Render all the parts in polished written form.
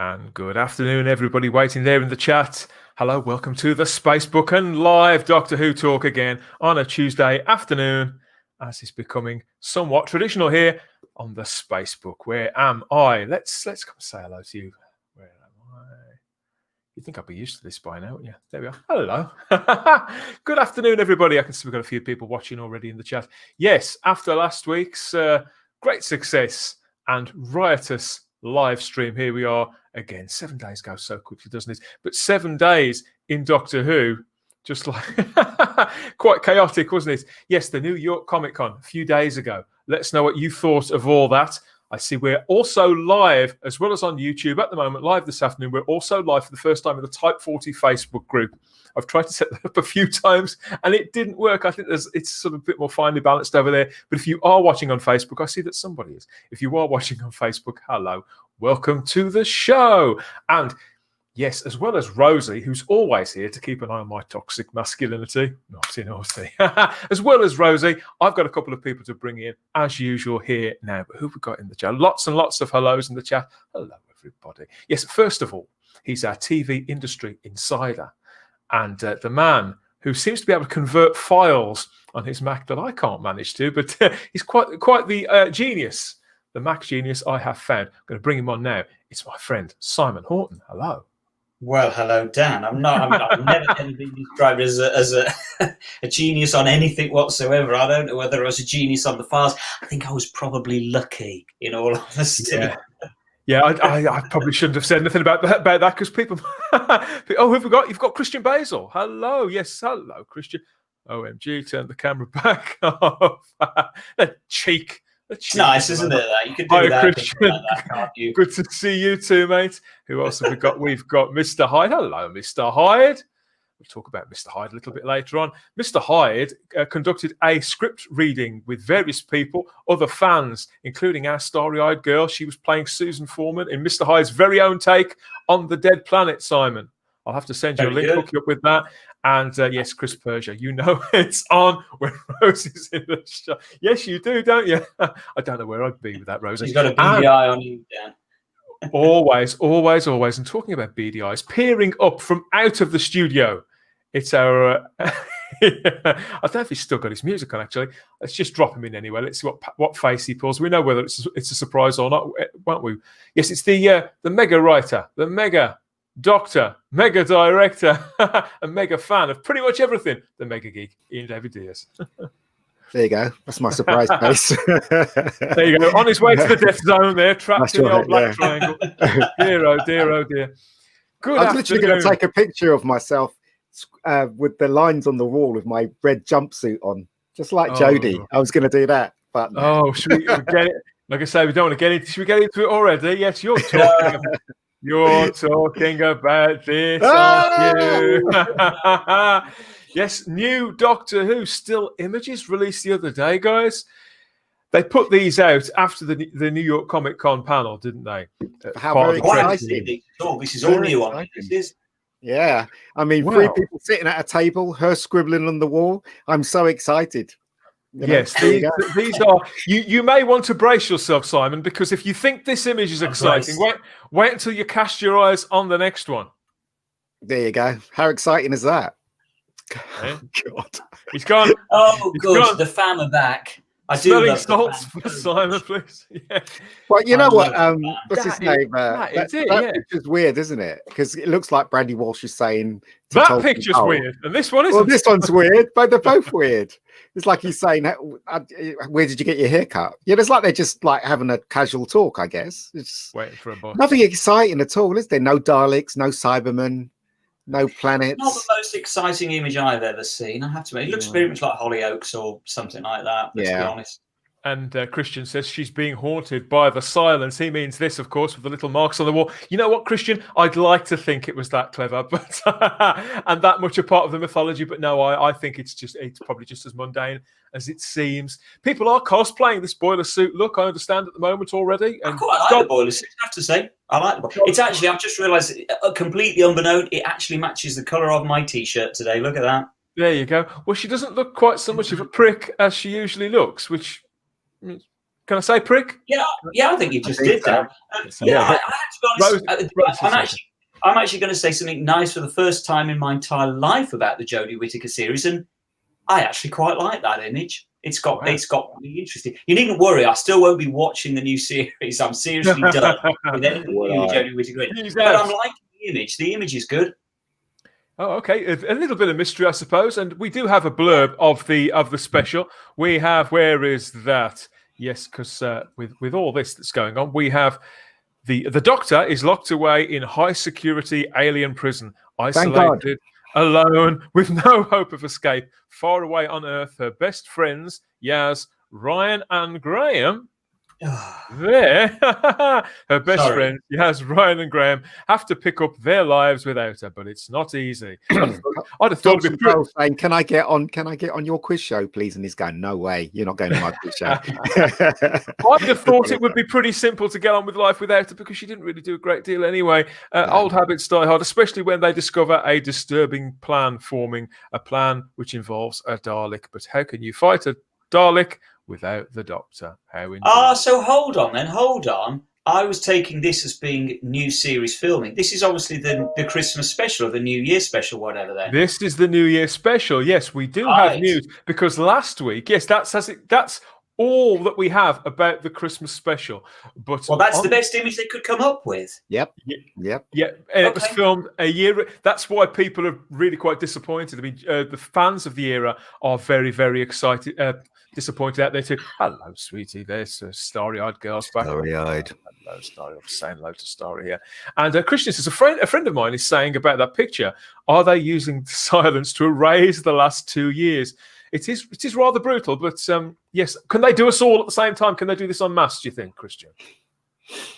And good afternoon, everybody waiting there in the chat. Hello, welcome to the Spacebook and live Doctor Who talk again on a Tuesday afternoon, as is becoming somewhat traditional here on the Spacebook. Where am I? Let's come say hello to you. Where am I? You think I'd be used to this by now, wouldn't you? There we are. Hello. Good afternoon, everybody. I can see we've got a few people watching already in the chat. Yes, after last week's great success and riotous live stream, here we are again. 7 days go so quickly, doesn't it? But 7 days in Doctor Who, just like quite chaotic, wasn't it? Yes, the New York Comic Con a few days ago. Let us know what you thought of all that. I see we're also live, as well as on YouTube at the moment, live this afternoon. We're also live for the first time in the Type 40 Facebook group. I've tried to set that up a few times and it didn't work. I think it's sort of a bit more finely balanced over there. But if you are watching on Facebook, I see that somebody is. If you are watching on Facebook, hello, welcome to the show. And yes, as well as Rosie, who's always here to keep an eye on my toxic masculinity. Naughty. As well as Rosie, I've got a couple of people to bring in, as usual, here now. But who have we got in the chat? Lots and lots of hellos in the chat. Hello, everybody. Yes, first of all, he's our TV industry insider and the man who seems to be able to convert files on his Mac that I can't manage to, but he's quite the genius, the Mac genius I have found. I'm going to bring him on now. It's my friend, Simon Horton. Hello. Well, hello, Dan. I'm never going to be described as a genius on anything whatsoever. I don't know whether I was a genius on the files. I think I was probably lucky, in all honesty. Yeah, I probably shouldn't have said anything about that because people. Oh, who've we got? You've got Christian Basil. Hello, yes, hello, Christian. OMG, turn the camera back off. The cheek. It's nice, isn't it? That you can do that, Christian. Like that, can't you? Good to see you too, mate. Who else have we got? We've got Mr. Hyde. Hello, Mr. Hyde. We'll talk about Mr. Hyde a little bit later on. Mr. Hyde conducted a script reading with various people, other fans, including our starry-eyed girl. She was playing Susan Foreman in Mr. Hyde's very own take on The Dead Planet, Simon. I'll have to send you a link, hook you up with that. And yes, Chris Persia, you know it's on when Rose is in the show. Yes, you do, don't you? I don't know where I'd be with that, Rosie. He's got a beady eye on you, Dan. Always. And talking about beady eyes, peering up from out of the studio. It's our. I don't know if he's still got his music on. Actually, let's just drop him in anyway. Let's see what face he pulls. We know whether it's a surprise or not, won't we? Yes, it's the mega writer, the mega doctor, mega director, and mega fan of pretty much everything. The mega geek, Ian David Diaz. There you go. That's my surprise face. There you go. On his way to the death zone there, trapped in the old black triangle. Dear, oh dear, oh dear. Good I was literally going to take a picture of myself with the lines on the wall with my red jumpsuit on, just like Jodie. I was going to do that. But should we get it? Like I say, we don't want to get into. Should we get into it already? Yes, you're talking. You're talking about this, aren't you? Yes, new Doctor Who still images released the other day, guys. They put these out after the New York Comic Con panel, didn't they? How very exciting. This is all new on this. Yeah, I mean, 3 people sitting at a table, her scribbling on the wall. I'm so excited. Yes, these are. You may want to brace yourself, Simon, because if you think this image is exciting, wait until you cast your eyes on the next one. There you go. How exciting is that? Yeah. Oh, God, he's gone. Oh, he's good. Gone. The fan are back. I do Smelling love salts for Simon, please. Yeah. Well, you know what? What's his name? That picture's weird, isn't it? Because it looks like Brandy Walsh is saying that picture's weird, and this one isn't. Well, this one's weird, but they're both weird. It's like he's saying, "Where did you get your hair cut?" Yeah, it's like they're just like having a casual talk. I guess it's waiting for a boss. Nothing exciting at all, is there? No Daleks, no Cybermen, no planets. Not the most exciting image I've ever seen. I have to admit, it looks very much like Hollyoaks or something like that. Let's be honest. And Christian says she's being haunted by the silence. He means this, of course, with the little marks on the wall. You know what, Christian? I'd like to think it was that clever, but and that much a part of the mythology. But no, I think it's probably just as mundane as it seems. People are cosplaying this boiler suit look. I understand at the moment already. And I quite like the boiler suit. I have to say, I like the. It's actually, I've just realised, completely unbeknown, it actually matches the colour of my T-shirt today. Look at that. There you go. Well, she doesn't look quite so much of a prick as she usually looks, which Can I say prick? Yeah, I think you just did that. I have to be honest. I'm actually going to say something nice for the first time in my entire life about the Jodie Whittaker series, and I actually quite like that image. It's got really interesting. You needn't worry. I still won't be watching the new series. I'm seriously done with anything new with Jodie Whittaker. But I'm liking the image. The image is good. Oh, okay. A little bit of mystery, I suppose, and we do have a blurb of the special. We have. Where is that? Yes, because with all this that's going on, we have the Doctor is locked away in high security alien prison, isolated, alone, with no hope of escape. Far away on Earth, her best friends, Yaz, Ryan, and Graham. Her best friends, Yaz, Ryan, and Graham have to pick up their lives without her, but it's not easy. I'd have thought it'd be saying, "Can I get on your quiz show, please?" And he's going, "No way, you're not going to my quiz show." I'd have thought it would be pretty simple to get on with life without her because she didn't really do a great deal anyway. Old habits die hard, especially when they discover a disturbing plan forming, a plan which involves a Dalek. But how can you fight a Dalek without the Doctor? So hold on. I was taking this as being new series filming. This is obviously the Christmas special or the New Year special, whatever. Then this is the New Year special. Yes, we do have news because last week, yes, that's all that we have about the Christmas special. But that's the best image they could come up with. Yep. And it was filmed a year. That's why people are really quite disappointed. I mean, the fans of the era are very, very excited. Disappointed out there too. Hello, sweetie. There's starry-eyed girls back. Starry-eyed. Hello, starry. I'm saying hello to Starry here. And Christian says a friend of mine is saying about that picture. Are they using silence to erase the last 2 years? It is rather brutal, but yes. Can they do us all at the same time? Can they do this en masse? Do you think, Christian?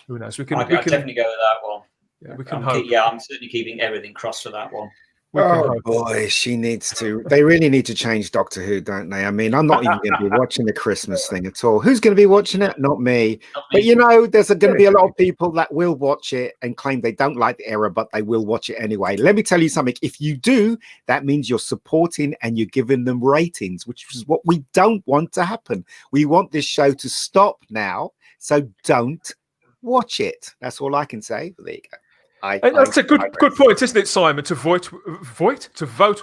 Who knows? We can definitely go with that one. Yeah, we can hope. I'm certainly keeping everything crossed for that one. Oh boy, she needs to. They really need to change Doctor Who, don't they? I mean, I'm not even going to be watching the Christmas thing at all. Who's going to be watching it? Not me. But you know, there's going to be a lot of people that will watch it and claim they don't like the era, but they will watch it anyway. Let me tell you something. If you do, that means you're supporting and you're giving them ratings, which is what we don't want to happen. We want this show to stop now, so don't watch it. That's all I can say. There you go. That's a good point, isn't it, Simon? To vote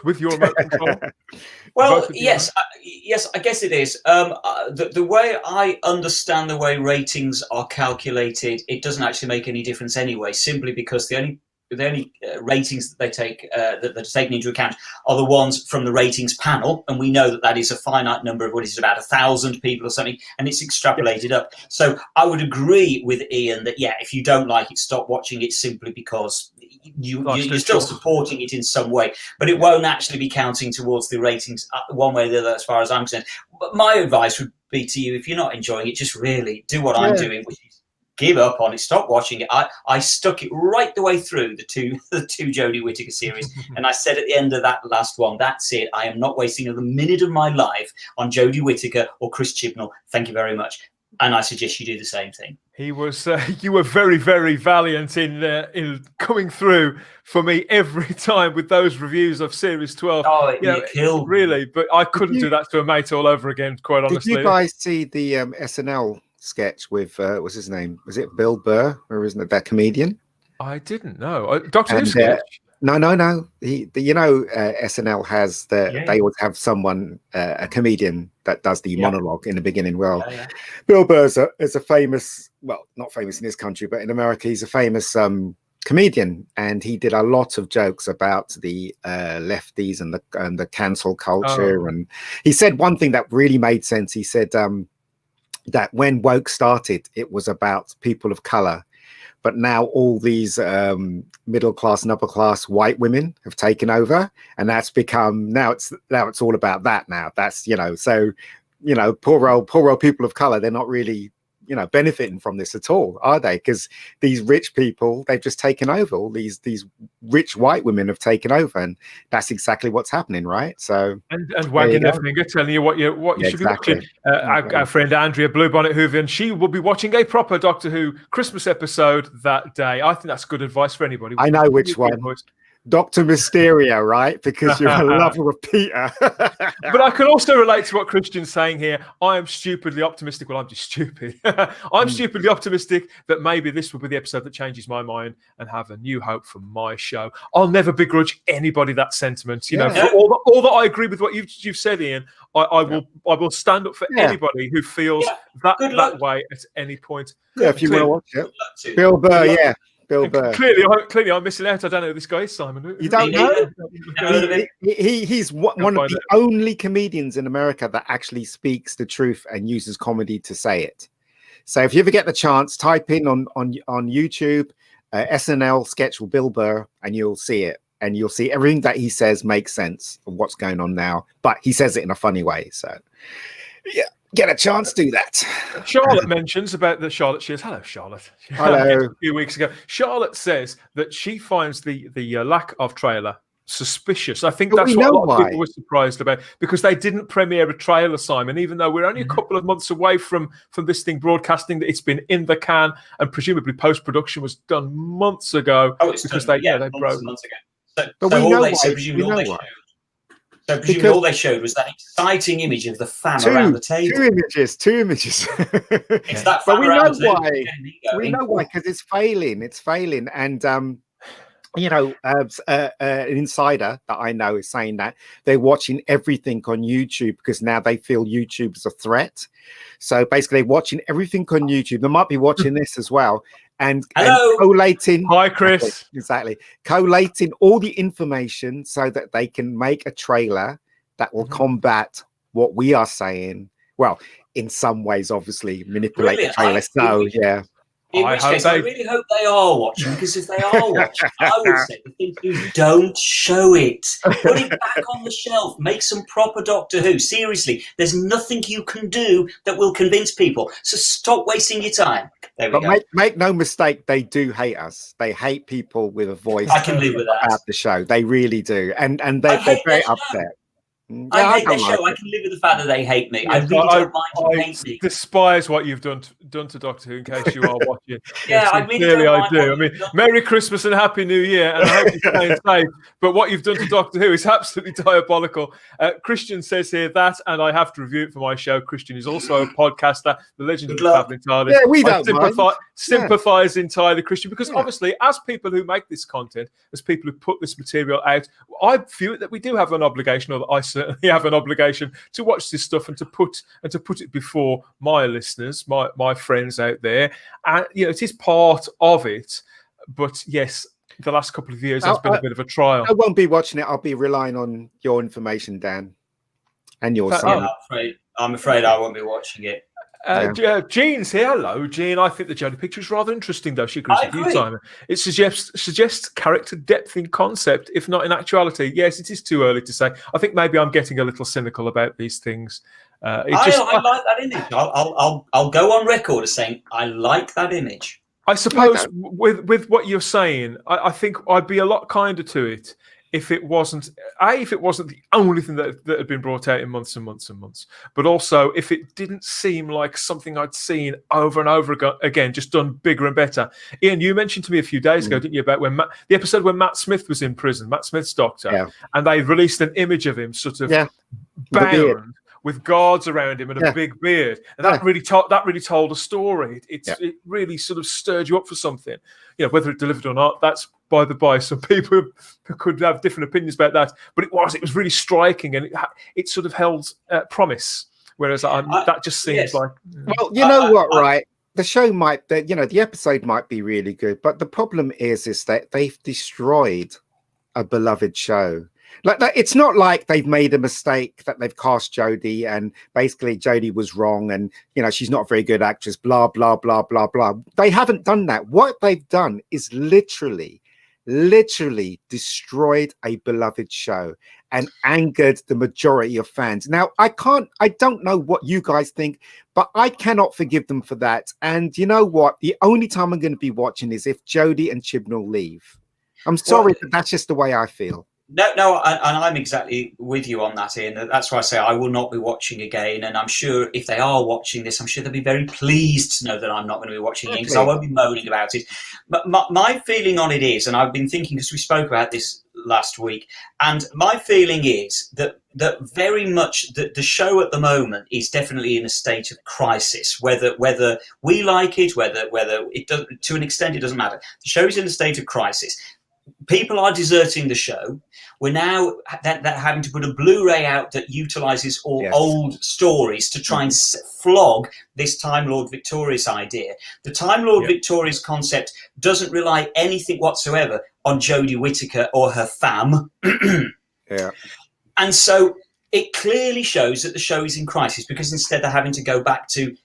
with your remote control. Well, yes, I guess it is. The way I understand the way ratings are calculated, it doesn't actually make any difference anyway. Simply because the only ratings that they take that are taken into account are the ones from the ratings panel, and we know that is a finite number of about 1,000 people or something, and it's extrapolated up. So I would agree with Ian that if you don't like it, stop watching it simply because you're still supporting it in some way, but it won't actually be counting towards the ratings one way or the other, as far as I'm concerned. But my advice would be to you, if you're not enjoying it, just really do what I'm doing, which is give up on it, stop watching it. I stuck it right the way through the two Jodie Whittaker series, and I said at the end of that last one, that's it. I am not wasting another minute of my life on Jodie Whittaker or Chris Chibnall. Thank you very much. And I suggest you do the same thing. He was. You were very, very valiant in coming through for me every time with those reviews of Series 12. Oh, it killed really, but I couldn't do that to a mate all over again. Quite honestly. Did you guys see the SNL sketch with what's his name? Was it Bill Burr, or isn't it that comedian? I didn't know. Doctor Who sketch. No. SNL has they always have someone, a comedian that does the monologue in the beginning. Well, Bill Burr is a famous, well, not famous in this country, but in America, he's a famous comedian, and he did a lot of jokes about the lefties and the cancel culture. And he said one thing that really made sense. He said that when woke started, it was about people of color. But now all these middle class and upper class white women have taken over, and that's become now it's all about that now. That's so poor old people of color, they're not really benefiting from this at all, are they? Because these rich people, they've just taken over. All these rich white women have taken over, and that's exactly what's happening, right? So and wagging their finger, telling you what you should be watching. Our friend Andrea Bluebonnet Hoovian, she will be watching a proper Doctor Who Christmas episode that day. I think that's good advice for anybody. I know which one. Dr. Mysterio, right? Because you're a lover of Peter. But I can also relate to what Christian's saying here. I am stupidly optimistic. Well, I'm just stupid. I'm stupidly optimistic that maybe this will be the episode that changes my mind and have a new hope for my show. I'll never begrudge anybody that sentiment. You know, for all that I agree with what you've said, Ian, I will stand up for anybody who feels that way at any point. Yeah, if you want to watch it. Bill Burr, Bill Burr. Clearly, I'm missing out. I don't know who this guy is, Simon. You don't know? He's one of the only comedians in America that actually speaks the truth and uses comedy to say it. So if you ever get the chance, type in on YouTube SNL sketch with Bill Burr, and you'll see it. And you'll see everything that he says makes sense of what's going on now. But he says it in a funny way. So, yeah. Get a chance to do that. Charlotte mentions about the Charlotte Shears. Hello, Charlotte. Hello. A few weeks ago, Charlotte says that she finds the lack of trailer suspicious. I think that's what a lot of people were surprised about, because they didn't premiere a trailer, Simon, even though we're only a couple of months away from this thing broadcasting. That it's been in the can, and presumably post-production was done months ago. Oh, it's because done, they broke. Months ago. But we know why. So presumably all they showed was that exciting image of the fan around the table. Two images. It's that fan but we around know the why. table. We know why, because it's failing. It's failing. And, an insider that I know is saying that they're watching everything on YouTube because now they feel YouTube's a threat. So basically watching everything on YouTube. They might be watching this as well. And collating. Hi, Chris. Exactly. Collating all the information so that they can make a trailer that will combat what we are saying. Well, in some ways, obviously, manipulate the trailer. So, yeah. In which case, I really hope they are watching, because if they are watching, I would say the thing to do, don't show it. Put it back on the shelf. Make some proper Doctor Who. Seriously, there's nothing you can do that will convince people. So stop wasting your time. There we go. Make no mistake, they do hate us. They hate people with a voice. I can live with that. At the show. They really do. And they're very upset. I hate their show. I can live with the fact that they hate me. I really don't mind you hate me. Despise what you've done to Doctor Who, in case you are watching. I really clearly don't I do. I mean, Merry Christmas and Happy New Year, and I hope you're staying safe. But what you've done to Doctor Who is absolutely diabolical. Christian says here that, and I have to review it for my show. Christian is also a podcaster, the legend of the Travelling TARDIS. Yeah, we don't sympathise entirely, Christian, because obviously, as people who make this content, as people who put this material out, I feel that we do have an obligation, or that I certainly have an obligation, to watch this stuff and to put it before my listeners, my friends out there. And it is part of it. But yes, the last couple of years has been a bit of a trial. I won't be watching it. I'll be relying on your information, Dan, and your son. I'm afraid I won't be watching it. Jean's here. Hello, Jean. I think the Jodie picture is rather interesting, though. She agrees with you, Simon. It suggests character depth in concept, if not in actuality. Yes, it is too early to say. I think maybe I'm getting a little cynical about these things. I like that image. I'll go on record as saying I like that image. I suppose with what you're saying, I think I'd be a lot kinder to it if it wasn't the only thing that had been brought out in months and months and months, but also if it didn't seem like something I'd seen over and over again, just done bigger and better. Ian, you mentioned to me a few days ago, didn't you, about when the episode when Matt Smith was in prison, Matt Smith's Doctor, and they released an image of him sort of bound with guards around him and a big beard, and that really told a story. It really sort of stirred you up for something. Whether it delivered or not, that's by the by. Some people could have different opinions about that, but it was really striking, and it sort of held promise. Whereas that just seems like. Well, you know what, right? The show the episode might be really good, but the problem is that they've destroyed a beloved show. Like it's not like they've made a mistake that they've cast Jodie and basically Jodie was wrong and she's not a very good actress, blah blah blah blah blah. They haven't done that. What they've done is literally destroyed a beloved show and angered the majority of fans. Now I don't know what you guys think, but I cannot forgive them for that. And you know what? The only time I'm going to be watching is if Jodie and Chibnall leave. I'm sorry, but that's just the way I feel. No, and I'm exactly with you on that, Ian. That's why I say I will not be watching again. And I'm sure if they are watching this, I'm sure they'll be very pleased to know that I'm not going to be watching again, because I won't be moaning about it. But my feeling on it is, and I've been thinking, because we spoke about this last week, and my feeling is that very much the show at the moment is definitely in a state of crisis. Whether we like it, whether it does, to an extent, it doesn't matter. The show is in a state of crisis. People are deserting the show. We're now having to put a Blu-ray out that utilizes all old stories to try and flog this Time Lord Victorious idea. The Time Lord Victorious concept doesn't rely anything whatsoever on Jodie Whittaker or her fam. And so it clearly shows that the show is in crisis, because instead they're having to go back to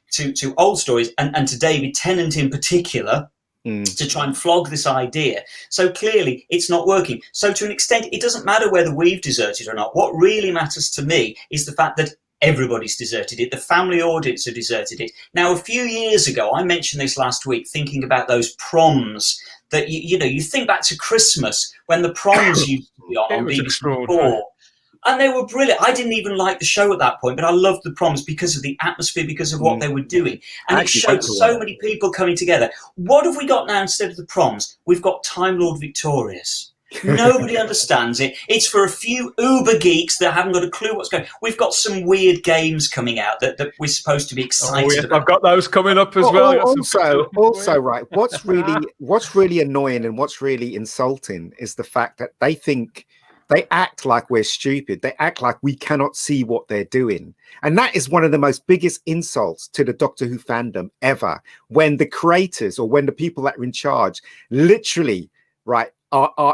old stories and to David Tennant in particular, to try and flog this idea. So clearly it's not working. So to an extent, it doesn't matter whether we've deserted or not. What really matters to me is the fact that everybody's deserted it. The family audience have deserted it. Now, a few years ago, I mentioned this last week, thinking about those proms that, you think back to Christmas when the proms used to be on BBC 4. And they were brilliant. I didn't even like the show at that point, but I loved the proms because of the atmosphere, because of what they were doing. And it showed so many people coming together. What have we got now instead of the proms? We've got Time Lord Victorious. Nobody understands it. It's for a few uber geeks that haven't got a clue what's going on. We've got some weird games coming out that we're supposed to be excited about. I've got those coming up as well. Also, right, what's really annoying and what's really insulting is the fact that they act like we're stupid. They act like we cannot see what they're doing. And that is one of the most biggest insults to the Doctor Who fandom ever, when the creators or when the people that are in charge literally, right,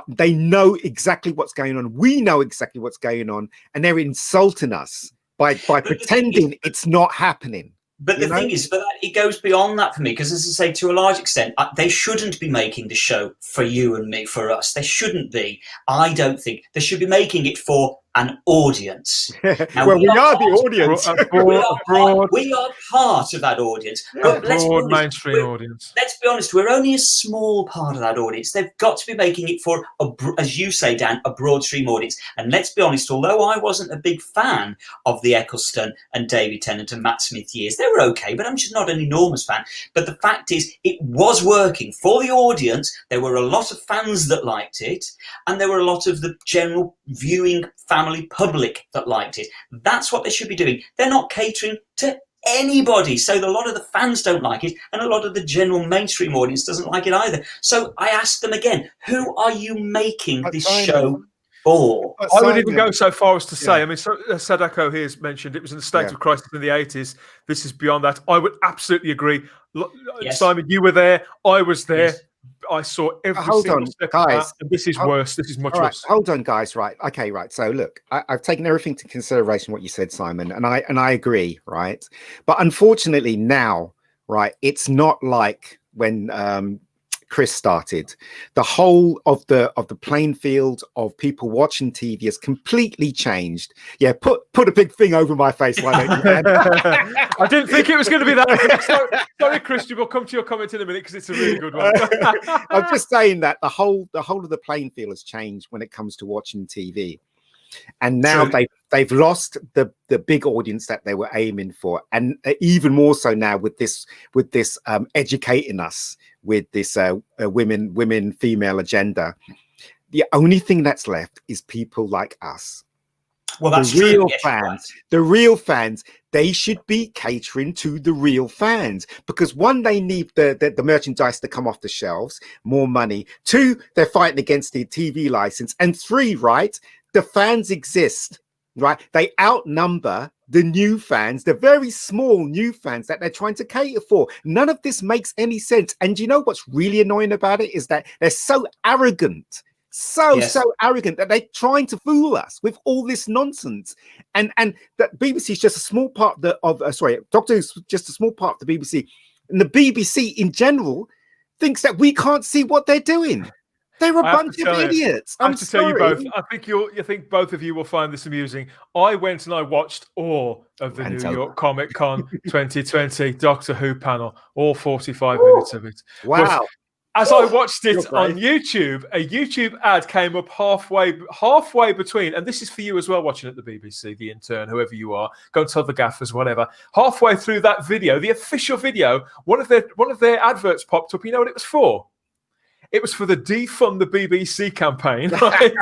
they know exactly what's going on. We know exactly what's going on, and they're insulting us by pretending it's not happening. But the thing is, it goes beyond that for me, because, as I say, to a large extent, they shouldn't be making the show for you and me, for us. They shouldn't be. I don't think they should be making it for an audience. Now, well, we are the audience. We are part of that audience. A broad mainstream audience. Let's be honest, we're only a small part of that audience. They've got to be making it for, as you say, Dan, a broad stream audience. And let's be honest, although I wasn't a big fan of the Eccleston and David Tennant and Matt Smith years, they were okay, but I'm just not an enormous fan. But the fact is, it was working for the audience. There were a lot of fans that liked it, and there were a lot of the general viewing family public that liked it. That's what they should be doing. They're not catering to anybody. So a lot of the fans don't like it, and a lot of the general mainstream audience doesn't like it either. So I ask them again, who are you making this show for? I would even go so far as to say, I mean, Sadako here has mentioned it was in a state of crisis in the 80s. This is beyond that. I would absolutely agree. Simon, you were there. I was there. Yes. I saw every single step of that, and this is worse. This is much worse. Hold on, guys. Right. Okay. Right. So look, I've taken everything into consideration what you said, Simon, and I agree. Right. But unfortunately now, right, it's not like when Chris started. The whole of the playing field of people watching TV has completely changed. Yeah, put a big thing over my face, why don't you? I didn't think it was going to be that. Sorry, Christian. We'll come to your comment in a minute because it's a really good one. I'm just saying that the whole of the playing field has changed when it comes to watching TV. And now they've lost the big audience that they were aiming for, and even more so now with this educating us with this women female agenda. The only thing that's left is people like us. Well, that's the real fans. The real fans. They should be catering to the real fans, because one, they need the merchandise to come off the shelves, more money. Two, they're fighting against the TV license, and three, right, the fans exist, right? They outnumber the new fans, the very small new fans that they're trying to cater for. None of this makes any sense. And you know what's really annoying about it is that they're so arrogant. So arrogant that they're trying to fool us with all this nonsense, and that BBC is just a small part Doctor Who's just a small part of the BBC, and the BBC in general thinks that we can't see what they're doing. They're a bunch of idiots. I have to tell you both. I think both of you will find this amusing. I went and I watched all of the New York Comic Con 2020 Doctor Who panel, all 45 minutes of it. Wow. But as I watched it on YouTube, a YouTube ad came up halfway between, and this is for you as well, watching at the BBC, the intern, whoever you are, go and tell the gaffers, whatever. Halfway through that video, the official video, one of their adverts popped up. You know what it was for? It was for the Defund the BBC campaign. Right?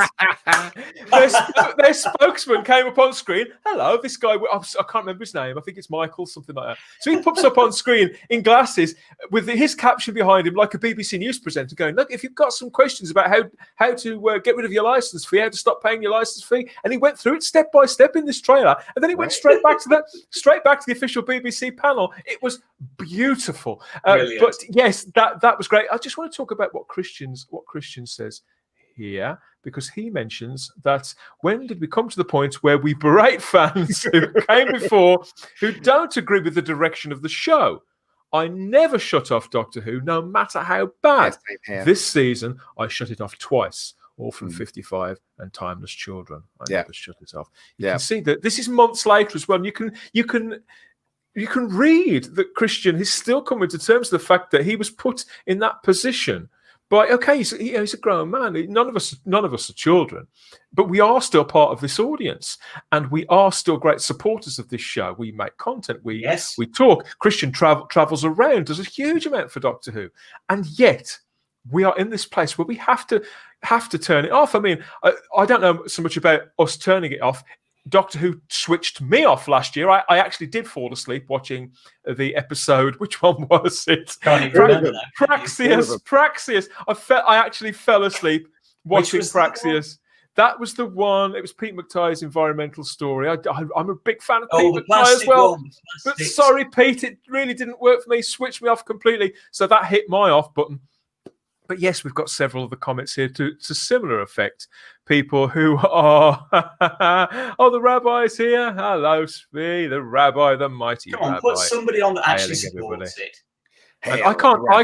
their spokesman came up on screen. Hello, this guy, I can't remember his name. I think it's Michael, something like that. So he pops up on screen in glasses with his caption behind him, like a BBC News presenter, going, look, if you've got some questions about how to get rid of your license fee, how to stop paying your license fee. And he went through it step by step in this trailer. And then he went straight back to the official BBC panel. It was beautiful. But yes, that was great. I just want to talk about what Christian says here, because he mentions that when did we come to the point where we berate fans who came before who don't agree with the direction of the show? I never shut off Doctor Who, no matter how bad. Yes, this season, I shut it off twice. Orphan 55 and Timeless Children. I never shut it off. You can see that this is months later as well. And you can read that Christian is still coming to terms with the fact that he was put in that position. But okay, he's a grown man. None of us are children, but we are still part of this audience, and we are still great supporters of this show. We make content. We talk. Christian travels around, does a huge amount for Doctor Who, and yet we are in this place where we have to turn it off. I mean, I don't know so much about us turning it off. Doctor Who switched me off last year. I actually did fall asleep watching the episode. Which one was it? Can't even remember that. Praxeus. I actually fell asleep watching Praxeus. That was the one. It was Pete McTighe's environmental story. I'm a big fan of Pete McTighe as well. But sorry, Pete, it really didn't work for me. Switched me off completely. So that hit my off button. But yes, we've got several of the comments here to similar effect. People who are, the rabbi's here. Hello, Spee, the rabbi, the mighty rabbi. Come on, put somebody on that actually supports it. I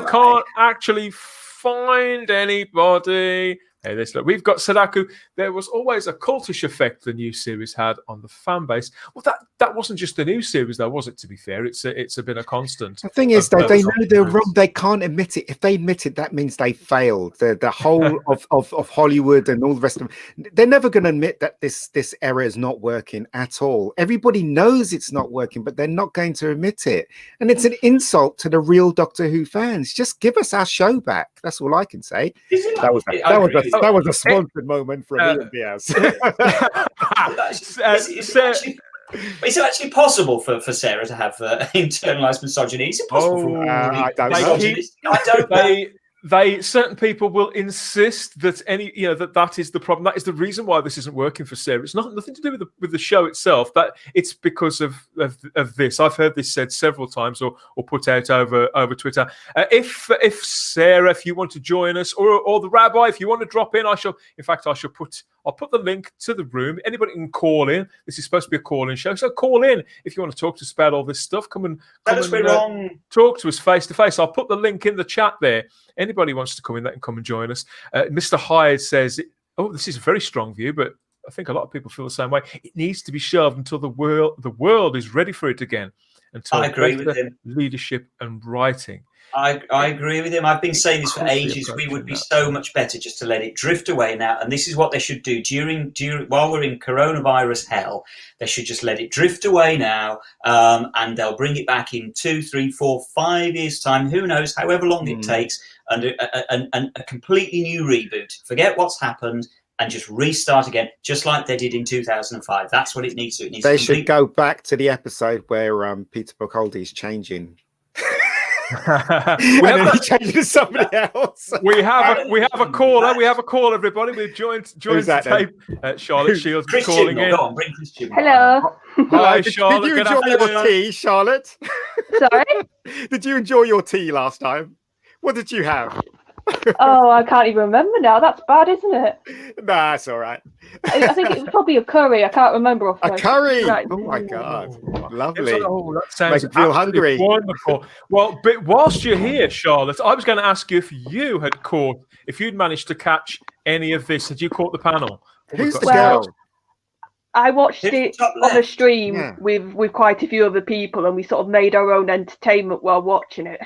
can't actually find anybody. Hey, look, we've got Sadaku. There was always a cultish effect the new series had on the fan base. Well, that wasn't just the new series, though, was it? To be fair, it's been a constant. The thing is, though, they know they're wrong. They can't admit it. If they admit it, that means they failed. The whole of Hollywood and all the rest of them. They're never going to admit that this era is not working at all. Everybody knows it's not working, but they're not going to admit it. And it's an insult to the real Doctor Who fans. Just give us our show back. That's all I can say. That was a sponsored moment from Ian Diaz. Is it actually possible for Sarah to have internalized misogyny? Is it possible? I don't know. Certain people will insist that that is the problem. That is the reason why this isn't working for Sarah. It's nothing to do with the show itself. That it's because of this. I've heard this said several times or put out over Twitter. If Sarah, if you want to join us, or the rabbi, if you want to drop in, I'll put the link to the room. Anybody can call in. This is supposed to be a call-in show, so call in if you want to talk to us about all this stuff. Come and talk to us face to face. I'll put the link in the chat there. Anybody wants to come in, that can come and join us. Mr. Hyde says, this is a very strong view, but I think a lot of people feel the same way. It needs to be shelved until the world is ready for it again. Until I agree with him. Leadership and writing. I agree with him. I've been saying this for ages. We would be so much better just to let it drift away now. And this is what they should do while we're in coronavirus hell. They should just let it drift away now, and they'll bring it back in 2, 3, 4, 5 years' time. Who knows? However long it takes, and a completely new reboot. Forget what's happened and just restart again, just like they did in 2005. That's what it needs to. They should go back to the episode where Peter Bocaldi is changing. He changed to somebody else. We have a caller. We have a call, everybody. We've joined the tape. Charlotte Shields calling in. Go on, bring Christian. Hello. Hi, Charlotte. Did you enjoy your tea, Charlotte? Sorry? Did you enjoy your tea last time? What did you have? Oh, I can't even remember now. That's bad, isn't it? Nah, it's all right. I think it was probably a curry. I can't remember. A curry? Right. Oh, my God. Lovely. That sounds Make me feel hungry. Wonderful. Well, but whilst you're here, Charlotte, I was going to ask you if you'd managed to catch any of this. Had you caught the panel? Who's the girl? I watched it on a stream with quite a few other people, and we sort of made our own entertainment while watching it.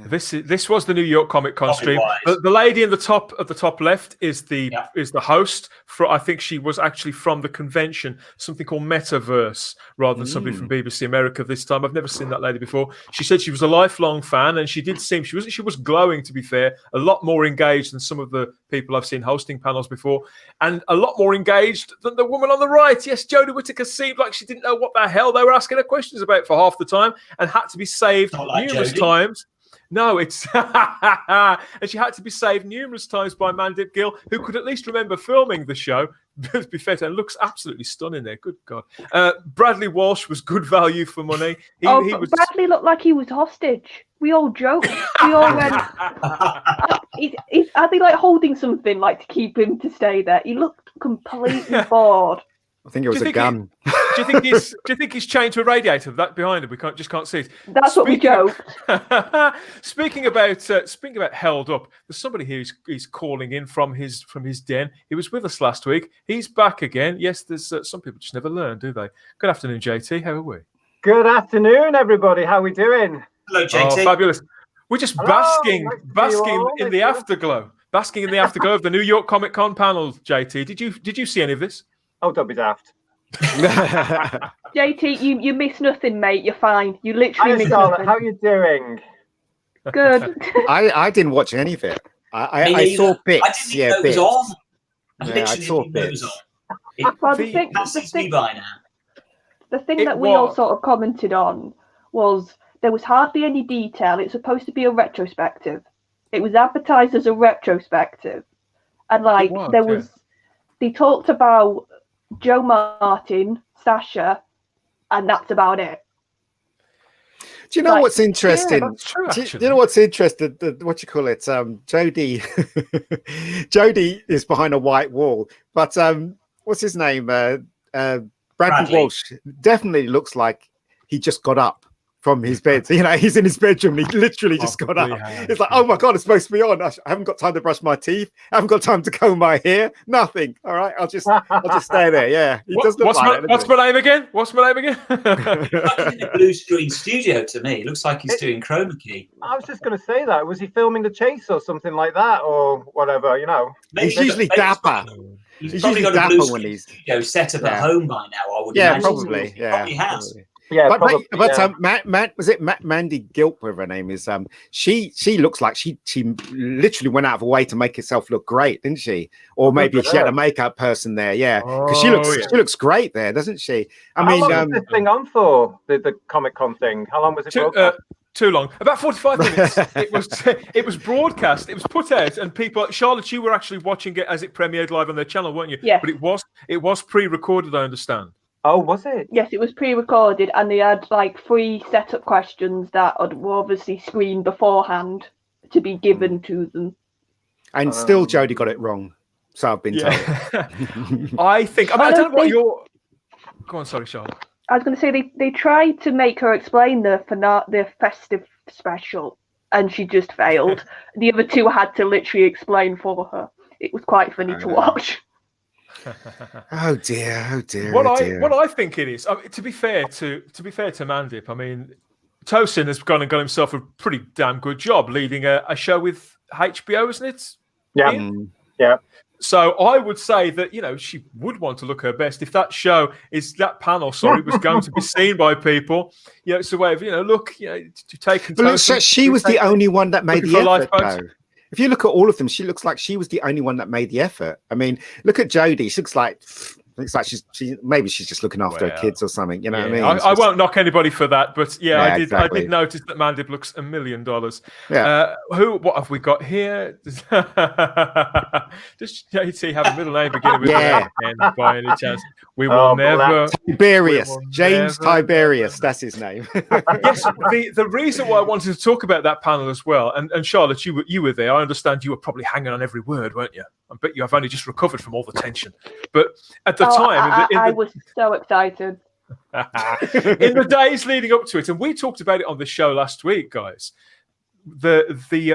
This was the New York Comic Con stream. Wise. The lady in the top left is the host. I think she was actually from the convention, something called Metaverse, rather than somebody from BBC America this time. I've never seen that lady before. She said she was a lifelong fan, and she did seem she was glowing. To be fair, a lot more engaged than some of the people I've seen hosting panels before, and a lot more engaged than the woman on the right. Yes, Jodie Whittaker seemed like she didn't know what the hell they were asking her questions about for half the time, and had to be saved numerous times. No, it's and she had to be saved numerous times by Mandip Gill, who could at least remember filming the show. To be fair, and looks absolutely stunning there. Good God, Bradley Walsh was good value for money. He was... Bradley looked like he was hostage. We all joked. We all went. Are they like holding something like to keep him to stay there? He looked completely bored. I think it was a gun. Do you think he's chained to a radiator? That behind him, we just can't see it. That's what we joked. Speaking about held up, there's somebody here who's calling in from his den. He was with us last week. He's back again. Yes, there's some people just never learn, do they? Good afternoon, JT. How are we? Good afternoon, everybody. How are we doing? Hello, JT. Oh, fabulous. We're just basking in the afterglow. Basking in the afterglow of the New York Comic Con panel, JT. Did you see any of this? Oh, don't be daft. JT, you miss nothing, mate. You're fine. You literally miss nothing. How are you doing? Good. I didn't watch any of it. I saw bits. I didn't bits. It was on. I saw bits. Well, the thing that we all sort of commented on was there was hardly any detail. It's supposed to be a retrospective. It was advertised as a retrospective, and they talked about Joe Martin, Sasha, and that's about it. Do you know what's interesting? Yeah, that's true, do you know what's interesting? What you call it? Jodie. Jodie is behind a white wall, but what's his name? Bradley Walsh definitely looks like he just got up from his bed. You know, he's in his bedroom. And he literally just got up. It's like, oh my God, it's supposed to be on. I haven't got time to brush my teeth. I haven't got time to comb my hair. Nothing. All right, I'll just stay there. Yeah. What's my name again? What's my name again? Like in a blue screen studio to me. It looks like he's doing chroma key. I was just going to say that. Was he filming The Chase or something like that, or whatever? You know, he's usually dapper. He's probably got a blue screen studio set up at home by now. I would imagine. Probably. Yeah, probably has. Probably. Yeah, Mandy Gilt, whatever her name is, she looks like she literally went out of her way to make herself look great, didn't she? Or maybe she had a makeup person there, because she looks great there, doesn't she? How long was this thing on for, the Comic-Con thing? How long was it broadcast? Too long, about 45 minutes. It was broadcast. It was put out, and people. Charlotte, you were actually watching it as it premiered live on their channel, weren't you? Yeah. But it was pre-recorded, I understand. Oh, was it? Yes, it was pre-recorded, and they had like 3 setup questions that were obviously screened beforehand to be given to them. And still, Jodie got it wrong. So I've been told. I think. I don't know what your. Go on, sorry, Charlotte. I was going to say they tried to make her explain the festive special, and she just failed. The other 2 had to literally explain for her. It was quite funny to watch. Oh dear. What I think it is, to be fair to Mandip, I mean, Tosin has gone and got himself a pretty damn good job leading a show with HBO, isn't it? Yeah. Yeah. So I would say that, she would want to look her best if that panel was going to be seen by people. It's a way of, to take. But she was the only one that made the effort, though. If you look at all of them, she looks like she was the only one that made the effort. I mean, look at Jodie. She looks like she's just looking after her kids or something. You know what I mean? I won't knock anybody for that, but I did notice that Mandip looks $1 million. Yeah. What have we got here? Does JT have a middle name beginning with an N by any chance? We will never. Tiberius. James Tiberius. That's his name. Yes. The reason why I wanted to talk about that panel as well, and Charlotte, you were there. I understand you were probably hanging on every word, weren't you? I bet you have only just recovered from all the tension. But at the time, I was so excited. In the days leading up to it, and we talked about it on the show last week, guys. The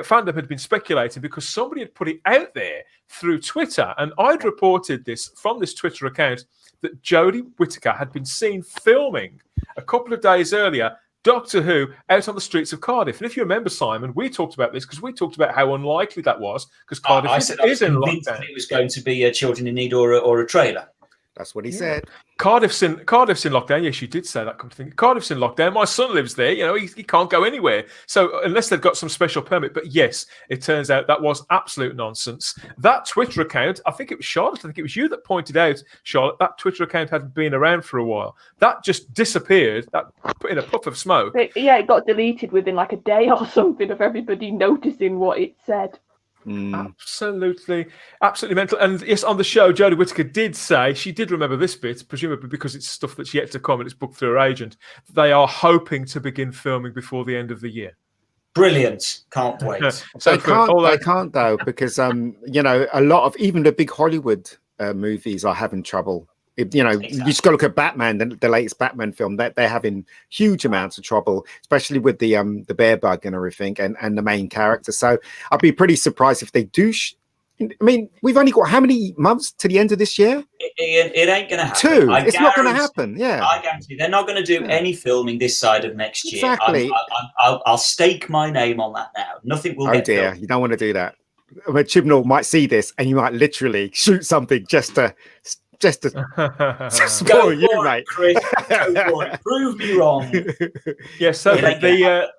fandom had been speculating because somebody had put it out there through Twitter, and I'd reported this from this Twitter account that Jodie Whittaker had been seen filming a couple of days earlier Doctor Who out on the streets of Cardiff. And if you remember, Simon, we talked about this because we talked about how unlikely that was because Cardiff is in lockdown. That it was going to be Children in Need or a trailer. That's what he said. Cardiff's in lockdown. Yes, you did say that. Come to think, Cardiff's in lockdown. My son lives there. You know, he can't go anywhere. So unless they've got some special permit. But yes, it turns out that was absolute nonsense. That Twitter account, I think it was Charlotte. I think it was you that pointed out, Charlotte, that Twitter account hadn't been around for a while. That just disappeared. That put in a puff of smoke. It got deleted within like a day or something of everybody noticing what it said. Absolutely mental. And yes, on the show, Jodie Whittaker did say she did remember this bit, presumably because it's stuff that's yet to come and it's booked through her agent. They are hoping to begin filming before the end of the year. Brilliant! Can't wait. So they can't though because a lot of even the big Hollywood movies are having trouble. You just got to look at Batman, the latest Batman film. They're having huge amounts of trouble, especially with the bear bug and everything, and the main character. So I'd be pretty surprised if they do. I mean, we've only got how many months to the end of this year? It ain't going to happen. 2. It's not going to happen. Yeah, I guarantee they're not going to do any filming this side of next year. Exactly. I'll stake my name on that now. Nothing will. Oh dear, you don't want to do that. I mean, Chibnall might see this, and you might literally shoot something just to spoil you, mate. Chris, go for it. Prove me wrong. Yes, so there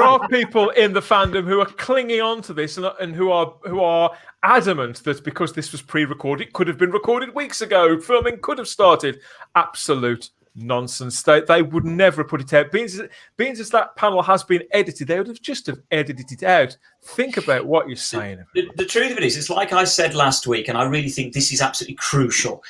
are people in the fandom who are clinging on to this and who are adamant that because this was pre-recorded, it could have been recorded weeks ago. Filming could have started. Absolute nonsense. They would never put it out. Being as that panel has been edited, they would have just edited it out. Think about what you're saying. The truth of it is, it's like I said last week, and I really think this is absolutely crucial.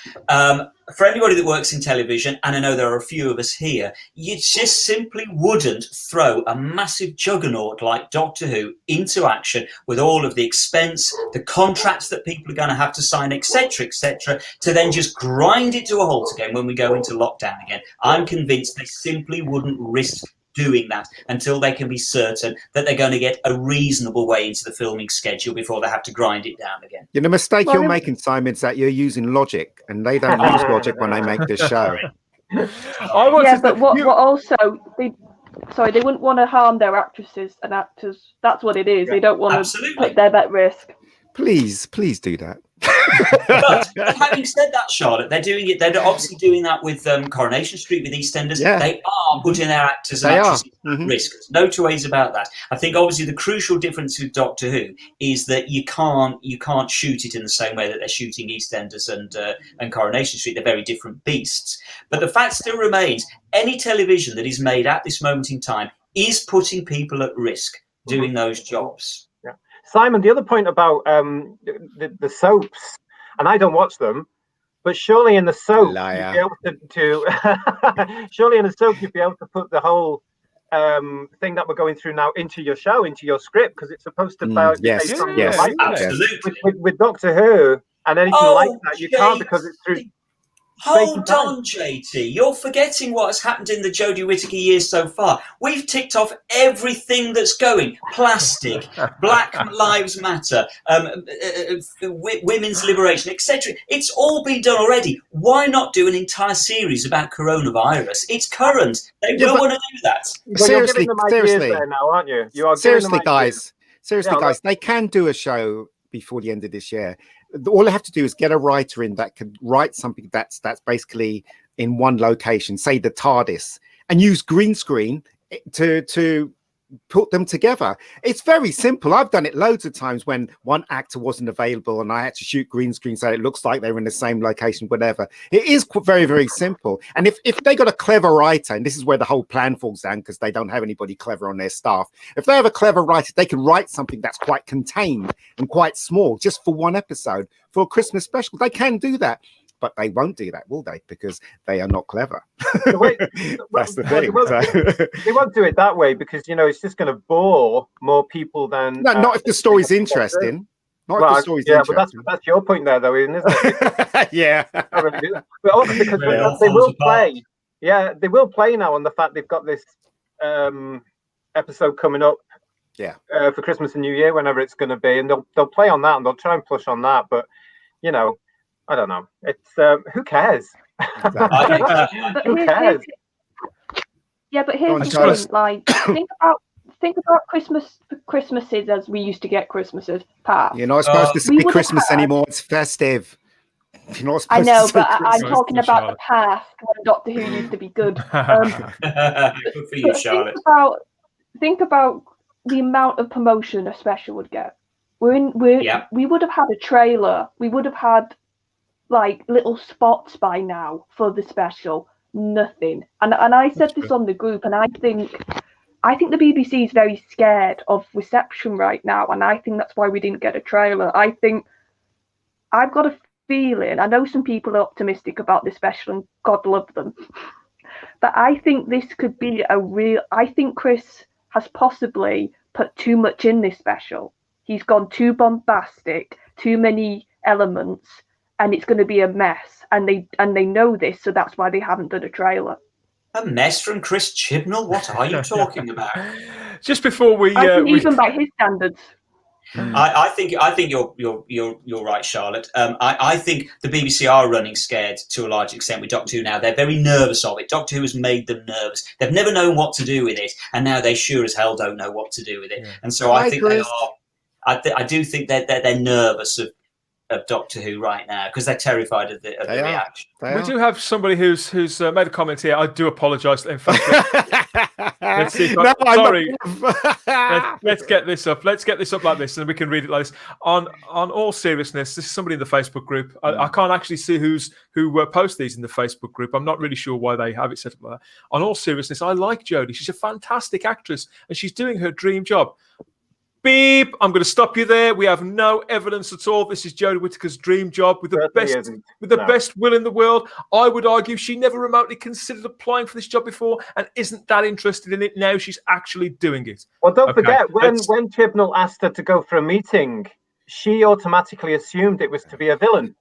For anybody that works in television, and I know there are a few of us here, you just simply wouldn't throw a massive juggernaut like Doctor Who into action with all of the expense, the contracts that people are going to have to sign, etc., to then just grind it to a halt again when we go into lockdown again. I'm convinced they simply wouldn't risk doing that until they can be certain that they're going to get a reasonable way into the filming schedule before they have to grind it down again. The mistake you're making, Simon, is that you're using logic, and they don't use logic when they make this show. But what also they wouldn't want to harm their actresses and actors. That's what it is. They don't want to put them at risk. Please do that. But having said that, Charlotte, they're doing it. They're obviously doing that with Coronation Street with EastEnders. Yeah. They are putting their actors and actresses at risk. There's no two ways about that. I think obviously the crucial difference with Doctor Who is that you can't shoot it in the same way that they're shooting EastEnders and Coronation Street. They're very different beasts. But the fact still remains: any television that is made at this moment in time is putting people at risk doing those jobs. Simon, the other point about the soaps, and I don't watch them, but surely in the soap you'd be able to surely in the soap you'd be able to put the whole thing that we're going through now into your show, into your script, because it's supposed to absolutely. With Doctor Who and anything like that, you can't because it's through. Hold on, JT. You're forgetting what has happened in the Jodie Whittaker years so far. We've ticked off everything that's going. Plastic, Black Lives Matter, women's liberation, etc. It's all been done already. Why not do an entire series about coronavirus? It's current. They don't want to do that. Seriously, there now, aren't you? You are seriously, guys. Guys, they can do a show before the end of this year. All they have to do is get a writer in that could write something that's basically in one location, say the TARDIS, and use green screen to put them together. It's very simple. I've done it loads of times when one actor wasn't available and I had to shoot green screen so it looks like they were in the same location, whatever. It is very, very simple. And if they got a clever writer, and this is where the whole plan falls down because they don't have anybody clever on their staff. If they have a clever writer, they can write something that's quite contained and quite small just for one episode for a Christmas special. They can do that. But they won't do that, will they? Because they are not clever. That's the thing. They won't do it that way because, it's just going to bore more people than... No, not if the story's interesting. Not if the story's interesting. But that's your point there, though, isn't it? Yeah. But also because they will play. Yeah, they will play now on the fact they've got this episode coming up for Christmas and New Year, whenever it's going to be. And they'll play on that and they'll try and push on that. But, I don't know. It's who cares? Exactly. Who cares? Yeah, but here's the thing. Like, think about Christmases as we used to get Christmases past. You're not supposed to say Christmas anymore. It's festive. You're not I know, but I'm Christmas. talking about the past when Doctor Who used to be good. Good for you, Charlotte. Think about the amount of promotion a special would get. We would have had a trailer. We would have had like little spots by now for the special. Nothing. And I said this on the group, and I think the BBC is very scared of reception right now, and I think that's why we didn't get a trailer. I think I've got a feeling. I know some people are optimistic about this special, and God love them, but I think this could be I think Chris has possibly put too much in this special. He's gone too bombastic, too many elements, and it's going to be a mess. And they know this, so that's why they haven't done a trailer. A mess from Chris Chibnall? What are you talking about? Just before we, even by his standards. I think you're right, Charlotte. I think the BBC are running scared to a large extent with Doctor Who now. They're very nervous of it. Doctor Who has made them nervous. They've never known what to do with it, and now they sure as hell don't know what to do with it. Yeah. And so I think they are. I do think they're nervous of Doctor Who right now because they're terrified of the reaction. We do have somebody who's made a comment here. I do apologise. In fact, let's see. Sorry. Let's get this up. Let's get this up like this, and we can read it like this. On all seriousness, this is somebody in the Facebook group. I can't actually see who post these in the Facebook group. I'm not really sure why they have it set up like that. On all seriousness, I like Jodie. She's a fantastic actress, and she's doing her dream job. Beep! I'm going to stop you there. We have no evidence at all. This is Jodie Whittaker's dream job with the best will in the world. I would argue she never remotely considered applying for this job before and isn't that interested in it now. She's actually doing it. Well, don't forget when Chibnall asked her to go for a meeting, she automatically assumed it was to be a villain.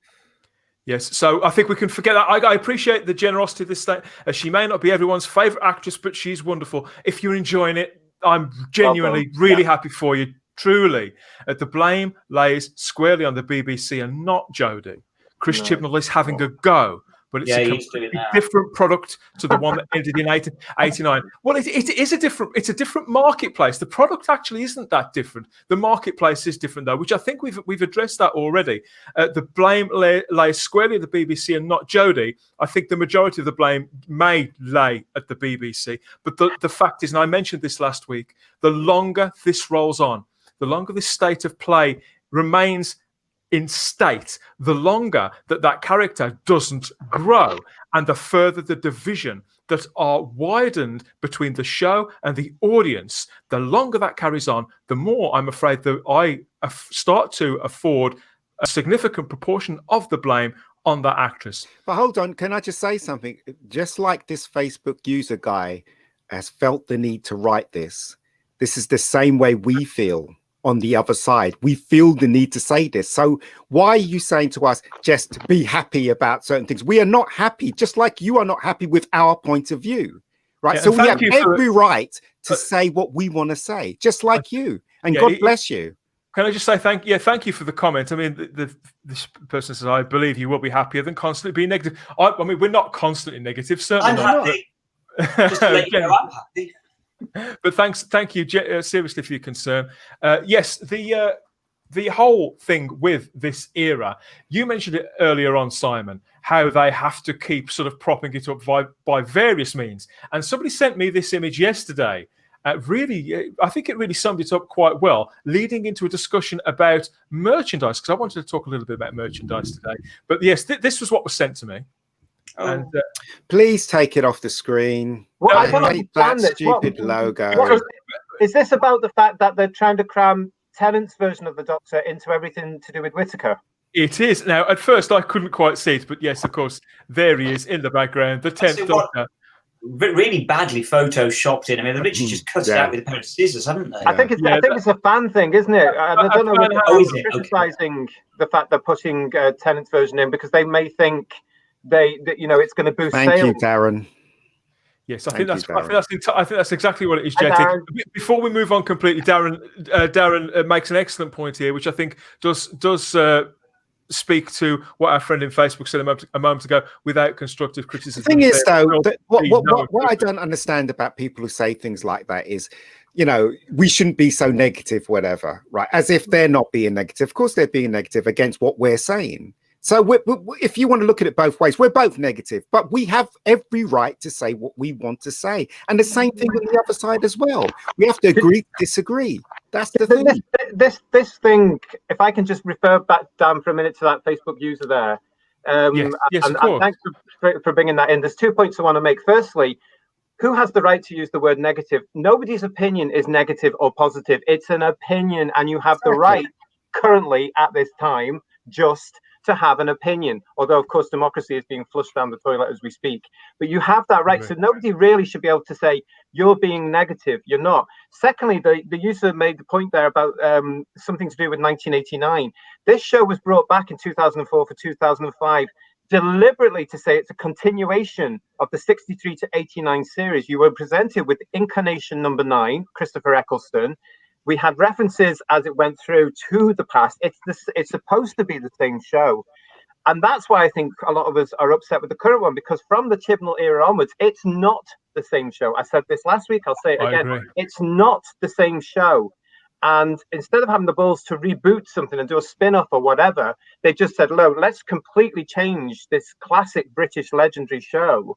Yes, so I think we can forget that. I appreciate the generosity of this state. She may not be everyone's favourite actress, but she's wonderful. If you're enjoying it, I'm genuinely really happy for you, truly. The blame lays squarely on the BBC and not Jodie. Chris Chibnall is having a go, but it's a completely different product to the one that ended in 1989. Well, it is it's a different marketplace. The product actually isn't that different. The marketplace is different, though, which I think we've addressed that already. The blame lays squarely at the BBC and not Jodie. I think the majority of the blame may lay at the BBC. But the fact is, and I mentioned this last week, the longer this rolls on, the longer this state of play remains in state, the longer that character doesn't grow and the further the division that are widened between the show and the audience, the longer that carries on, the more I'm afraid that I start to afford a significant proportion of the blame on that actress. But hold on, can I just say something? Just like this Facebook user guy has felt the need to write this is the same way we feel. On the other side, we feel the need to say this. So why are you saying to us, just be happy about certain things? We are not happy, just like you are not happy with our point of view, right? So we have every right to say what we want to say, just like you. And God bless you. Can I just say thank you for the comment. I mean, this person says, I believe you will be happier than constantly being negative. I mean, we're not constantly negative, certainly. I'm happy. Just to let you know, I'm happy. But thank you seriously for your concern. Yes, the whole thing with this era, you mentioned it earlier on, Simon, how they have to keep sort of propping it up by various means. And somebody sent me this image yesterday. I think it really summed it up quite well, leading into a discussion about merchandise, because I wanted to talk a little bit about merchandise today. But yes, this was what was sent to me. Oh. And please take it off the screen. Well, I hate that stupid logo. Is this about the fact that they're trying to cram Tennant's version of the Doctor into everything to do with Whittaker? It is. Now, at first, I couldn't quite see it, but yes, of course, there he is in the background, the 10th Doctor. Really badly photoshopped in. I mean, they've literally just cut it out with a pair of scissors, haven't they? I think it's a fan thing, isn't it? I don't know if they're criticising the fact they're putting Tennant's version in because they may think it's going to boost sales. Thank you, Darren. Yes, I think that's exactly what it is, Jetty. Before we move on completely, Darren makes an excellent point here, which I think does speak to what our friend in Facebook said a moment ago without constructive criticism. The thing is, though, what I don't understand about people who say things like that is, you know, we shouldn't be so negative, whatever, right? As if they're not being negative. Of course, they're being negative against what we're saying. So if you want to look at it both ways, we're both negative, but we have every right to say what we want to say. And the same thing on the other side as well. We have to agree to disagree. That's the thing. This thing, if I can just refer back, Dan, for a minute to that Facebook user there. Yes, of course. And thanks for bringing that in. There's 2 points I want to make. Firstly, who has the right to use the word negative? Nobody's opinion is negative or positive. It's an opinion, and you have the right currently at this time just to have an opinion, although of course democracy is being flushed down the toilet as we speak, but you have that right. So nobody really should be able to say you're being negative. You're not. Secondly, the user made the point there about something to do with 1989. This show was brought back in 2004 for 2005 deliberately to say it's a continuation of the 63 to 89 series. You were presented with incarnation number 9, Christopher Eccleston. We had references as it went through to the past. It's supposed to be the same show. And that's why I think a lot of us are upset with the current one, because from the Chibnall era onwards, it's not the same show. I said this last week, I'll say it again. It's not the same show. And instead of having the balls to reboot something and do a spin-off or whatever, they just said, look, let's completely change this classic British legendary show.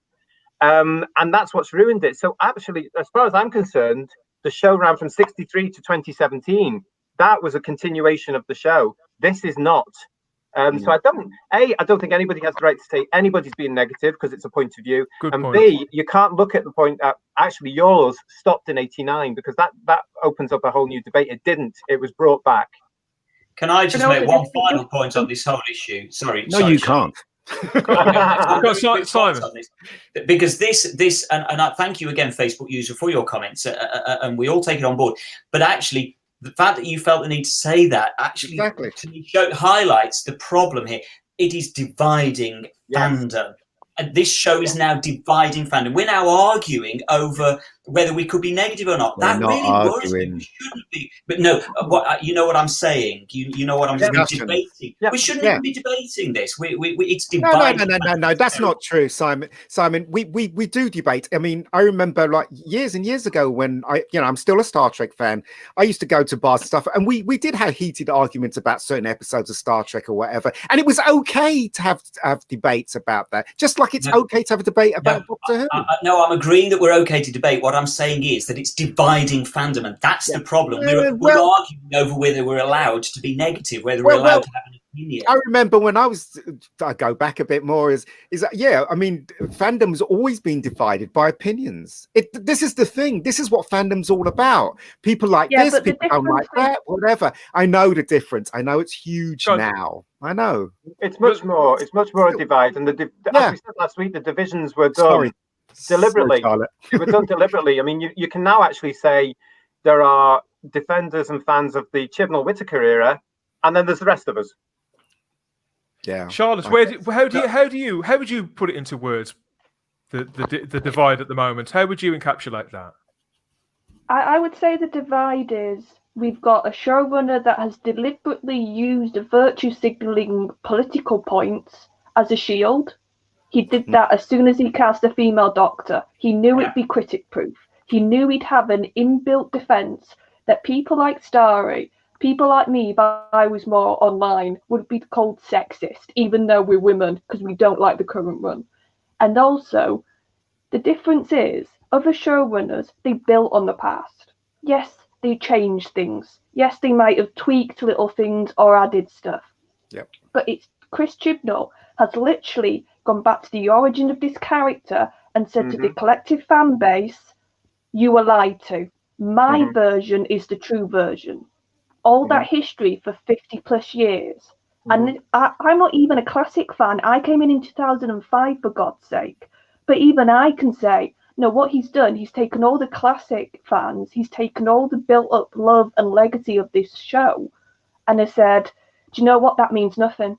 And that's what's ruined it. So actually, as far as I'm concerned, the show ran from 63 to 2017. That was a continuation of the show. This is not. So I don't think anybody has the right to say anybody's being negative because it's a point of view. Good and point. B, you can't look at the point that actually yours stopped in 89 because that opens up a whole new debate. It didn't. It was brought back. Can I just make one final point on this whole issue? Sorry. You can't. Simon. Because this and I thank you again, Facebook user, for your comments, and we all take it on board. But actually, the fact that you felt the need to say that actually to me highlights the problem here. It is dividing fandom. And this show is now dividing fandom. We're now arguing over whether we could be negative or not. That really worries me. We shouldn't be. But no, you know what I'm saying. You know what I'm debating. Yeah. We shouldn't even be debating this. It's dividing. No. That's not true, Simon. We do debate. I mean, I remember like years and years ago when I'm still a Star Trek fan. I used to go to bars and stuff, and we did have heated arguments about certain episodes of Star Trek or whatever. And it was okay to have debates about that. Just like it's okay to have a debate about Doctor Who. No, I'm agreeing that we're okay to debate. What I'm saying is that it's dividing fandom, and that's the problem. We're arguing over whether we're allowed to be negative, whether we're allowed to have an opinion. I remember when I go back a bit more, is that, I mean, fandom's always been divided by opinions. This is the thing. This is what fandom's all about. People like this, people don't like that, whatever. I know the difference. I know it's huge now. I know. It's much more a divide. And as we said last week, the divisions were done deliberately. They were done deliberately. I mean, you can now actually say there are defenders and fans of the Chibnall Whittaker era, and then there's the rest of us. Yeah, Charlotte, how would you put it into words? The divide at the moment. How would you encapsulate that? I would say the divide is we've got a showrunner that has deliberately used virtue signaling political points as a shield. He did that as soon as he cast a female doctor. He knew it'd be critic-proof. He knew he'd have an inbuilt defense that people like Starry, people like me, if I was more online, would be called sexist, even though we're women, because we don't like the current run. And also, the difference is, other showrunners, they built on the past. Yes, they changed things. Yes, they might have tweaked little things or added stuff. Yep. But it's Chris Chibnall has literally gone back to the origin of this character and said to the collective fan base, you were lied to. My version is the true version. All that history for 50 plus years. And I'm not even a classic fan. I came in 2005, for God's sake. But even I can say, no, what he's done, he's taken all the classic fans, he's taken all the built-up love and legacy of this show, and has said, do you know what? That means nothing.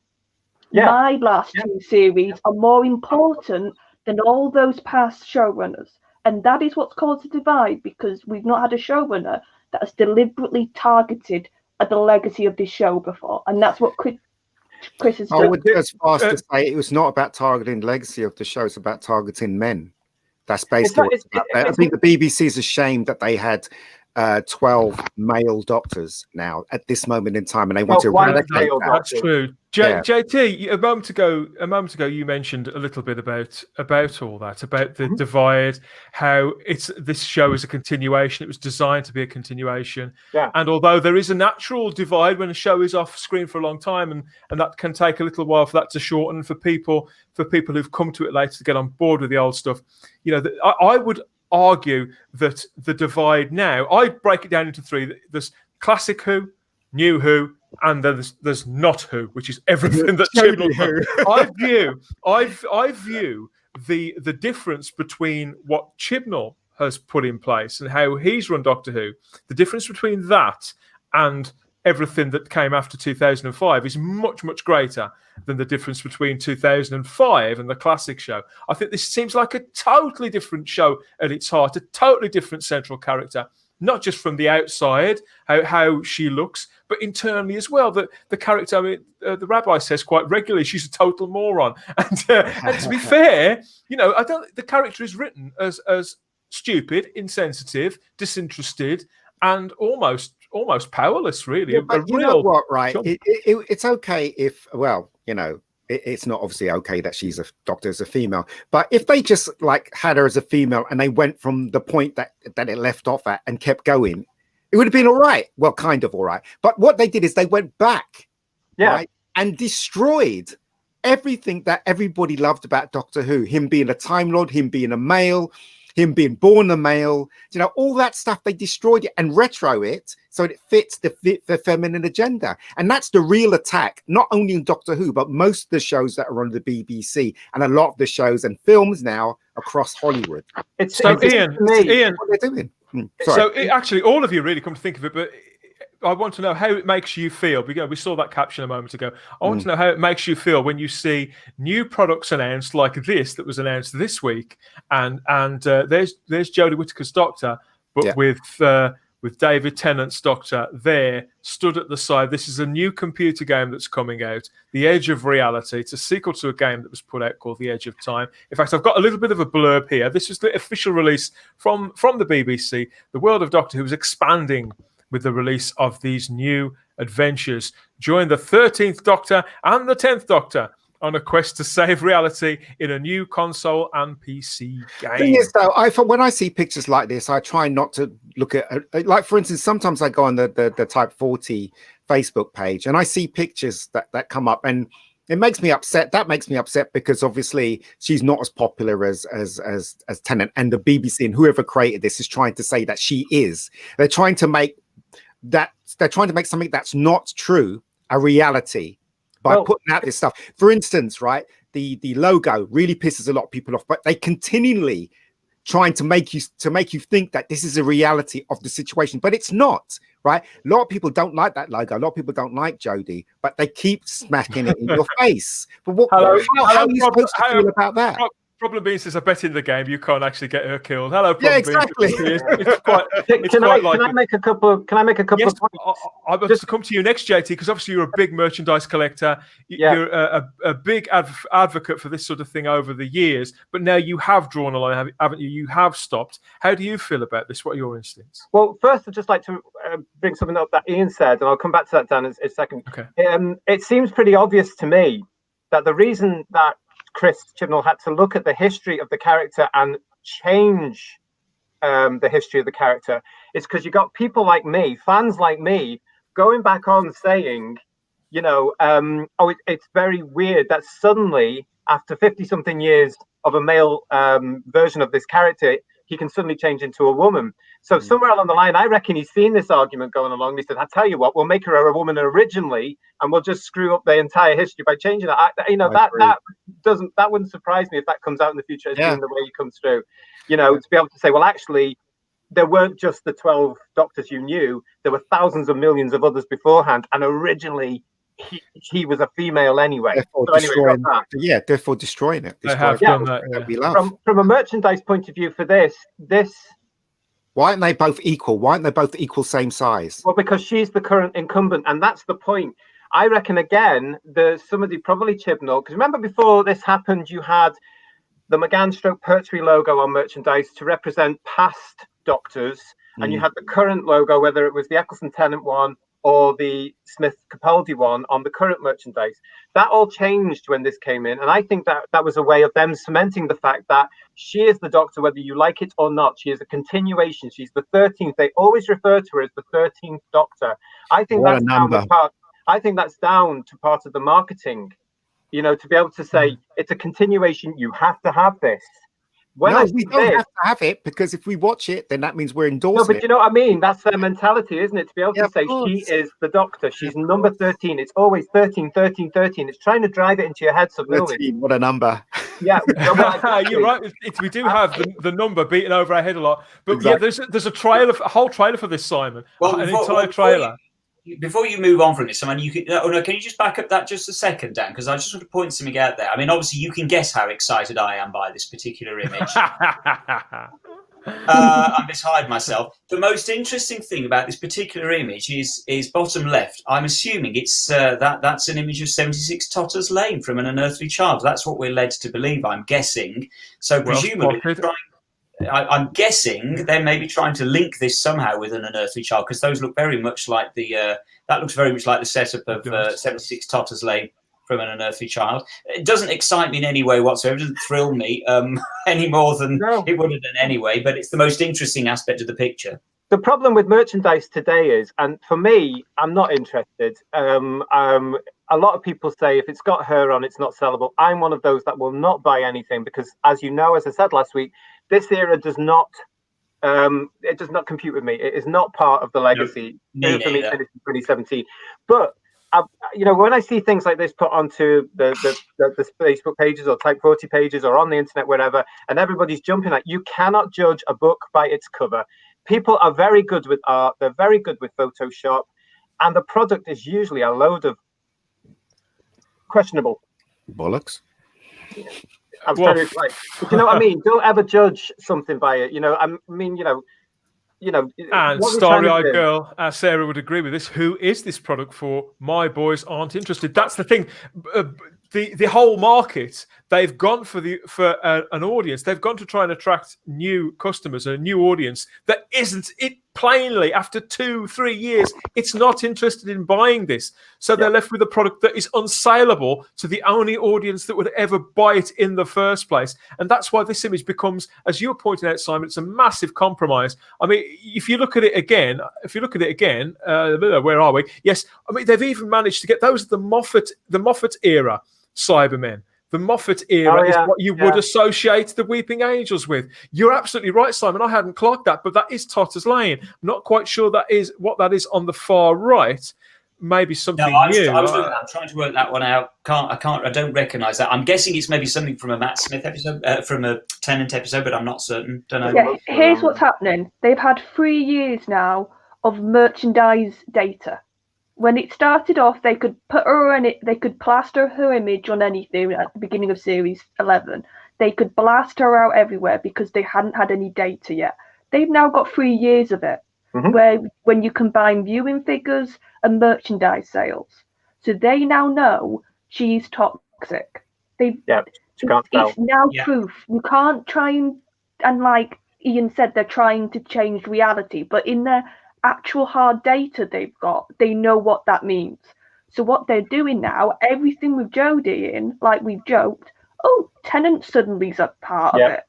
Yeah. My last two series are more important than all those past showrunners. And that is what's caused the divide, because we've not had a showrunner that has deliberately targeted at the legacy of this show before. And that's what Chris is. I would go as far as to say it was not about targeting the legacy of the show; it's about targeting men. That's basically what it's about. I think the BBC is ashamed that they had 12 male doctors now at this moment in time, and they want to eradicate that. That's true. JT, a moment ago, you mentioned a little bit about all that, about the divide, how this show is a continuation. It was designed to be a continuation, and although there is a natural divide when a show is off screen for a long time, and that can take a little while for that to shorten for people who've come to it later to get on board with the old stuff. I would argue that the divide now, I break it down into three. There's classic Who, new Who, and then there's not Who, which is everything that Chibnall. I view the difference between what Chibnall has put in place and how he's run Doctor Who. The difference between that and everything that came after 2005 is much, much greater than the difference between 2005 and the classic show. I think this seems like a totally different show at its heart, a totally different central character, not just from the outside, how she looks, but internally as well. The character, I mean, the rabbi says quite regularly, she's a total moron. And to be fair, I don't. The character is written as stupid, insensitive, disinterested, and almost powerless, really. Yeah, but you know what, right? It's okay if, it's not obviously okay that she's a doctor as a female, but if they just had her as a female and they went from the point that it left off at and kept going, it would have been all right. Well, kind of all right. But what they did is they went back, right, and destroyed everything that everybody loved about Doctor Who. Him being a Time Lord, him being a male, him being born a male, all that stuff, they destroyed it and retro it so it fits the feminine agenda. And that's the real attack, not only in Doctor Who, but most of the shows that are on the BBC and a lot of the shows and films now across Hollywood. Ian, what they're doing. So actually, all of you really, come to think of it, but I want to know how it makes you feel. We saw that caption a moment ago. I want to know how it makes you feel when you see new products announced like this that was announced this week, and there's Jodie Whittaker's Doctor, but with David Tennant's Doctor there stood at the side. This is a new computer game that's coming out, The Edge of Reality. It's a sequel to a game that was put out called The Edge of Time. In fact, I've got a little bit of a blurb here. This is the official release from the BBC. The world of Doctor Who is expanding with the release of these new adventures. Join the 13th Doctor and the 10th Doctor on a quest to save reality in a new console and PC game. Thing is, though, when I see pictures like this, I try not to look at, for instance, sometimes I go on the Type 40 Facebook page and I see pictures that come up, and it makes me upset. That makes me upset because obviously she's not as popular as Tennant, and the BBC and whoever created this is trying to say that she is. They're trying to make something that's not true a reality by putting out this stuff. For instance, right, the logo really pisses a lot of people off, but they continually trying to make you think that this is a reality of the situation, but it's not, right? A lot of people don't like that logo. A lot of people don't like Jodie, but they keep smacking it in your face. But how are you supposed to feel about that? Problem being, since I bet in the game, you can't actually get her killed. Hello, problem. Yeah, exactly. Can I make a couple of points? I'll just come to you next, JT, because obviously you're a big merchandise collector. You're a big advocate for this sort of thing over the years, but now you have drawn a line, haven't you? You have stopped. How do you feel about this? What are your instincts? Well, first, I'd just like to bring something up that Ian said, and I'll come back to that, Dan, in a second. Okay. It seems pretty obvious to me that the reason that Chris Chibnall had to look at the history of the character and change the history of the character is because you got people like me, fans like me, going back on saying, it's very weird that suddenly, after 50-something years of a male version of this character, he can suddenly change into a woman. So somewhere along the line, I reckon he's seen this argument going along. He said, I tell you what, we'll make her a woman originally, and we'll just screw up the entire history by changing it. That wouldn't surprise me if that comes out in the future as being the way he comes through. To be able to say, well, actually, there weren't just the 12 doctors you knew. There were thousands of millions of others beforehand. And originally, he was a female anyway. Therefore destroying it. They have done that. From a merchandise point of view for this. Why aren't they both equal? Why aren't they both equal, same size? Well, because she's the current incumbent, and that's the point. I reckon, again, somebody probably Chibnall, because remember before this happened, you had the McGann/Pertwee logo on merchandise to represent past Doctors, and you had the current logo, whether it was the Eccleston-Tennant one or the Smith-Capaldi one on the current merchandise. That all changed when this came in, and I think that was a way of them cementing the fact that she is the Doctor, whether you like it or not. She is a continuation. She's the 13th. They always refer to her as the 13th Doctor. I think that's down the part. I think that's down to part of the marketing. You know, to be able to say it's a continuation. You have to have this. We don't have to have it, because if we watch it, then that means we're endorsing it. No, but you know what I mean? That's their mentality, isn't it? To be able to say she is the Doctor. She's number 13. It's always 13, 13, 13. It's trying to drive it into your head subliminally. What a number. Yeah. You're right. We do have the number beaten over our head a lot. But exactly. There's a whole trailer for this, Simon. Well, an entire trailer. Before you move on from this, Simon, can you just back up that just a second, Dan? Because I just want to point something out there. I mean, obviously, you can guess how excited I am by this particular image. I mishide myself. The most interesting thing about this particular image is bottom left. I'm assuming it's that's an image of 76 Totters Lane from An Unearthly Child. That's what we're led to believe, I'm guessing. So presumably, I'm guessing they're maybe trying to link this somehow with An Unearthly Child, because those look very much like that looks very much like the setup of 76 Totters Lane from An Unearthly Child. It doesn't excite me in any way whatsoever. It doesn't thrill me any more than it would have done anyway, but it's the most interesting aspect of the picture. The problem with merchandise today is, and for me, I'm not interested. A lot of people say if it's got her on, it's not sellable. I'm one of those that will not buy anything because, as you know, as I said last week, this era does not compute with me. It is not part of the legacy for me finished in 2017. But when I see things like this put onto the Facebook pages or Type 40 pages or on the internet, wherever, and everybody's jumping at, you cannot judge a book by its cover. People are very good with art. They're very good with Photoshop, and the product is usually a load of questionable bollocks. I'm sorry, but you know what I mean? Don't ever judge something by it. And Starry-Eyed Girl, Sarah would agree with this. Who is this product for? My boys aren't interested. That's the thing. The whole market, they've gone for an audience. They've gone to try and attract new customers, a new audience that isn't it. Plainly, after 2-3 years, it's not interested in buying this. So they're left with a product that is unsaleable to the only audience that would ever buy it in the first place. And that's why this image becomes, as you were pointing out, Simon, it's a massive compromise. I mean, if you look at it again, where are we? Yes, I mean, they've even managed to get those the Moffat era Cybermen. The Moffat era is what you would associate the Weeping Angels with. You're absolutely right, Simon. I hadn't clocked that, but that is Totters Lane. I'm not quite sure that is what that is on the far right. Maybe something new. I'm trying to work that one out. I don't recognise that. I'm guessing it's maybe something from a Matt Smith episode, from a Tennant episode, but I'm not certain. Don't know. Yeah, here's what's happening. They've had 3 years now of merchandise data. When it started off, they could put her in it. They could plaster her image on anything at the beginning of Series 11. They could blast her out everywhere because they hadn't had any data yet. They've now got 3 years of it, where when you combine viewing figures and merchandise sales, so they now know she's toxic. It's now proof. You can't try and like Ian said, they're trying to change reality, but in their actual hard data they've got, they know what that means. So what they're doing now, everything with Jodie in, like we've joked, Tennant suddenly's a part of it.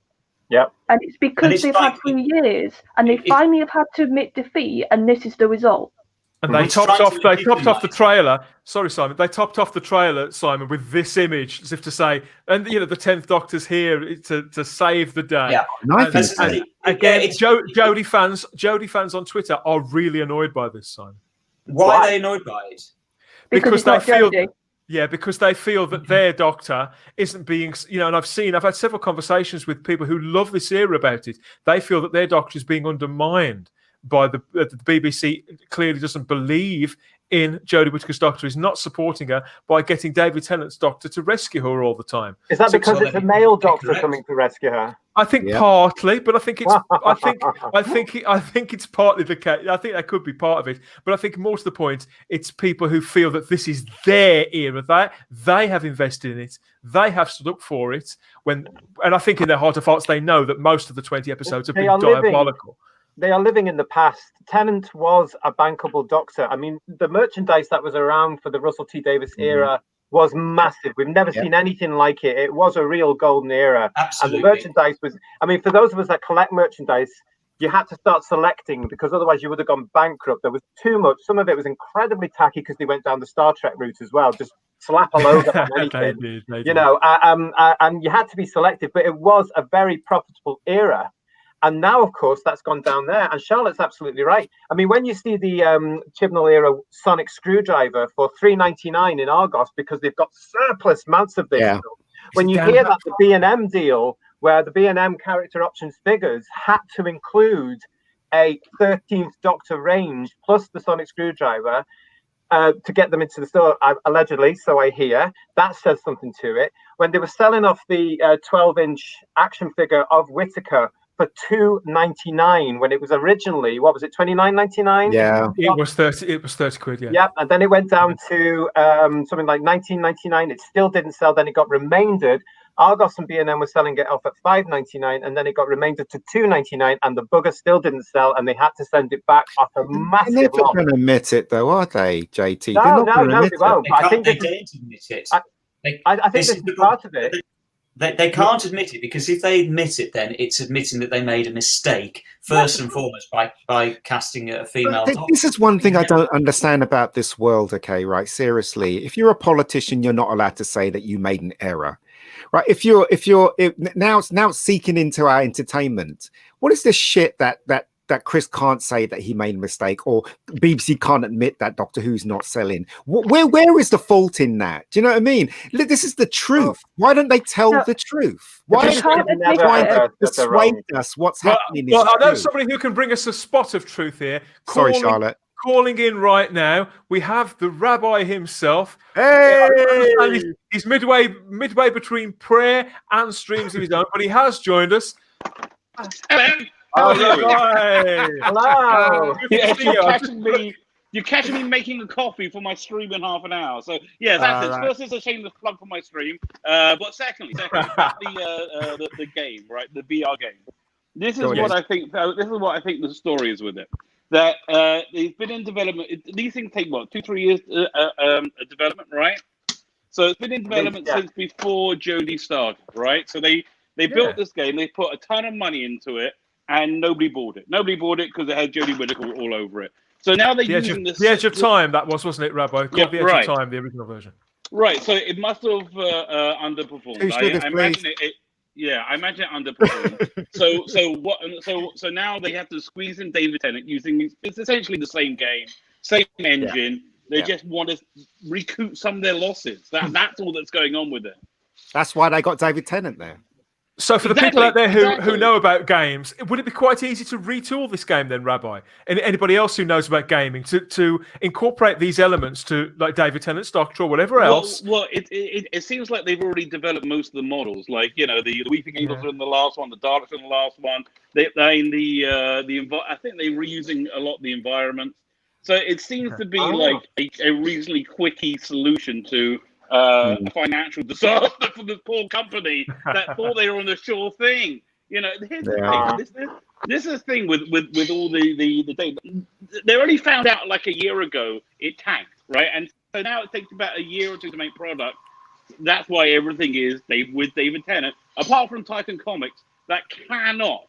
Yep. And it's because they've had 3 years and they finally have had to admit defeat, and this is the result. And they topped off the trailer. Sorry, Simon. They topped off the trailer, Simon, with this image, as if to say, and the 10th Doctor's here to save the day. Yeah, and again, Jodie fans on Twitter are really annoyed by this, Simon. Why are they annoyed by it? Because they feel. Yeah, because they feel that their Doctor isn't being, and I've had several conversations with people who love this era about it. They feel that their Doctor is being undermined by the BBC. Clearly doesn't believe in Jodie Whittaker's Doctor is not supporting her by getting David Tennant's Doctor to rescue her all the time. Is that because it's a male Doctor coming to rescue her? I think partly, but I think it's I think it's partly the case. I think that could be part of it, but I think more to the point, it's people who feel that this is their era, that they have invested in it, they have stood up for it. And I think in their heart of hearts, they know that most of the 20 episodes have been diabolical. They are living in the past. Tennant was a bankable Doctor. I mean, the merchandise that was around for the Russell T Davies era was massive. We've never seen anything like it. It was a real golden era. Absolutely. And the merchandise was, I mean, for those of us that collect merchandise, you had to start selecting because otherwise you would have gone bankrupt. There was too much. Some of it was incredibly tacky because they went down the Star Trek route as well. Just slap a logo on anything. They did. You know, and you had to be selective, but it was a very profitable era. And now, of course, that's gone down there. And Charlotte's absolutely right. I mean, when you see the Chibnall era sonic screwdriver for $3.99 in Argos because they've got surplus amounts of this, when you hear that the B&M deal, where the B&M character options figures had to include a 13th Doctor range plus the sonic screwdriver to get them into the store, allegedly, so I hear, that says something to it. When they were selling off the 12-inch action figure of Whittaker for $2.99 when it was originally, what was it, $29.99? Yeah, it was 30. It was 30 quid. Yeah. Yep, and then it went down to something like $19.99. It still didn't sell. Then it got remaindered. Argos and B&M were selling it off at $5.99, and then it got remaindered to $2.99, and the bugger still didn't sell, and they had to send it back off a massive They're loss. not going to admit it, though, are they, JT? No, they won't. I think they don't admit it. I think this is part of it. They can't admit it because if they admit it, then it's admitting that they made a mistake first and foremost by casting a female Doctor. This is one thing I don't understand about this world. Okay, right? Seriously, if you're a politician, you're not allowed to say that you made an error, right? If now it's seeking into our entertainment. What is this shit that Chris can't say that he made a mistake, or BBC can't admit that Doctor Who's not selling? Where is the fault in that? Do you know what I mean? This is the truth. Why don't they tell the truth? Why don't they try to persuade us what's happening? Well, I know somebody who can bring us a spot of truth here. Sorry, Charlotte. Calling in right now, we have the Rabbi himself. Hey! He's midway between prayer and streams of his own, but he has joined us. Hello. Hello. You're catching me making a coffee for my stream in half an hour. So yeah, that's it. Right. First, it's a shameless plug for my stream. But secondly, about the game, right? The VR game. This is what I think. This is what I think the story is with it. That it's been in development. These things take 2-3 years development, right? So it's been in development since before Jodie started, right? So they built this game. They put a ton of money into it. And nobody bought it. Nobody bought it because it had Jodie Whittaker all over it. So now they're using this. The Edge of Time, that wasn't it, Rabbi? The Edge of Time, the original version. Right. So it must have underperformed. I imagine it. Yeah, I imagine it underperformed. So now they have to squeeze in David Tennant using. It's essentially the same game, same engine. They just want to recoup some of their losses. That's all that's going on with it. That's why they got David Tennant there. So for the people out there who know about games, would it be quite easy to retool this game then, Rabbi? And anybody else who knows about gaming to incorporate these elements to like David Tennant's Doctor or whatever else? Well, it seems like they've already developed most of the models. Like the Weeping Angels are in the last one, the Daleks are in the last one. I think they're reusing a lot of the environments. So it seems to be like a reasonably quickie solution to a financial disaster for the poor company that thought they were on the sure thing. Here's the thing. This is the thing with all the data. They only found out like a year ago it tanked, right? And so now it takes about a year or two to make product. That's why everything is with David Tennant, apart from Titan Comics, that cannot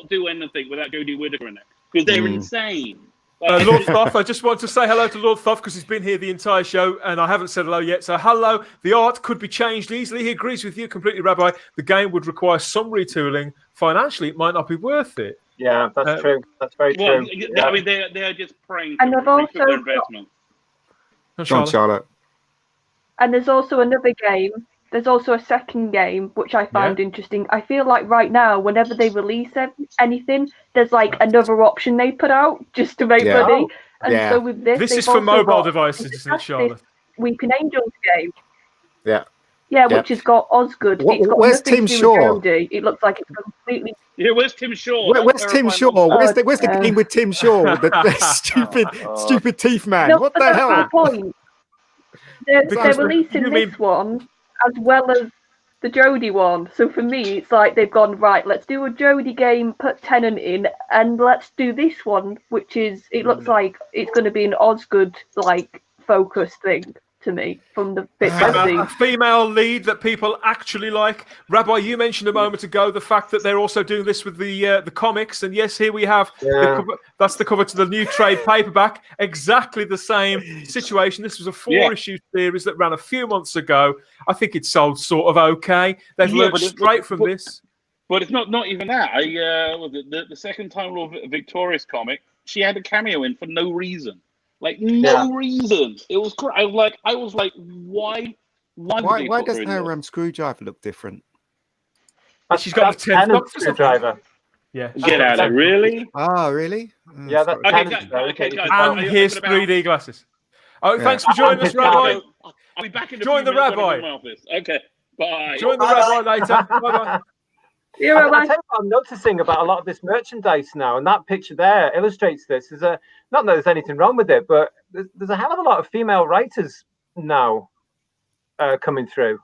do anything without Jodie Whittaker in it because they're insane. Lord Thoth, I just want to say hello to Lord Thoth because he's been here the entire show and I haven't said hello yet. So hello. The art could be changed easily. He agrees with you completely, Rabbi. The game would require some retooling. Financially, it might not be worth it. Yeah, that's true. That's very true. I mean, they're just praying and for their investment. Charlotte. And there's also another game. There's also a second game, which I found interesting. I feel like right now, whenever they release anything, there's like another option they put out just to make money. And so with this is for mobile devices, isn't it, Charlotte? Weeping Angels game. Yeah, which has got Osgood. It's got where's nothing Tim to do Shaw? with Jodie. It looks like it's completely. Yeah, where's Tim Shaw? Where's Tim Shaw? Where's the game with Tim Shaw with the stupid teeth man? No, what the that's hell? the point. They're releasing this one as well as the Jodie one. So for me, it's like they've gone, right, let's do a Jodie game, put Tennant in, and let's do this one, which is, it looks like it's going to be an Osgood like focus thing to me from the bits I've seen. A female lead that people actually like. Rabbi, you mentioned a moment ago the fact that they're also doing this with the comics, and yes, here we have the cover, that's the cover to the new trade paperback. Exactly the same situation. This was a 4-issue series that ran a few months ago. I think it sold sort of okay. They've learned straight from this. But it's not even that. The second time of Victoria's comic, she had a cameo in for no reason. Like no reason. It was great. I was like, why does her screwdriver look different? She's got a 10th screwdriver. Yeah. Get out of it, really? Oh, really? Yeah, that's okay, guys. And here's 3D glasses. Oh, thanks for joining us, Rabbi. I'll be back in Join the Rabbi. Okay, bye. Join the Rabbi later. Bye-bye. I tell you what I'm noticing about a lot of this merchandise now, and that picture there illustrates this. Not that there's anything wrong with it, but there's a hell of a lot of female writers now coming through.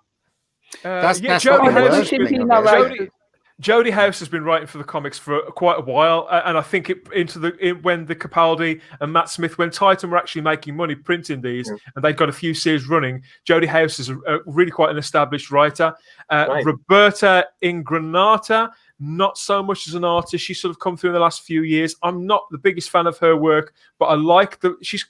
Jodie House has been writing for the comics for quite a while, and I think when the Capaldi and Matt Smith, when Titan were actually making money printing these, and they've got a few series running, Jodie House is really quite an established writer. Roberta Ingranata, not so much as an artist. She's sort of come through in the last few years. I'm not the biggest fan of her work, but I like it's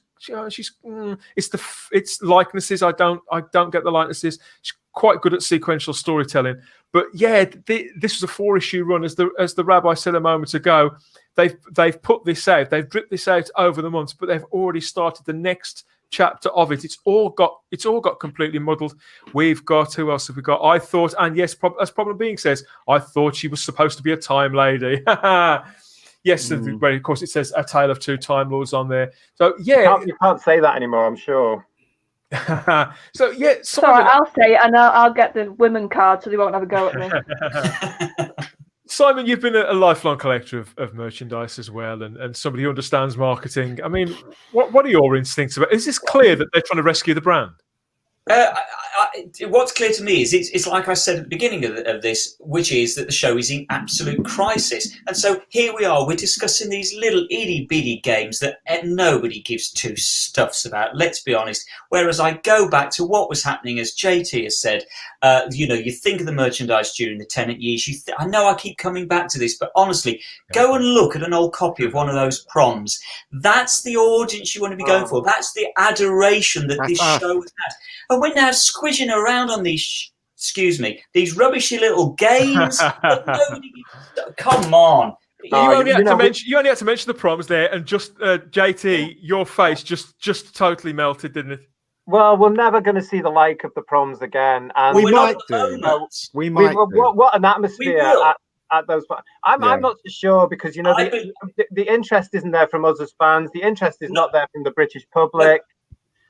likenesses. I don't get the likenesses. She's quite good at sequential storytelling. But yeah, this was a 4-issue run, as the Rabbi said a moment ago. They've put this out. They've dripped this out over the months, but they've already started the next chapter of it. It's all got completely muddled. We've got, who else have we got? I thought, and yes, as Problem Being says, I thought she was supposed to be a time lady. Yes, of course it says A Tale of Two Time Lords on there. So yeah, you can't say that anymore, I'm sure. So yeah, Simon, I'll say it, and I'll get the women card so they won't have a go at me. Simon, you've been a lifelong collector of merchandise as well, and somebody who understands marketing. I mean, what are your instincts about? Is this clear that they're trying to rescue the brand? What's clear to me is it's like I said at the beginning of this, which is that the show is in absolute crisis. And so here we are, we're discussing these little itty-bitty games that nobody gives two stuffs about, let's be honest. Whereas I go back to what was happening, as JT has said, you think of the merchandise during the Tennant years. I know I keep coming back to this, but honestly, go and look at an old copy of one of those proms. That's the audience you want to be going for. That's the adoration that this show has had. And we're now squidging around on these, these rubbishy little games that nobody gives. Come on. You only had to mention the proms there, and just JT, your face just totally melted, didn't it? Well, we're never going to see the like of the proms again, and we might do. We might. What an atmosphere at those. I'm not so sure, because the interest isn't there from us as fans. The interest is not there from the British public.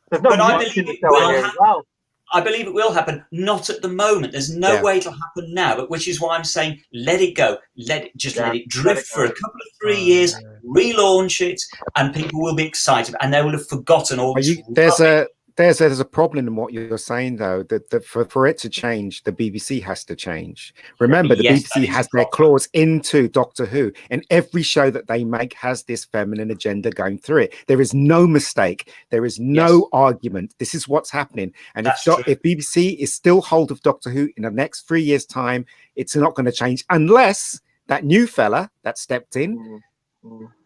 There's no much in the show here as well. I believe it will happen. Not at the moment. There's no way it'll happen now, but which is why I'm saying let it go. Let it drift for a couple of 3 years, relaunch it, and people will be excited, and they will have forgotten all this. There's a problem in what you're saying, though, that for it to change, the BBC has to change. Remember, the BBC has their claws into Doctor Who, and every show that they make has this feminine agenda going through it. There is no mistake. There is no argument. This is what's happening. And if BBC is still hold of Doctor Who in the next 3 years' time, it's not going to change unless that new fella that stepped in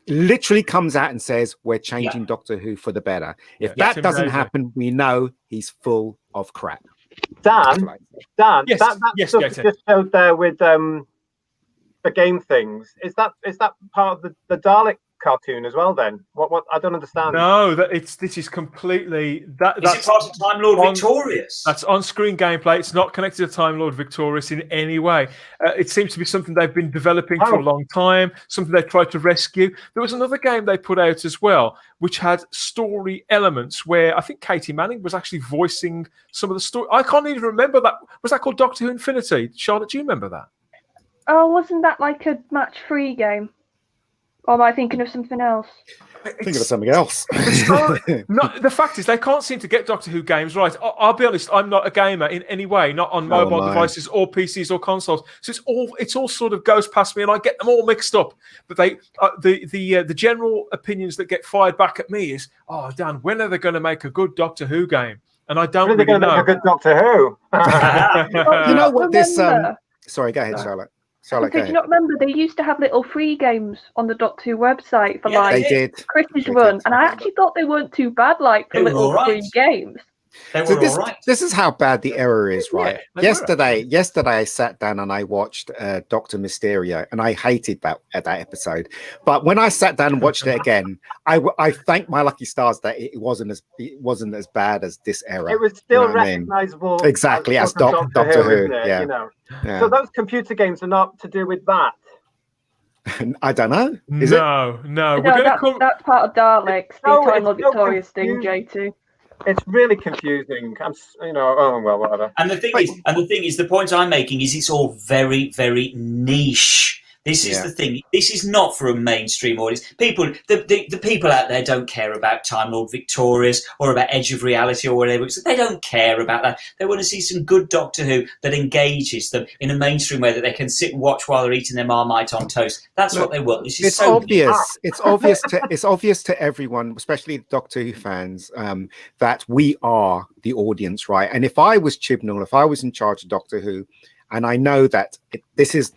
literally comes out and says, we're changing Doctor Who for the better. If that doesn't happen, we know he's full of crap. Dan, that stuff just showed there with the game things. Is that part of the Dalek cartoon as well. Then what? I don't understand. No, this is completely that. Is it part of Time Lord Victorious? That's on-screen gameplay. It's not connected to Time Lord Victorious in any way. It seems to be something they've been developing for a long time. Something they tried to rescue. There was another game they put out as well, which had story elements where I think Katie Manning was actually voicing some of the story. I can't even remember that. Was that called Doctor Who Infinity? Charlotte, do you remember that? Oh, wasn't that like a match-free game? Or am I thinking of something else? Think of something else. The fact is, they can't seem to get Doctor Who games right. I'll be honest, I'm not a gamer in any way, not on mobile devices or PCs or consoles. So it's all sort of goes past me, and I get them all mixed up. But the general opinions that get fired back at me is, "Oh, Dan, when are they going to make a good Doctor Who game?" And I don't really know. Make a good Doctor Who. You know what this? Sorry, go ahead, Charlotte. Did you not remember they used to have little free games on the Doctor Who website for Chris's run, and I actually thought they weren't too bad, like for little free games. This is how bad the error is, right? Yesterday I sat down and I watched Doctor Mysterio, and I hated that episode. But when I sat down and watched it again, I thank my lucky stars that it wasn't as bad as this era. It was still recognizable, exactly as Doctor Who. Yeah. You know? Yeah. So those computer games are not to do with that. I don't know. No. That's part of Daleks. The Time Lord Victorious thing, J2. It's really confusing. Whatever. And the thing is, the point I'm making is it's all very, very niche. This is the thing. This is not for a mainstream audience. The people out there don't care about Time Lord Victorious or about Edge of Reality or whatever. They don't care about that. They want to see some good Doctor Who that engages them in a mainstream way that they can sit and watch while they're eating their Marmite on toast. That's what they want. This is obvious. It's obvious to everyone, especially Doctor Who fans, that we are the audience, right? And if I was Chibnall, if I was in charge of Doctor Who, and I know that this is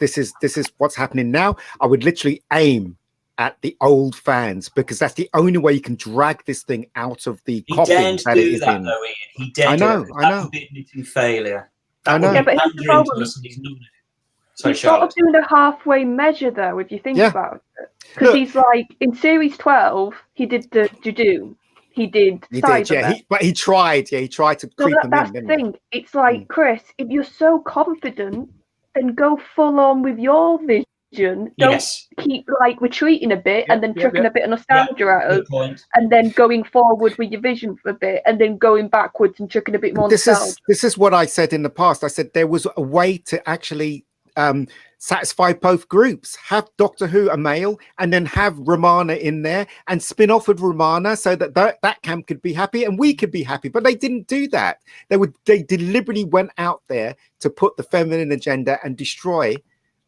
what's happening now, I would literally aim at the old fans, because that's the only way you can drag this thing out of the coffin that it is in. Though, Ian. He dared. I know. That would be admitting failure. I know. Yeah, but here's the problem. He's sort of doing a halfway measure, though, if you think about it. Because he's like, in Series 12, he did the Judoon. He did, but he tried to creep him in. That's the thing. It's like, Chris, if you're so confident, then go full on with your vision. Don't keep like retreating a bit and then chucking a bit of nostalgia at us, and then going forward with your vision for a bit, and then going backwards and chucking a bit more nostalgia. This is what I said in the past. I said there was a way to actually satisfy both groups. Have Doctor Who a male, and then have Romana in there, and spin off with Romana so that camp could be happy and we could be happy. But they didn't do that. They deliberately went out there to put the feminine agenda and destroy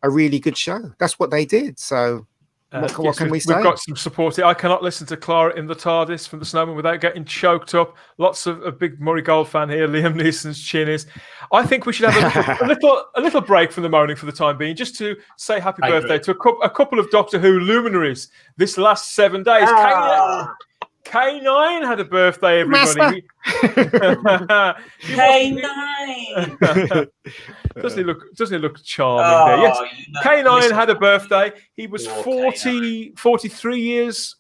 a really good show. That's what they did. So what can we say? We've got some support here. I cannot listen to Clara in the TARDIS from the Snowman without getting choked up. Lots of a big Murray Gold fan here. Liam Neeson's chin is. I think we should have a little break from the moaning for the time being, just to say happy birthday to a couple of Doctor Who luminaries this last 7 days. K9 had a birthday, everybody. K9. Doesn't he look charming there? Yes. K9 had a birthday. He was 43 years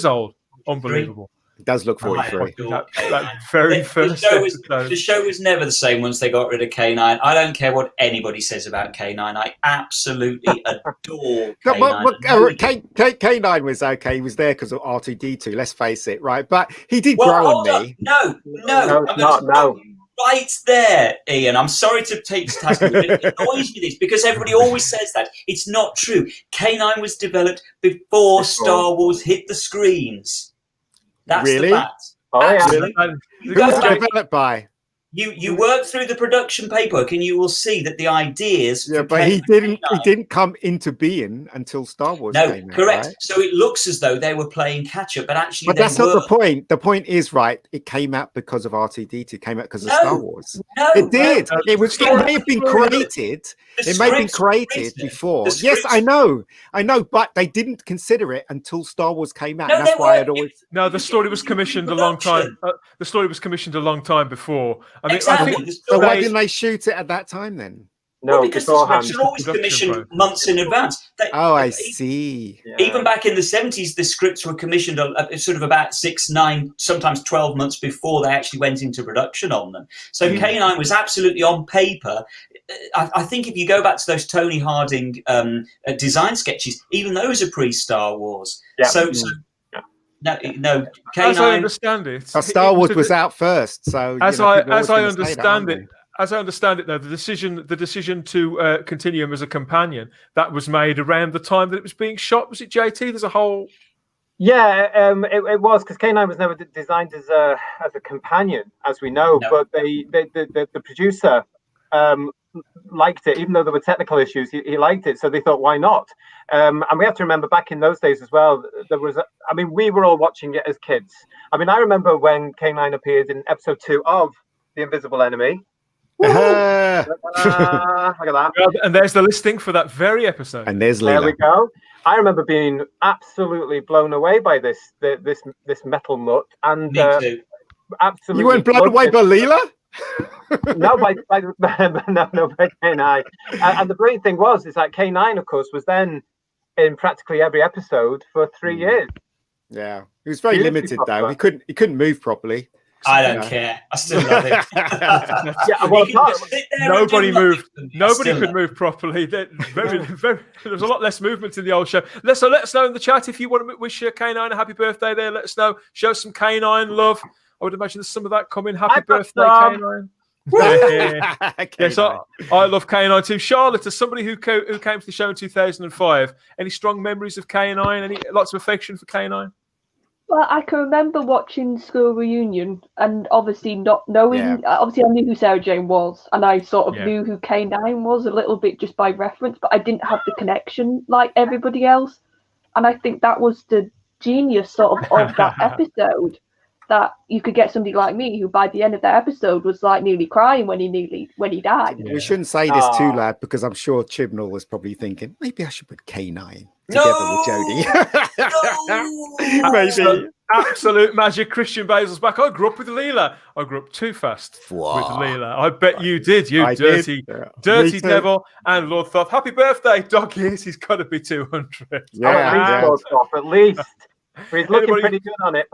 old. Unbelievable. It does look 43. That very first episode. The show was never the same once they got rid of K9. I don't care what anybody says about K9. I absolutely adore K9. K9 was okay. He was there because of R2D2. Let's face it, right? But he did grow on me. No. Right there, Ian. I'm sorry to take this task, but it annoys me this because everybody always says that. It's not true. K9 was developed before Star Wars hit the screens. That's the fact. Oh, yeah. Who was developed by? You work through the production paperwork and you will see that the ideas. Yeah, but he didn't come into being until Star Wars came out, correct. Right? So it looks as though they were playing catch up, but actually, that's not the point. The point is, right? It came out because of R2D2. Came out because of Star Wars. No, it did. It may have been created. It may have been created before. Yes, I know. But they didn't consider it until Star Wars came out. And that's why I'd always. No, the story was commissioned a long time. The story was commissioned a long time before. I mean, exactly. So why didn't they shoot it at that time then? No, well, because the scripts are always commissioned months in advance. I see. Even back in the 70s, the scripts were commissioned sort of about 6, 9, sometimes 12 months before they actually went into production on them. So K9 was absolutely on paper. I think if you go back to those Tony Harding design sketches, even those are pre-Star Wars. Yeah. So no, K9. As I understand it, Star Wars was out first. So as I understand it. As I understand it, though, the decision to continue him as a companion, that was made around the time that it was being shot. Was it, JT? There's a whole... Yeah, it was, because K9 was never designed as a companion, as we know. No. But the producer liked it, even though there were technical issues. He liked it, so they thought, why not? And we have to remember, back in those days as well, we were all watching it as kids. I mean, I remember when K9 appeared in episode 2 of The Invisible Enemy. Look at that. And there's the listing for that very episode. And there's Leela. There we go. I remember being absolutely blown away by this metal nut, and Me too. Absolutely. You weren't blown away by Leela? No, by K9. And the great thing is that K9, of course, was then in practically every episode for 3 years. Yeah, he was very limited though. He couldn't move properly. I don't care. I still love it. Nobody moved. Nobody could move properly. There was a lot less movement in the old show. Let us know in the chat if you want to wish K9 a happy birthday there. Let us know. Show some K9 love. I would imagine there's some of that coming. Happy birthday, K9. Yes, I love K9 too. Charlotte, as somebody who came to the show in 2005, any strong memories of K9? Lots of affection for K9? Well, I can remember watching School Reunion and obviously not knowing. Yeah. Obviously, I knew who Sarah Jane was, and I sort of knew who K9 was a little bit just by reference, but I didn't have the connection like everybody else. And I think that was the genius sort of that episode, that you could get somebody like me who, by the end of that episode, was like nearly crying when he died. We shouldn't say this too loud, because I'm sure Chibnall was probably thinking maybe I should put K9 together with Jodie. Maybe. Absolute magic. Christian Basil's back. I grew up with Leela. I grew up too fast with Leela. I bet you did. You dirty devil. And Lord Thoth. Happy birthday, dog. Yes, he's got to be 200. At least. But he's looking pretty good on it.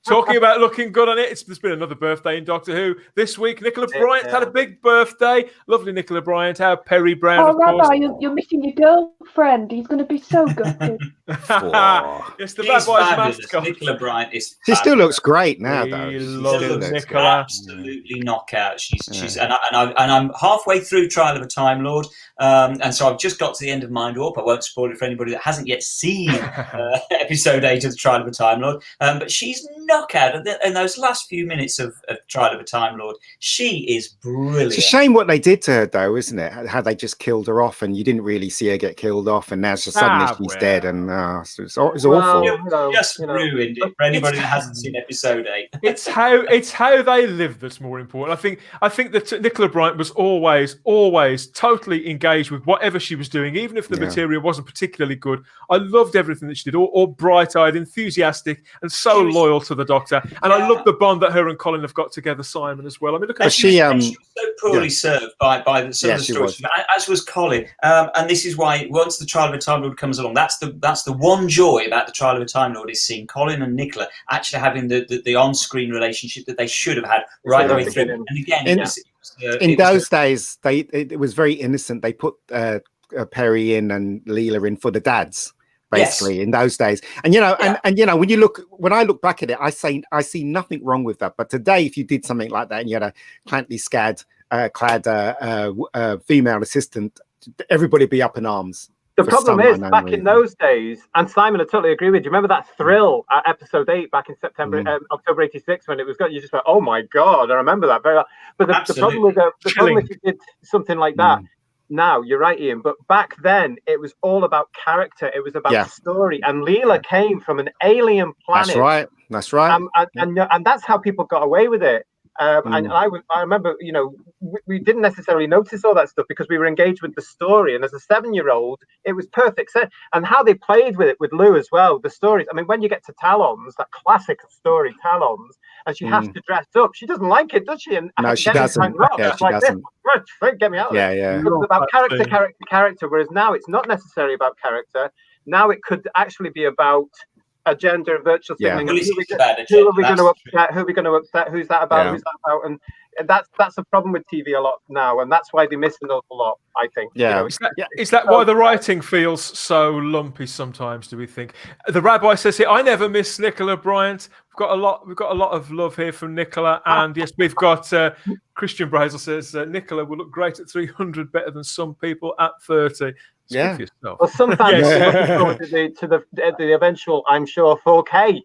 Talking about looking good on it, there's been another birthday in Doctor Who this week. Nicola Bryant had a big birthday. Lovely Nicola Bryant. How Perry Brown. Oh, Rabbi, you're missing your girlfriend. He's going to be so good. Yes, the bad boy's mascot. Nicola Bryant is. She still looks great now, though. She looks Nicola. Absolutely knockout. She's and I'm halfway through Trial of a Time Lord, and so I've just got to the end of Mind Warp. I won't spoil it for anybody that hasn't yet seen episode 8 of the Trial of a Time Lord, but she's knockout in those last few minutes of Trial of a Time Lord. She is brilliant. It's a shame what they did to her, though, isn't it? How they just killed her off, and you didn't really see her get killed off, and now suddenly she's dead, and it's awful. Just ruined it for anybody that hasn't seen episode 8. It's how they live that's more important. I think that Nicola Bryant was always totally engaged with whatever she was doing, even if the material wasn't particularly good. I loved everything that she did, all bright-eyed, enthusiastic, and so loyal to the Doctor. And I love the bond that her and Colin have got together, Simon, as well. I mean, look at she was so poorly served by some of the stories, as was Colin. And this is why once the Trial of a Time Lord comes along, that's the one joy about the Trial of a Time Lord, is seeing Colin and Nicola actually having the on-screen relationship that they should have had right the way through. And again, in those days, it was very innocent. They put Perry in and Leela in for the dads, basically, in those days. And when I look back at it, I see nothing wrong with that. But today, if you did something like that and you had a clad female assistant, everybody would be up in arms. The problem is, back in those days, and Simon, I totally agree with you. Remember that thrill at episode 8 back in October '86 when it was you just went, oh my God, I remember that very well. But the problem if you did something like that, now you're right, Ian, but back then it was all about character. It was about the story. And Leela came from an alien planet. That's right. And that's how people got away with it. And I remember, we didn't necessarily notice all that stuff because we were engaged with the story. And as a 7-year-old, it was perfect. And how they played with it with Lou as well, the stories. I mean, when you get to Talons, that classic story, Talons, and she has to dress up, she doesn't like it, does she? And no, she doesn't. Yeah, she doesn't. Get me out of there. Yeah. It's about character, whereas now it's not necessarily about character. Now it could actually be about agenda and virtual signaling. Well, who are we going to upset? Who are we going to upset? Who's that about? Who's that about? And that's a problem with TV a lot now, and that's why they miss an awful lot, I think. Yeah. Is that why the writing feels so lumpy sometimes, do we think? The rabbi says here, I never miss Nicola Bryant. We've got a lot of love here from Nicola. And yes, we've got Christian Brazel says Nicola will look great at 300, better than some people at 30. Yeah. Well, sometimes looking forward to the eventual, I'm sure, 4K.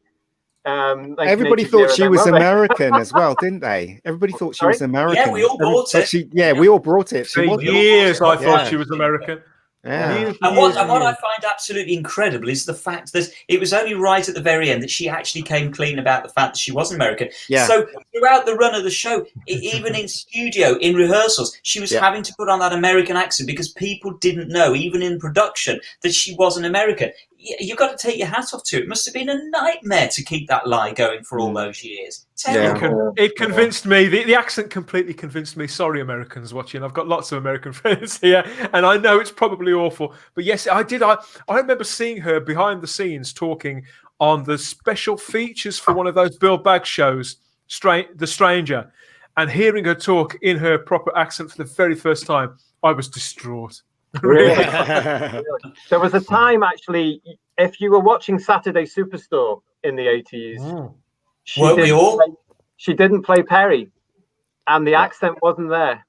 Everybody thought she was American as well, didn't they? Everybody thought she was American. Yeah, we all bought it. We all brought it. For years, I thought she was American. Yeah. And what I find absolutely incredible is the fact that it was only right at the very end that she actually came clean about the fact that she was American. Yeah. So throughout the run of the show, even in studio, in rehearsals, she was having to put on that American accent because people didn't know, even in production, that she was an American. You've got to take your hat off to it. It must have been a nightmare to keep that lie going for all those years. Yeah. It convinced me. The accent completely convinced me. Sorry, Americans watching. I've got lots of American friends here, and I know it's probably awful. But yes, I did. I remember seeing her behind the scenes talking on the special features for one of those Bill Bagg shows, The Stranger, and hearing her talk in her proper accent for the very first time. I was distraught. Really? There was a time, actually, if you were watching Saturday Superstore in the 80s, she didn't play Perry, and the accent wasn't there.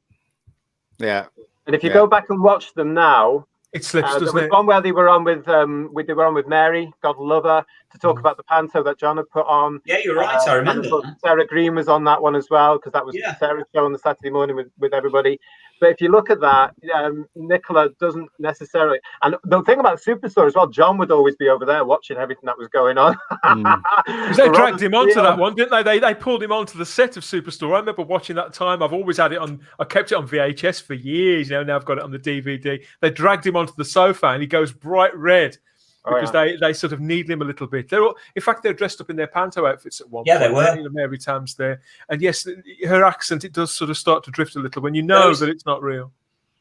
Yeah. And if you go back and watch them now, it slips, there was one where they were on with Mary, God love her, to talk about the panto that John had put on. Yeah, you're right. I remember that. Sarah Green was on that one as well, because that was Sarah's show on the Saturday morning with everybody. But if you look at that, Nicola doesn't necessarily. And the thing about Superstore as well, John would always be over there watching everything that was going on. Because they dragged him onto that one, didn't they? They pulled him onto the set of Superstore. I remember watching that time. I've always had it on. I kept it on VHS for years. Now I've got it on the DVD. They dragged him onto the sofa, and he goes bright red. Because they sort of needle him a little bit. In fact, they're dressed up in their panto outfits at one point. Yeah, they were. Mary Tam's there. And yes, her accent, it does sort of start to drift a little when you know that it's not real.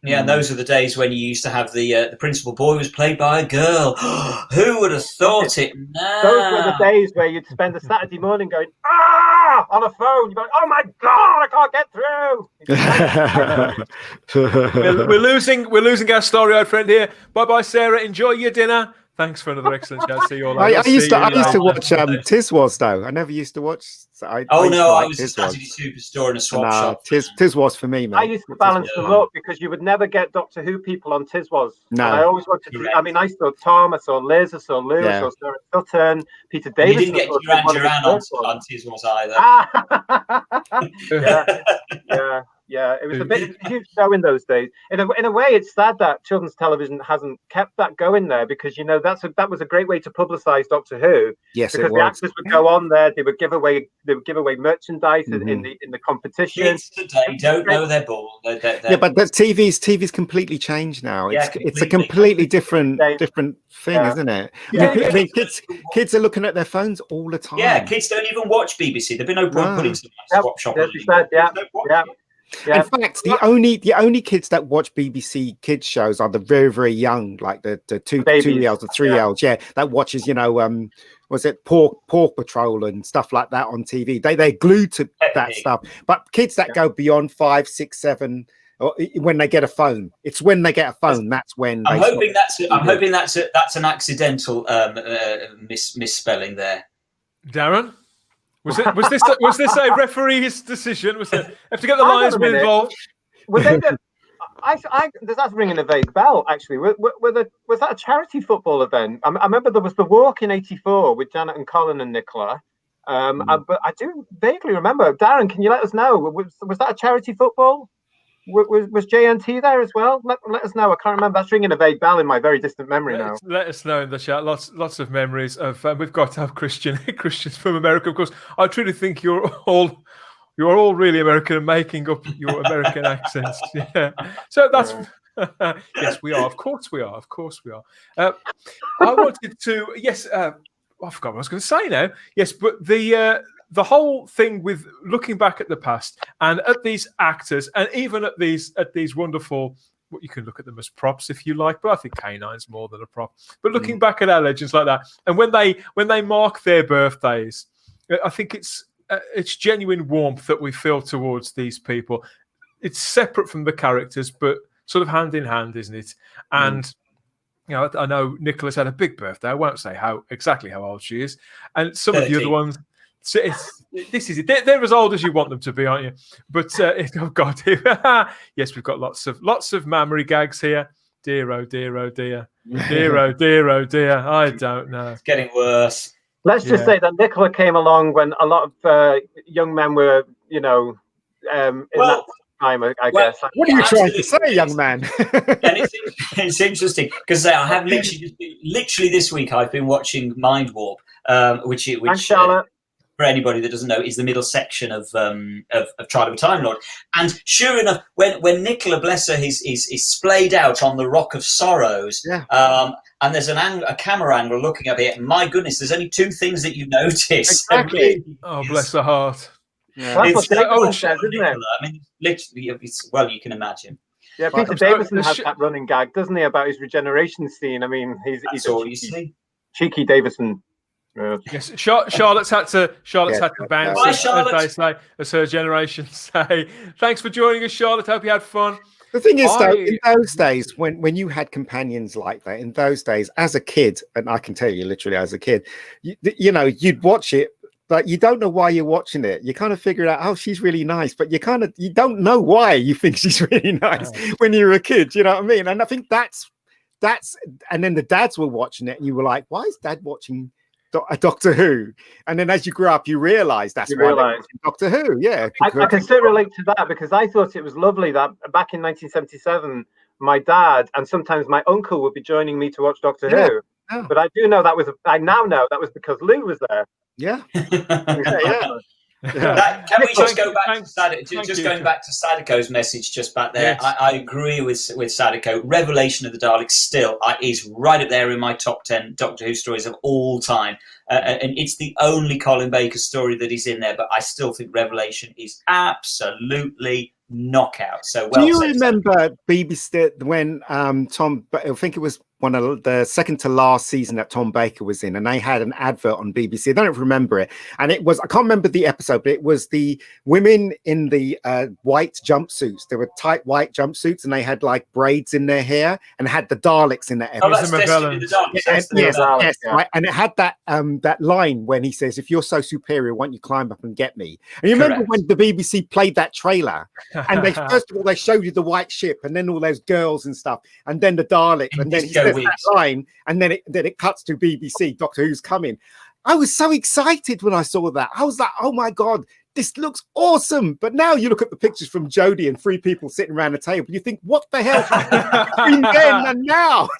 Yeah, and those are the days when you used to have the principal boy was played by a girl. Who would have thought it? Nah. Those were the days where you'd spend a Saturday morning going, on a phone. You're going, oh my God, I can't get through. We're losing our story-eyed friend here. Bye-bye, Sarah. Enjoy your dinner. Thanks for another excellent chat. See you all later. I used to watch Tiswas though. I never used to watch. I was a Saturday Superstore in a swap shop. Tiswas for me, man. I used to balance them up because you would never get Doctor Who people on Tiswas. No, I always wanted to. I mean, I saw Tom, I saw Liz, I saw Lou, I saw Sarah Sutton, Peter Davis. You didn't get Duran on Tiswas either. Yeah, it was a huge show in those days. In a way, it's sad that children's television hasn't kept that going there because that was a great way to publicise Doctor Who. Yes, because the actors would go on there, they would give away merchandise in the competition. Kids today don't know their ball. But the TV's completely changed now. It's a completely different thing, isn't it? I mean, kids are looking at their phones all the time. Yeah, kids don't even watch BBC. There've been no point putting some swap shop. In fact, the only kids that watch BBC kids shows are the very, very young, like the 2-year-olds, the 3-year-olds. Yeah, that watches, was it Paw Patrol and stuff like that on TV. They're glued to that stuff. But kids that go beyond 5, 6, 7, or when they get a phone, it's when they get a phone. That's when. I'm hoping that's an accidental misspelling there, Darren. Was this a referee's decision? Was it have to get the linesman involved? Was they that's ringing a vague bell. Actually, was that a charity football event? I remember there was the walk in '84 with Janet and Colin and Nicola. But I do vaguely remember. Darren, can you let us know? Was that a charity football? Was JNT there as well? Let us know. I can't remember. That's ringing a vague bell in my very distant memory now. Let us know in the chat. Lots of memories of. We've got to have Christians from America, of course. I truly think you're all You are all really American and making up your American accents. Yeah. So that's yes, we are. Of course we are. Of course we are. I wanted to I forgot what I was going to say now. Yes, but the whole thing with looking back at the past and at these actors and even at these wonderful. Well, you can look at them as props if you like, but I think K9's more than a prop. But looking back at our legends like that, and when they mark their birthdays, I think it's genuine warmth that we feel towards these people. It's separate from the characters, but sort of hand in hand, isn't it? And I know Nicola's had a big birthday. I won't say exactly how old she is, and some 30. Of the other ones. So this is it. They're as old as you want them to be, aren't you? But oh God, yes, we've got lots of memory gags here. Dear, oh dear, oh dear, dear, oh dear, oh dear. I don't know. It's getting worse. Let's just say that Nicola came along when a lot of young men were, in that time, I guess. What are you trying to say, young man? And it's interesting because I have literally this week I've been watching Mind Warp, which and Charlotte. For anybody that doesn't know, is the middle section of Trial of a Time Lord. And sure enough, when Nicola, bless her, is splayed out on the Rock of Sorrows, and there's a camera angle looking at it, and my goodness, there's only two things that you notice. Exactly. Oh, bless her heart. Yeah. That's what Davison says, isn't it? I mean, literally, you can imagine. Yeah, Peter Davison has that running gag, doesn't he, about his regeneration scene? I mean, he's all you see. Cheeky Davison. Yes, Charlotte's had to bounce, as they say, as her generation say. Thanks for joining us, Charlotte. Hope you had fun. The thing is, though, in those days, when you had companions like that, in those days, as a kid, and I can tell you literally as a kid, you'd watch it, but you don't know why you're watching it. You kind of figure out, oh, she's really nice, but you don't know why you think she's really nice when you're a kid. You know what I mean? And I think that's, and then the dads were watching it, and you were like, why is Dad watching Doctor Who? And then as you grow up, you realise that's Doctor Who. Yeah, I can still relate to that because I thought it was lovely that back in 1977, my dad and sometimes my uncle would be joining me to watch Doctor Who. Yeah. But I now know that was because Lou was there. Yeah. Can we just go back to Sadako? Just going back to Sadako's message just back there. Yes. I agree with Sadako. Revelation of the Daleks still is right up there in my top 10 Doctor Who stories of all time. And it's the only Colin Baker story that is in there, but I still think Revelation is absolutely knockout. So do you remember BBC when Tom, I think it was one of the second to last season that Tom Baker was in, and they had an advert on BBC. I don't remember it, and it was, I can't remember the episode, but it was the women in the white jumpsuits. They were tight white jumpsuits, and they had like braids in their hair, and had the Daleks in that episode. Oh, that's Destiny the Daleks. Yes, right. And it had that line when he says, "If you're so superior, why don't you climb up and get me?" And you remember when the BBC played that trailer, and they first of all they showed you the white ship, and then all those girls and stuff, and then the Daleks, and then he says that line, and then it cuts to BBC. Doctor Who's coming. I was so excited when I saw that. I was like, "Oh my God, this looks awesome!" But now you look at the pictures from Jodie and three people sitting around a table, you think, "What the hell between then and now?"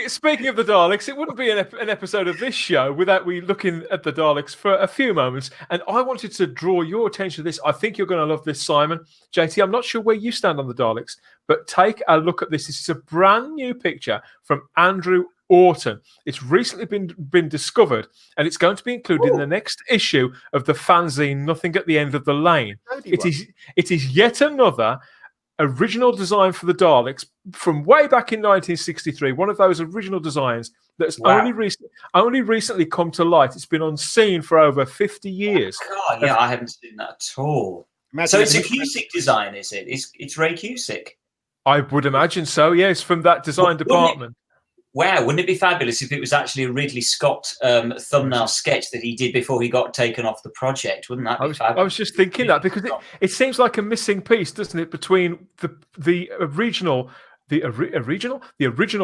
Speaking of the Daleks, it wouldn't be an episode of this show without we looking at the Daleks for a few moments. And I wanted to draw your attention to this. I think you're going to love this, Simon. JT, I'm not sure where you stand on the Daleks, but take a look at this. This is a brand new picture from Andrew Orton. It's recently been discovered, and it's going to be included in the next issue of the fanzine Nothing at the End of the Lane. It is yet another original design for the Daleks from way back in 1963. One of those original designs that's only recently come to light. It's been unseen for over 50 years. Oh, God, I haven't seen that at all. So it's a Cusick design, is it? It's Ray Cusick. I would imagine so. Yes, from that design department. Wow, wouldn't it be fabulous if it was actually a Ridley Scott thumbnail sketch that he did before he got taken off the project? Wouldn't that be fabulous? I was just thinking that because it seems like a missing piece, doesn't it, between the original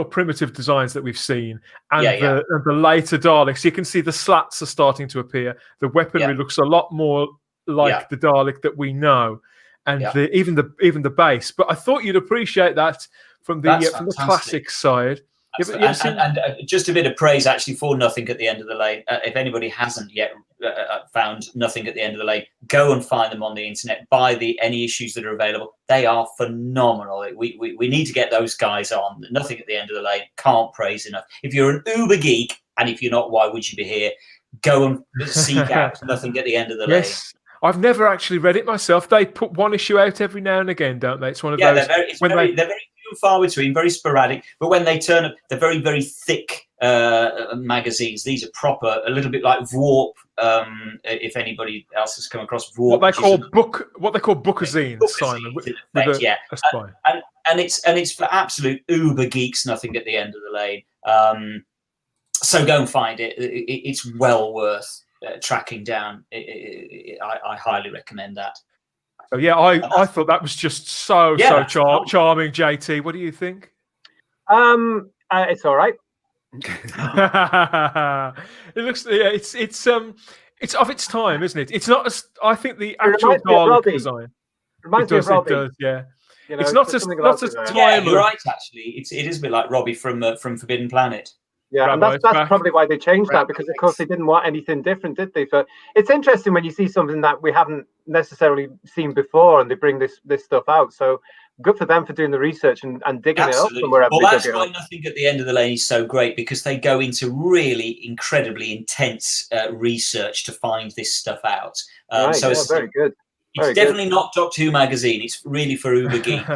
primitive designs that we've seen and the later Daleks. You can see the slats are starting to appear. The weaponry looks a lot more like the Dalek that we know, and even the base. But I thought you'd appreciate that from the classic side. And just a bit of praise actually for Nothing at the End of the Lane. If anybody hasn't yet found Nothing at the End of the Lane, go and find them on the internet. Buy any issues that are available. They are phenomenal. We need to get those guys on. Nothing at the End of the Lane. Can't praise enough. If you're an uber geek, and if you're not, why would you be here? Go and seek out Nothing at the End of the Lane. I've never actually read it myself. They put one issue out every now and again, don't they? It's one of those. They're very few and far between, very sporadic. But when they turn up, they're very, very thick magazines. These are proper, a little bit like Vorp. If anybody else has come across Vorp, what they call bookazines, Simon. And it's for absolute uber geeks. Nothing at the End of the Lane. So go and find it. It's well worth tracking down. I highly recommend that. Oh yeah, I thought that was just so charming. JT, what do you think? It's all right. It looks, it's of its time, isn't it? It's not. I think the actual Dalek design reminds me of Robbie. It does, yeah. You know, it's not as time. Yeah, you're right. Actually, it is a bit like Robbie from Forbidden Planet. Yeah, and that's probably why they changed that, because of course they didn't want anything different, did they? So it's interesting when you see something that we haven't necessarily seen before, and they bring this stuff out. So good for them for doing the research and digging it up from wherever. Well, that's why Nothing at the End of the Lane is so great, because they go into really incredibly intense research to find this stuff out. So it's very good. It's definitely not Doctor Who magazine. It's really for uber geeks.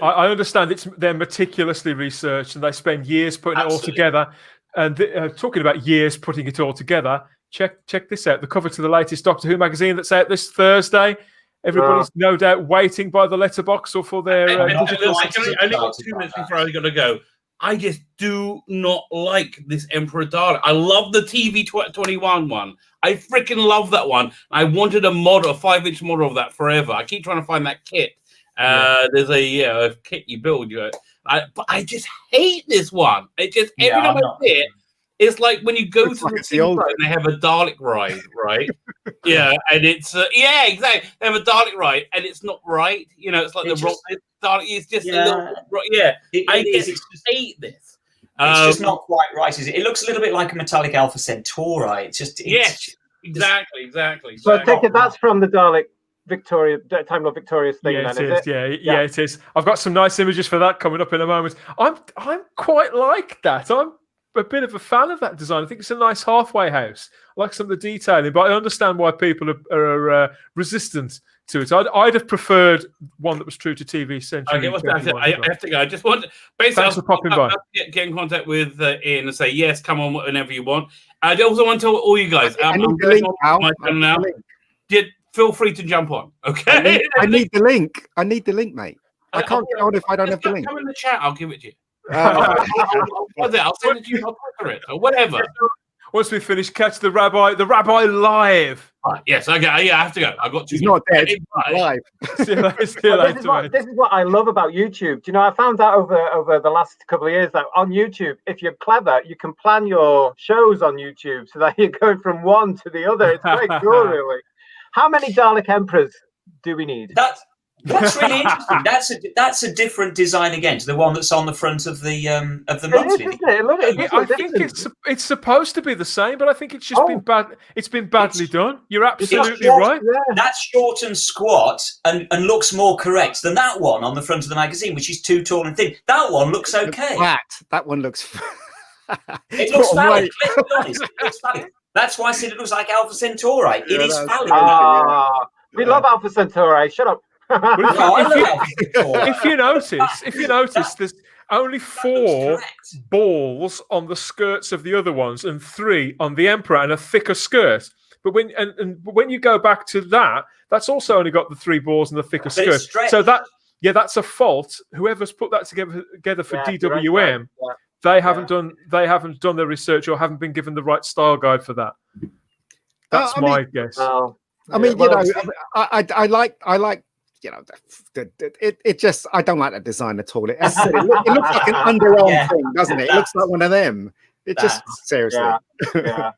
I understand they're meticulously researched and they spend years putting it all together. And talking about years putting it all together, check this out. The cover to the latest Doctor Who magazine that's out this Thursday. Everybody's no doubt waiting by the letterbox or for their. I only got 2 minutes before I got to go. I just do not like this Emperor Dalek. I love the TV 21 one. I freaking love that one. I wanted a 5-inch model of that forever. I keep trying to find that kit. There's a kit you build, but I just hate this one. It just every time I see it, it's like when you go to the old and they have a Dalek ride, right? And it's exactly. They have a Dalek ride, and it's not right. It's like Dalek. It's just a little I just hate this. It's just not quite right, is it? It looks a little bit like a metallic Alpha Centauri. Exactly. So I take it that's from the Dalek Time Lord Victorious thing. Yeah, it is. I've got some nice images for that coming up in a moment. I'm quite like that. I'm a bit of a fan of that design. I think it's a nice halfway house. I like some of the detailing, but I understand why people are resistant to it. I'd have preferred one that was true to TV Century. I have to go. I just want basically get in contact with Ian and say yes, come on whenever you want. I also want to tell all you guys. I'm going on now. Feel free to jump on. Okay. I need the link. Mate. I can't get on if I don't have the link. Come in the chat. I'll give it to you. I'll send it to you. I'll Twitter it or whatever. Once we finish, catch the rabbi live. Yes, okay. Yeah, I have to go. I got to. He's not dead. Live. This is what I love about YouTube. Do you know, I found out over the last couple of years that on YouTube, if you're clever, you can plan your shows on YouTube so that you're going from one to the other. It's quite cool, really. How many Dalek Emperors do we need? That's really interesting. That's a different design again to the one that's on the front of the monthly. I think it's supposed to be the same, but I think it's just been bad. It's been badly done. You're absolutely right. Yeah. That's short and squat and looks more correct than that one on the front of the magazine, which is too tall and thin. That one looks okay. That one looks. It looks valid. Let's be honest. It looks valid. That's why I said it looks like Alpha Centauri. It is valid. We love Alpha Centauri. Shut up. If you notice, there's only 4 balls on the skirts of the other ones and 3 on the Emperor and a thicker skirt. But when you go back to that's also only got the 3 balls and the thicker skirt. So that's a fault. Whoever's put that together for DWM. They haven't done their research or haven't been given the right style guide for that. That's my guess. I mean, I like. It just I don't like that design at all. It looks like an underarm thing, doesn't it? It looks like one of them. It just seriously. Yeah.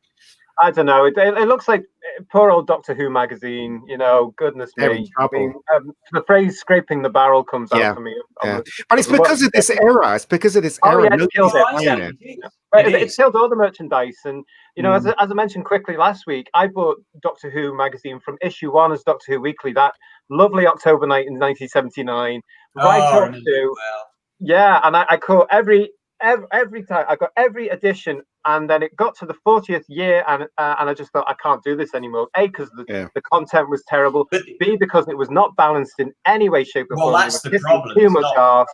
I don't know. It looks like poor old Doctor Who magazine, goodness me. I mean, the phrase "scraping the barrel" comes out for me. But it's because of this era. It's because of this era. It killed it. It killed all the merchandise. And, as I mentioned quickly last week, I bought Doctor Who magazine from issue 1 as Doctor Who Weekly, that lovely October night in 1979. Right up to... Yeah, and I caught every time. I got every edition, and then it got to the 40th year, and I just thought, I can't do this anymore. A, because the content was terrible. But B, because it was not balanced in any way, shape, or form. Well, that's the problem. Too much art.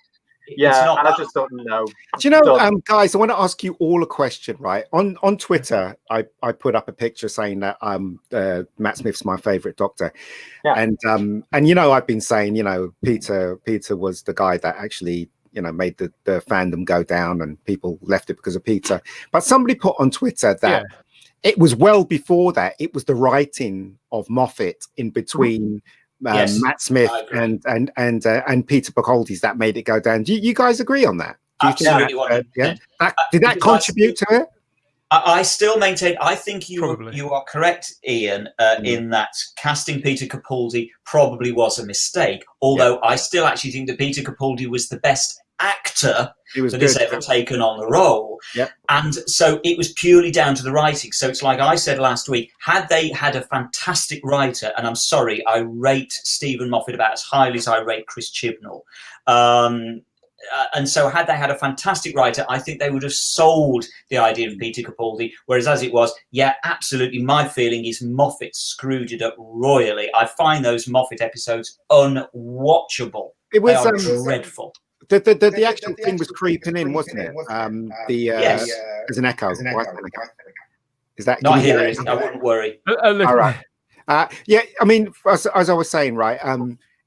Yeah, and I just don't know. Do you know, guys, I want to ask you all a question, right? On Twitter, I put up a picture saying that Matt Smith's my favorite Doctor. Yeah. And I've been saying, Peter was the guy that actually made the fandom go down, and people left it because of Peter. But somebody put on Twitter that it was well before that. It was the writing of Moffat in between Matt Smith and Peter Bacaldi's that made it go down. Do you guys agree on that? Absolutely. Did that contribute to it? I still maintain. I think you are correct, Ian, in that casting Peter Capaldi probably was a mistake. Although I still actually think that Peter Capaldi was the best actor that has ever taken on the role. Yep. And so it was purely down to the writing. So it's like I said last week, had they had a fantastic writer, and I'm sorry, I rate Stephen Moffat about as highly as I rate Chris Chibnall. And so had they had a fantastic writer, I think they would have sold the idea of Peter Capaldi. Whereas as it was, absolutely. My feeling is Moffat screwed it up royally. I find those Moffat episodes unwatchable. They are dreadful. The actual thing was creeping in, wasn't it? Yes. There's an echo. Is that not here? I wouldn't worry. All right. I mean, as I was saying, right.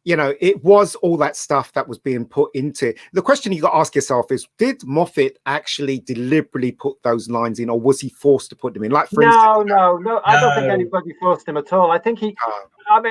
It was all that stuff that was being put into the question you got to ask yourself is, did Moffat actually deliberately put those lines in, or was he forced to put them in? Like, for instance, no, I don't think anybody forced him at all. I think he, I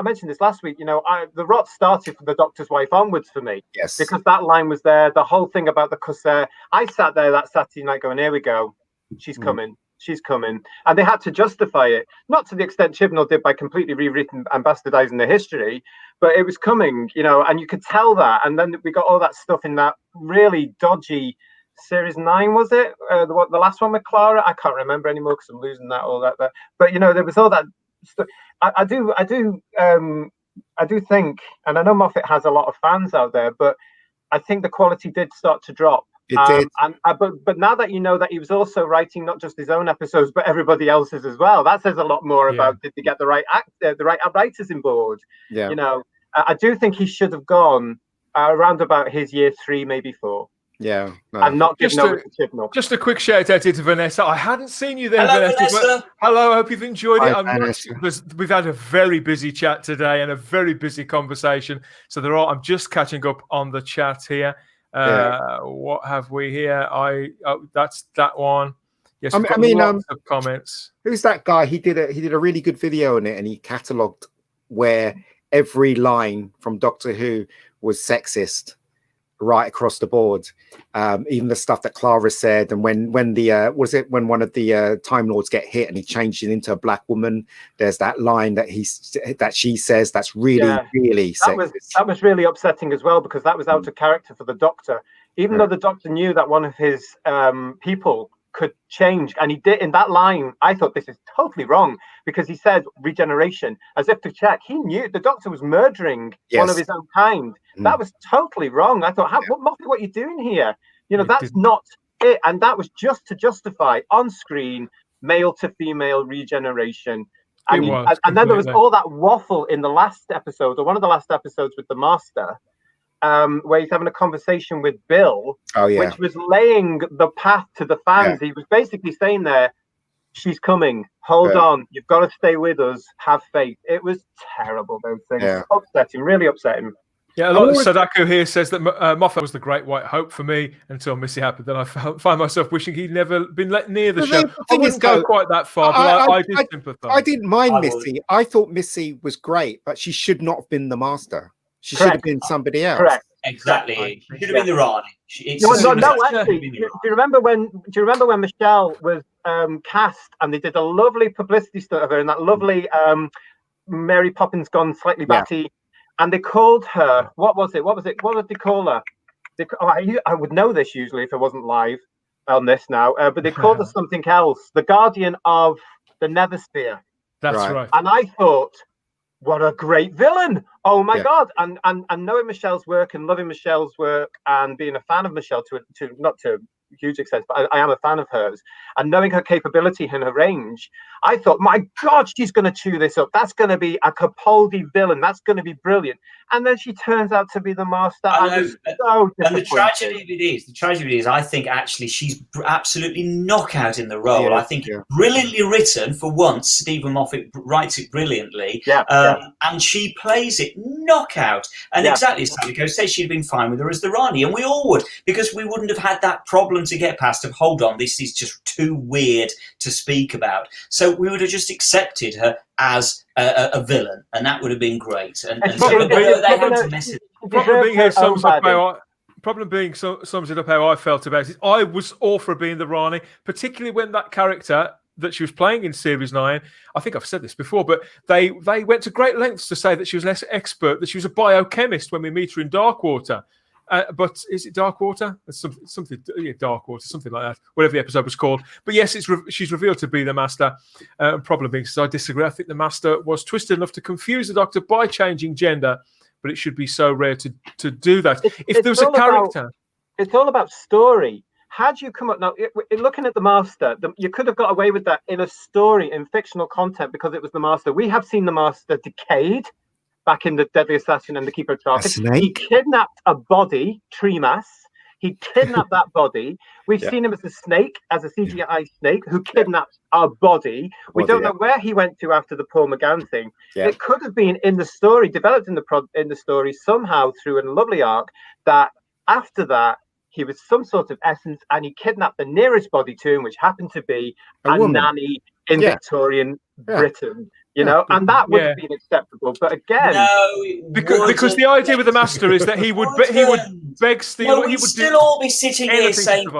mentioned this last week, the rot started from the Doctor's Wife onwards for me. Yes. Because that line was there, the whole thing about the Corsair. I sat there that Saturday night going, here we go. She's coming. She's coming. And they had to justify it, not to the extent Chibnall did by completely rewritten and bastardizing the history, but it was coming, and you could tell that. And then we got all that stuff in that really dodgy Series 9, was it? The last one with Clara? I can't remember anymore because I'm losing that, all that. But there was all that stuff. I do think, and I know Moffat has a lot of fans out there, but I think the quality did start to drop. It did. But now that you know that he was also writing not just his own episodes, but everybody else's as well, that says a lot more about did they get the right writers in board. Yeah. I do think he should have gone around about his year 3, maybe 4. Yeah. No. And not given over to Chibnall. Just a quick shout out to Vanessa. I hadn't seen you there, Vanessa. Hello, I hope you've enjoyed it. We've had a very busy chat today and a very busy conversation. So I'm just catching up on the chat here. What have we here? That's that one. Yes, lots of comments. Who's that guy? He did a really good video on it, and he catalogued where every line from Doctor Who was sexist right across the board. Even the stuff that Clara said, and when one of the Time Lords get hit and he changed it into a black woman, there's that line that she says that's really sexist. That was really upsetting as well, because that was out of character for the Doctor. Even though the Doctor knew that one of his people could change, and he did in that line. I thought this is totally wrong, because he said regeneration as if to check. He knew the Doctor was murdering one of his own kind. That was totally wrong. I thought, Moffat, what are you doing here? That's not it. And that was just to justify on screen male to female regeneration. And then there was all that waffle in the last episode, or one of the last episodes, with the Master, where he's having a conversation with Bill, which was laying the path to the fans. He was basically saying there, she's coming, hold on, you've got to stay with us, have faith. It was terrible, those things. Upsetting, really upsetting. Yeah, a lot of Sadako here says that Moffat was the great white hope for me until Missy happened. Then I find myself wishing he'd never been let near the show. I wouldn't go quite that far, but I did sympathise. I didn't mind Missy. I thought Missy was great, but she should not have been the Master. She should have been somebody else. Correct. Exactly. She should have been the Rani. Actually, do you remember when Michelle was cast, and they did a lovely publicity stunt of her in that lovely Mary Poppins Gone Slightly Batty, and they called her, what did they call her? I would know this usually if I wasn't live on this now, but they called her something else, the Guardian of the Nethersphere. That's right. And I thought, what a great villain! Oh my God! And knowing Michelle's work and loving Michelle's work and being a fan of Michelle to not to a huge extent, but I am a fan of hers, and knowing her capability and her range, I thought, my God, she's going to chew this up. That's going to be a Capaldi villain. That's going to be brilliant. And then she turns out to be the Master. And the tragedy of it is, I think actually she's absolutely knockout in the role. Yeah, I think brilliantly written for once. Stephen Moffat writes it brilliantly, and she plays it knockout. And exactly as Nico says, she'd been fine with her as the Rani, and we all would, because we wouldn't have had that problem to get past of, hold on, this is just too weird to speak about. So we would have just accepted her as a villain, and that would have been great. And so they had to mess it. Problem being sums it up how I felt about it. I was all for being the Rani, particularly when that character that she was playing in Series 9, I think I've said this before, but they went to great lengths to say that she was less expert, that she was a biochemist when we meet her in Darkwater. But is it Darkwater? Something Darkwater, something like that, whatever the episode was called. But yes, she's revealed to be the Master. Problem being, I disagree. I think the Master was twisted enough to confuse the Doctor by changing gender, but it should be so rare to do that. If there was a character... It's all about story. Had you come up... Now, looking at the Master, you could have got away with that in a story, in fictional content, because it was the Master. We have seen the Master decayed back in the Deadly Assassin and the Keeper of Tardis. He kidnapped a body, Tremas. He kidnapped that body. We've seen him as a snake, as a CGI snake, who kidnapped our body. We don't know where he went to after the Paul McGann thing. It could have been in the story, developed in the story somehow through a lovely arc, that after that, he was some sort of essence, and he kidnapped the nearest body to him, which happened to be a nanny in Victorian Britain. You know, and that would have been acceptable. But again, because the idea with the Master is that he would beg, steal. No, we'd still all be sitting here saying,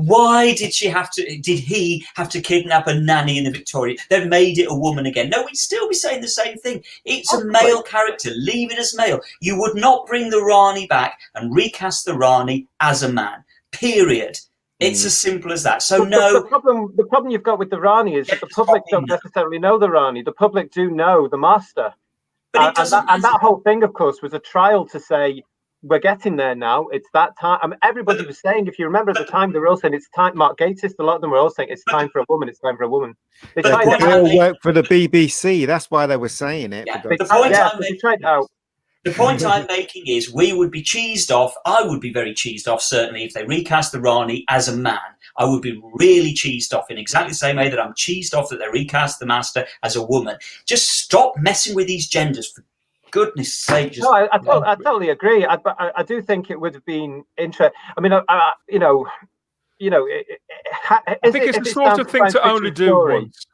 why did he have to kidnap a nanny in the Victoria? They've made it a woman again. No, we'd still be saying the same thing. It's a male character. Leave it as male. You would not bring the Rani back and recast the Rani as a man. Period. It's as simple as that. So the problem you've got with the Rani is that the public don't necessarily know the Rani. The public do know the Master. But and that whole thing, of course, was a trial to say, we're getting there now. It's that time. I mean, everybody was saying, if you remember at the time, they were all saying it's time. Mark Gatiss, a lot of them were all saying it's time for a woman. It's time for a woman. They all work for the BBC. That's why they were saying it. The point I'm making is we would be cheesed off. I would be very cheesed off, certainly, if they recast the Rani as a man. I would be really cheesed off in exactly the same way that I'm cheesed off that they recast the Master as a woman. Just stop messing with these genders, for goodness sake. I totally agree. I do think it would have been interesting. I mean, I think it's the sort of thing to only do once.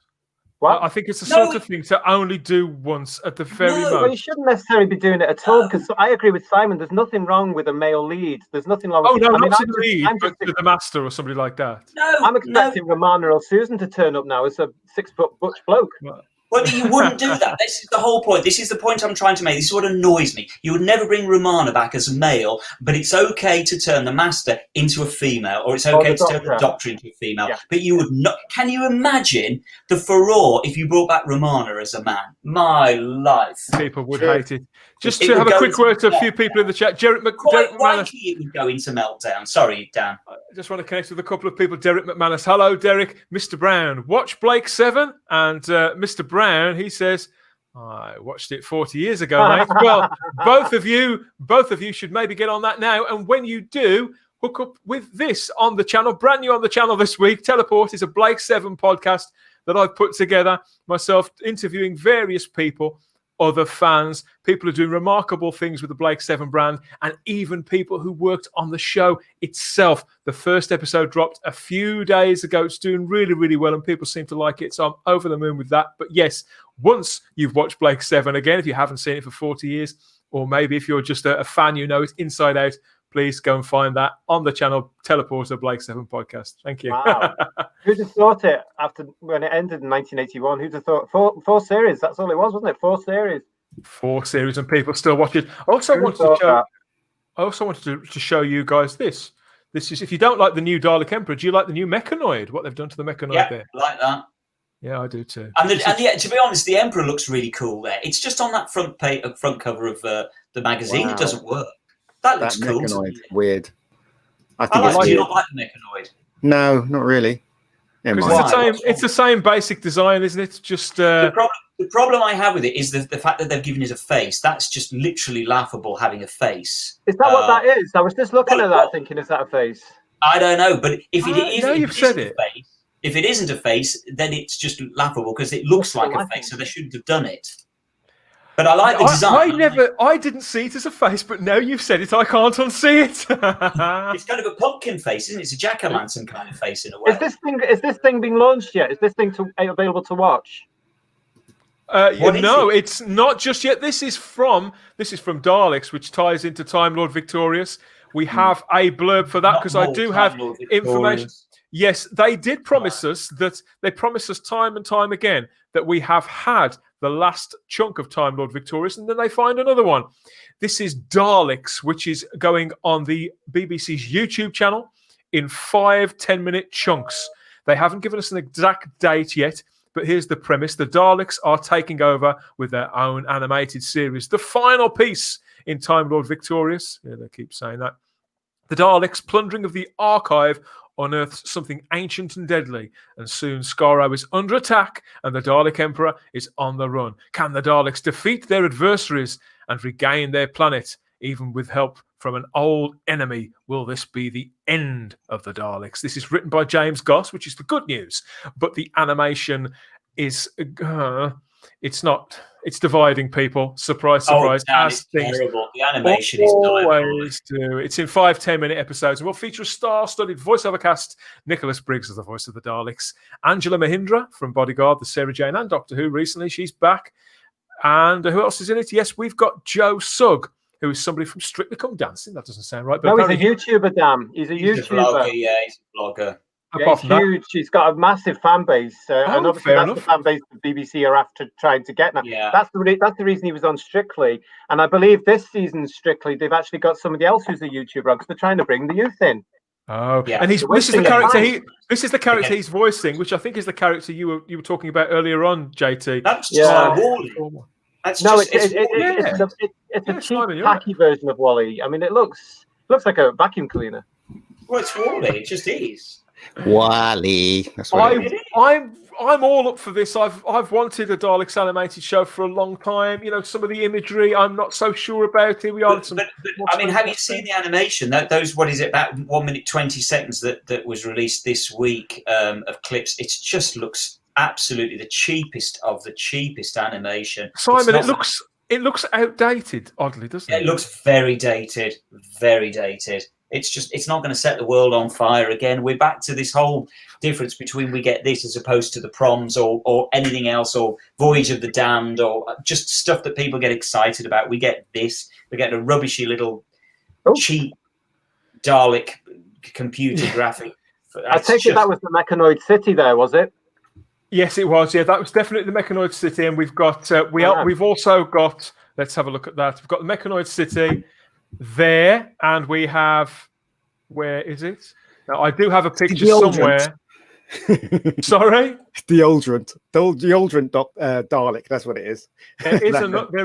What? I think it's the sort of thing to only do once at the very most. Well, you shouldn't necessarily be doing it at all, because I agree with Simon. There's nothing wrong with a male lead. There's nothing wrong with not the lead, but the Master or somebody like that. I'm expecting Romana or Susan to turn up now as a 6-foot butch bloke. Well, you wouldn't do that. This is the whole point. This is the point I'm trying to make. This is what annoys me. You would never bring Romana back as a male, but it's okay to turn the Master into a female, or it's okay to turn the Doctor into a female. Yeah. But you would not. Can you imagine the furore if you brought back Romana as a man? My life. People would hate it. Just to have a quick word to a few people in the chat. Derek McManus. It would go into meltdown. Sorry, Dan. I just want to connect with a couple of people. Derek McManus. Hello, Derek. Mr. Brown. Watch Blake 7. And Mr. Brown, he says, I watched it 40 years ago, mate. Well, both of you should maybe get on that now. And when you do, hook up with this on the channel. Brand new on the channel this week. Teleport is a Blake 7 podcast that I've put together myself, interviewing various people, other fans, people who are doing remarkable things with the Blake 7 brand, and even people who worked on the show itself. The first episode dropped a few days ago. It's doing really, really well, and people seem to like it, so I'm over the moon with that. But yes, once you've watched Blake 7 again, if you haven't seen it for 40 years, or maybe if you're just a fan, you know it inside out, please go and find that on the channel Teleporter Blake 7 podcast. Thank you. Wow. Who'd have thought it after when it ended in 1981? Who'd have thought four series? That's all it was, wasn't it? 4 series. 4 series, and people still watch it. I also wanted to show you guys this. This is, if you don't like the new Dalek Emperor, do you like the new Mechanoid? What they've done to the Mechanoid there? Yeah, like that. Yeah, I do too. And to be honest, the Emperor looks really cool there. It's just on that front cover of the magazine. Wow. It doesn't work. That looks cool. Mechanoid, weird. I think do you not like the Mechanoid? No, not really. It's the same basic design, isn't it? Just the problem I have with it is the fact that they've given it a face. That's just literally laughable, having a face. Is that what that is? I was just looking at that thinking, is that a face? I don't know, but if it is, if it isn't a face, then it's just laughable because it looks like a face, so they shouldn't have done it. But I like the design. I didn't see it as a face, but now you've said it, I can't unsee it. It's kind of a pumpkin face, isn't it? It's a jack-o'-lantern kind of face in a way. Is this thing being launched yet? Is this thing available to watch? No, it's not just yet. This is from Daleks, which ties into Time Lord Victorious. We have a blurb for that because I do have information. Yes, they did promise us that. They promised us time and time again that we have had the last chunk of Time Lord Victorious, and then they find another one. This is Daleks, which is going on the BBC's YouTube channel in 5 10-minute chunks. They haven't given us an exact date yet, but here's the premise. The Daleks are taking over with their own animated series. The final piece in Time Lord Victorious. Yeah, they keep saying that. The Daleks, plundering of the archive, unearths something ancient and deadly, and soon Skaro is under attack and the Dalek Emperor is on the run. Can the Daleks defeat their adversaries and regain their planet, even with help from an old enemy? Will this be the end of the Daleks? This is written by James Goss, which is the good news, but the animation is it's not. It's dividing people. Surprise, surprise. It's terrible. The animation is always do. It's in 5 10-minute episodes, and will feature a star-studded voiceover cast. Nicholas Briggs is the voice of the Daleks. Angela Mahindra from Bodyguard, the Sarah Jane, and Doctor Who recently. She's back. And who else is in it? Yes, we've got Joe Sugg, who is somebody from Strictly Come Dancing. That doesn't sound right. But no, he's a YouTuber, Dan. He's a YouTuber. Yeah, he's a blogger. Yeah, he's huge. He's got a massive fan base, and obviously that's the fan base the BBC are after trying to get now. Yeah. That's the reason he was on Strictly, and I believe this season Strictly they've actually got somebody else who's a YouTuber because they're trying to bring the youth in. Oh, yeah. And this is the character he's voicing, which I think is the character you were talking about earlier on, JT. That's just Wally. It's a cheap, tacky version of Wally. I mean, it looks like a vacuum cleaner. Well, it's Wally. It just is. Wally. That's what I'm all up for this. I've wanted a Daleks animated show for a long time. You know, some of the imagery I'm not so sure about. Here we are. But I mean, have you seen the animation? Those, what is it, about 1 minute 20 seconds that was released this week of clips? It just looks absolutely the cheapest of the cheapest animation. Simon, it looks outdated, oddly, doesn't it? It looks very dated, very dated. It's not going to set the world on fire again. We're back to this whole difference between we get this as opposed to the Proms or anything else, or Voyage of the Damned, or just stuff that people get excited about. We get this. We get a rubbishy little cheap Dalek computer graphic. I take it that was the Mechanoid City there, was it? Yes, it was. Yeah, that was definitely the Mechanoid City. And we've got, we've also got, let's have a look at that. We've got the Mechanoid City there, and we have, where is it? Now, I do have a picture somewhere. Sorry? The Aldrant Dalek, that's what it is. There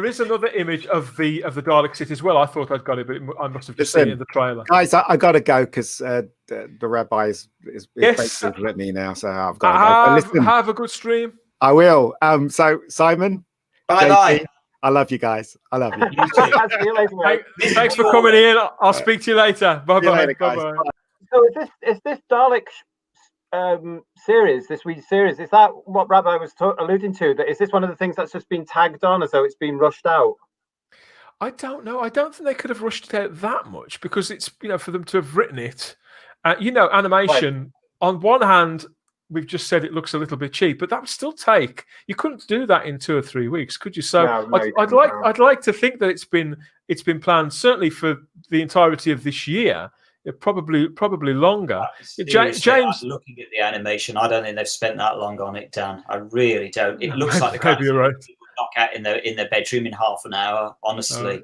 is another image of the Dalek City as well. I thought I'd got it, but I must have just seen it in the trailer. Guys, I got to go because the rabbi is basically at me now, so I've got to go. Have a good stream. I will. So, Simon. Bye-bye. I love you guys. I love you. Thanks for coming in. I'll speak to you later. Bye-bye. Bye-bye. So is this Dalek series, this week's series, is that what Rabbi was alluding to? That is this one of the things that's just been tagged on as though it's been rushed out? I don't know. I don't think they could have rushed it out that much because it's, for them to have written it. Animation, on one hand, we've just said it looks a little bit cheap, but that would still take. You couldn't do that in 2 or 3 weeks, could you? So I'd like to think that it's been it's been planned certainly for the entirety of this year. Probably longer. James, looking at the animation, I don't think they've spent that long on it, Dan. I really don't. It looks like the kind of thing right. people knock out in their bedroom in half an hour. Honestly.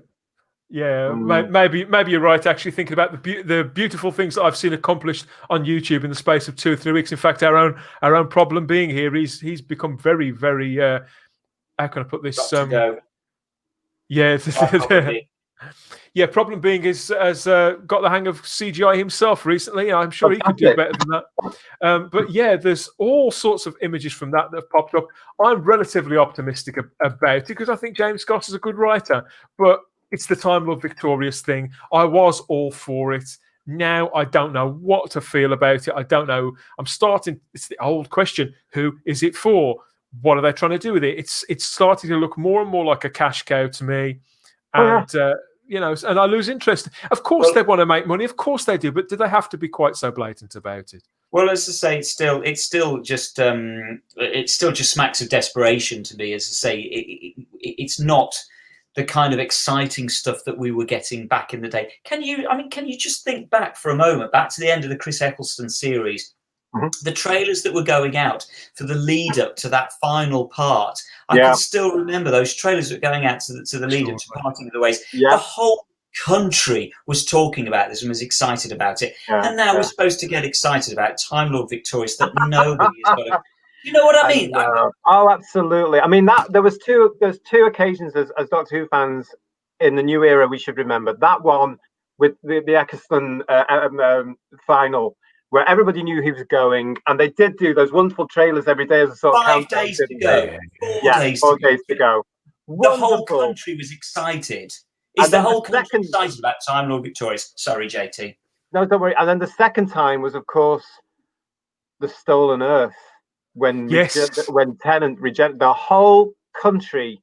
Yeah, maybe you're right. Actually, thinking about the beautiful things that I've seen accomplished on YouTube in the space of 2 or 3 weeks. In fact, our own problem being here, he's become very, very. How can I put this? Yeah, yeah. Problem being has got the hang of CGI himself recently. I'm sure he could do better than that. But yeah, there's all sorts of images from that have popped up. I'm relatively optimistic about it because I think James Scott is a good writer, but. It's the Time Lord Victorious thing. I was all for it. Now I don't know what to feel about it. I don't know. It's the old question. Who is it for? What are they trying to do with it? It's starting to look more and more like a cash cow to me. And, and I lose interest. Of course they want to make money. Of course they do. But do they have to be quite so blatant about it? Well, as I say, it still just smacks of desperation to me. As I say, it's not the kind of exciting stuff that we were getting back in the day. Can you just think back for a moment, back to the end of the Chris Eccleston series, the trailers that were going out for the lead up to that final part. I can still remember those trailers that were going out to the lead up to Parting of the Ways. Yeah. The whole country was talking about this and was excited about it. And now we're supposed to get excited about Time Lord Victorious that nobody has got to... You know what I mean? Oh, absolutely. I mean, there's two occasions as Doctor Who fans in the new era we should remember. That one with the Eccleston final, where everybody knew he was going, and they did do those wonderful trailers every day as a sort of 5 days to go. 4 days to go. The whole country was excited. Is the whole country excited about Time Lord Victorious? Sorry, JT. No, don't worry. And then the second time was, of course, the Stolen Earth. When Tennant rejected the whole country,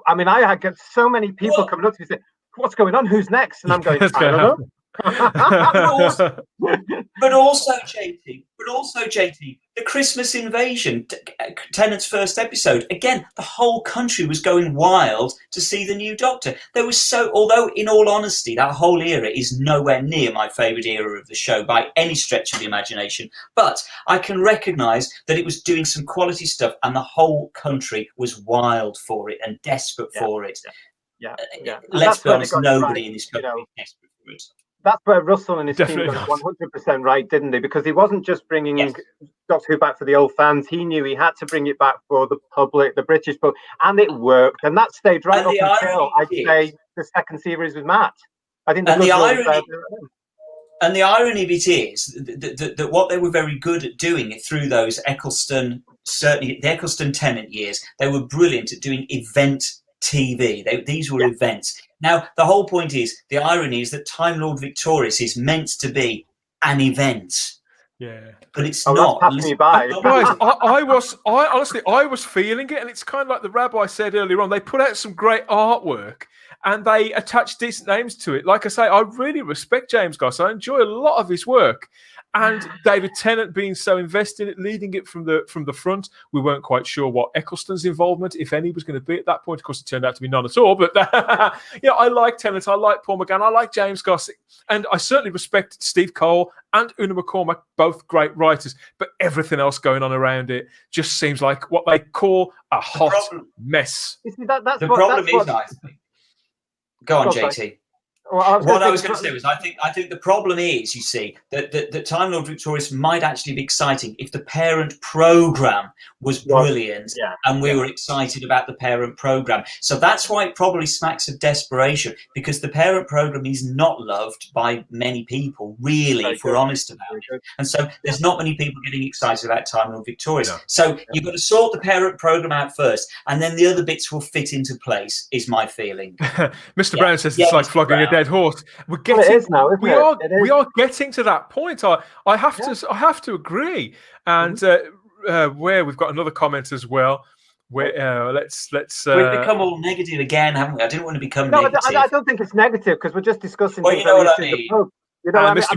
I had so many people coming up to me saying, "What's going on? Who's next?" And I'm going, "I don't know." but also, JT, the Christmas Invasion, Tennant's first episode. Again, the whole country was going wild to see the new Doctor. Although in all honesty, that whole era is nowhere near my favourite era of the show by any stretch of the imagination. But I can recognise that it was doing some quality stuff, and the whole country was wild for it and desperate for it. Yeah. Let's be honest, nobody in this country is desperate for it. That's where Russell and his team got 100% right, didn't they? Because he wasn't just bringing Doctor Who back for the old fans. He knew he had to bring it back for the public, the British public, and it worked. And that stayed right up until, I'd say, the second series with Matt. I think the irony of it is that what they were very good at doing through those Eccleston, certainly the Eccleston Tennant years, they were brilliant at doing event TV. These were events. Now, the whole point is, the irony is that Time Lord Victorious is meant to be an event. Yeah. But it's not. Passing me by. Guys, I was feeling it, and it's kind of like the rabbi said earlier on. They put out some great artwork, and they attach decent names to it. Like I say, I really respect James Goss. I enjoy a lot of his work. And David Tennant being so invested in it, leading it from the front. We weren't quite sure what Eccleston's involvement, if any, was going to be at that point. Of course, it turned out to be none at all. But I like Tennant, I like Paul McGann, I like James Goss, and I certainly respect Steve Cole and Una McCormack, both great writers. But everything else going on around it just seems like what they call a hot mess. I think. Go on, JT. What I was going to say was, I think the problem is, you see, that Time Lord Victorious might actually be exciting if the parent program was brilliant and we were excited about the parent program. So that's why it probably smacks of desperation, because the parent program is not loved by many people, really, if we're honest about it. And so there's not many people getting excited about Time Lord Victorious. No. So you've got to sort the parent program out first, and then the other bits will fit into place, is my feeling. Mr. Brown says it's like flogging a dead horse. We're getting, it is now, isn't it? We are getting to that point. I have to agree. And where we've got another comment as well. Where let's we've become all negative again, haven't we? I didn't want to become negative. I don't think it's negative, because we're just discussing. Well, you know what I mean. Mr.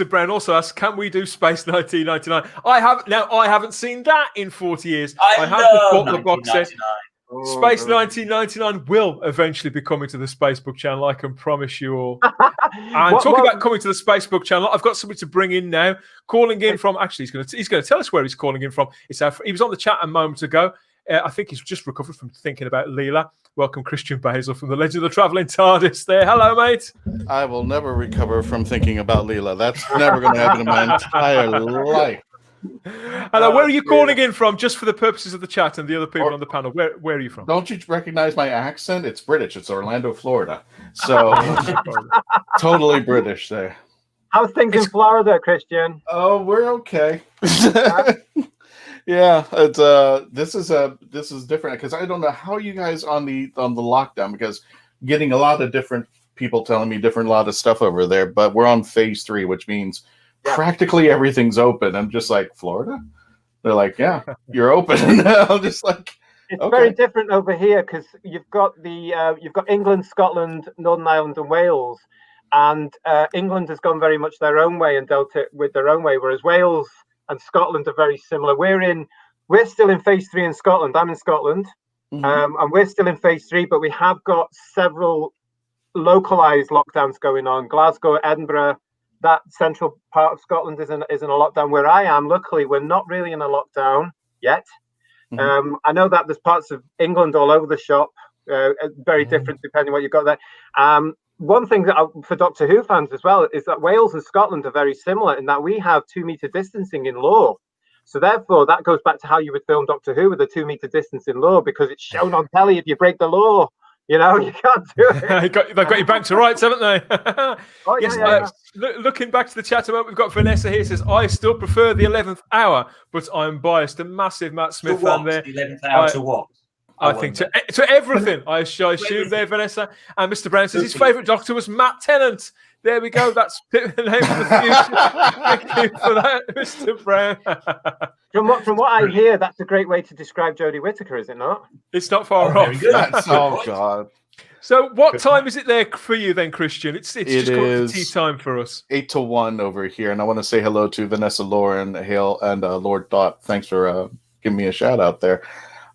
Brown also asks, can we do Space 1999? I haven't seen that in 40 years. I haven't bought the box set. Space 1999 will eventually be coming to the Spacebook channel. I can promise you all. And talking about coming to the Spacebook channel, I've got somebody to bring in now. Calling in from, actually, he's going to tell us where he's calling in from. He was on the chat a moment ago. I think he's just recovered from thinking about Leela. Welcome, Christian Basil from the Legend of the Travelling TARDIS there. Hello, mate. I will never recover from thinking about Leela. That's never going to happen in my entire life. Hello, where are you calling in from, just for the purposes of the chat and the other people on the panel? Where are you from? Don't you recognize my accent? It's British. It's Orlando, Florida. So totally British there. How's things in Florida, Christian? Oh, we're okay. Yeah, it's this is different because I don't know how you guys on the lockdown, because getting a lot of different people telling me a lot of stuff over there, but we're on phase 3, which means practically everything's open. I'm just like, Florida? They're like, yeah, you're open. I'm just like, it's very different over here because you've got England, Scotland, Northern Ireland, and Wales, and England has gone very much their own way and dealt it with their own way, whereas Wales and Scotland are very similar. We're still in phase 3 in Scotland. I'm in Scotland, and we're still in phase 3, but we have got several localized lockdowns going on. Glasgow, Edinburgh, that central part of Scotland is in a lockdown. Where I am, luckily, we're not really in a lockdown yet. I know that there's parts of England all over the shop, very different depending what you've got there. One thing that for Doctor Who fans as well is that Wales and Scotland are very similar in that we have 2-meter distancing in law. So therefore, that goes back to how you would film Doctor Who with a 2-meter distance in law, because it's shown on telly if you break the law. You know, you can't do it. They've got you back to rights, haven't they? Looking back to the chat about, we've got Vanessa here, says, I still prefer the 11th hour, but I'm biased. A massive Matt Smith fan there. The 11th hour to what? I think to everything. I assume there, Vanessa. And Mr. Brown says his favourite Doctor was Matt Tennant. There we go. That's the name of the future. Thank you for that, Mr. Brown. From what I hear, that's a great way to describe Jodie Whittaker, is it not? It's not far off. Oh God. So what time is it there for you then, Christian? It's just called tea time for us. 8 to 1 over here. And I want to say hello to Vanessa, Lauren, Hale, and Lord Dot. Thanks for giving me a shout out there.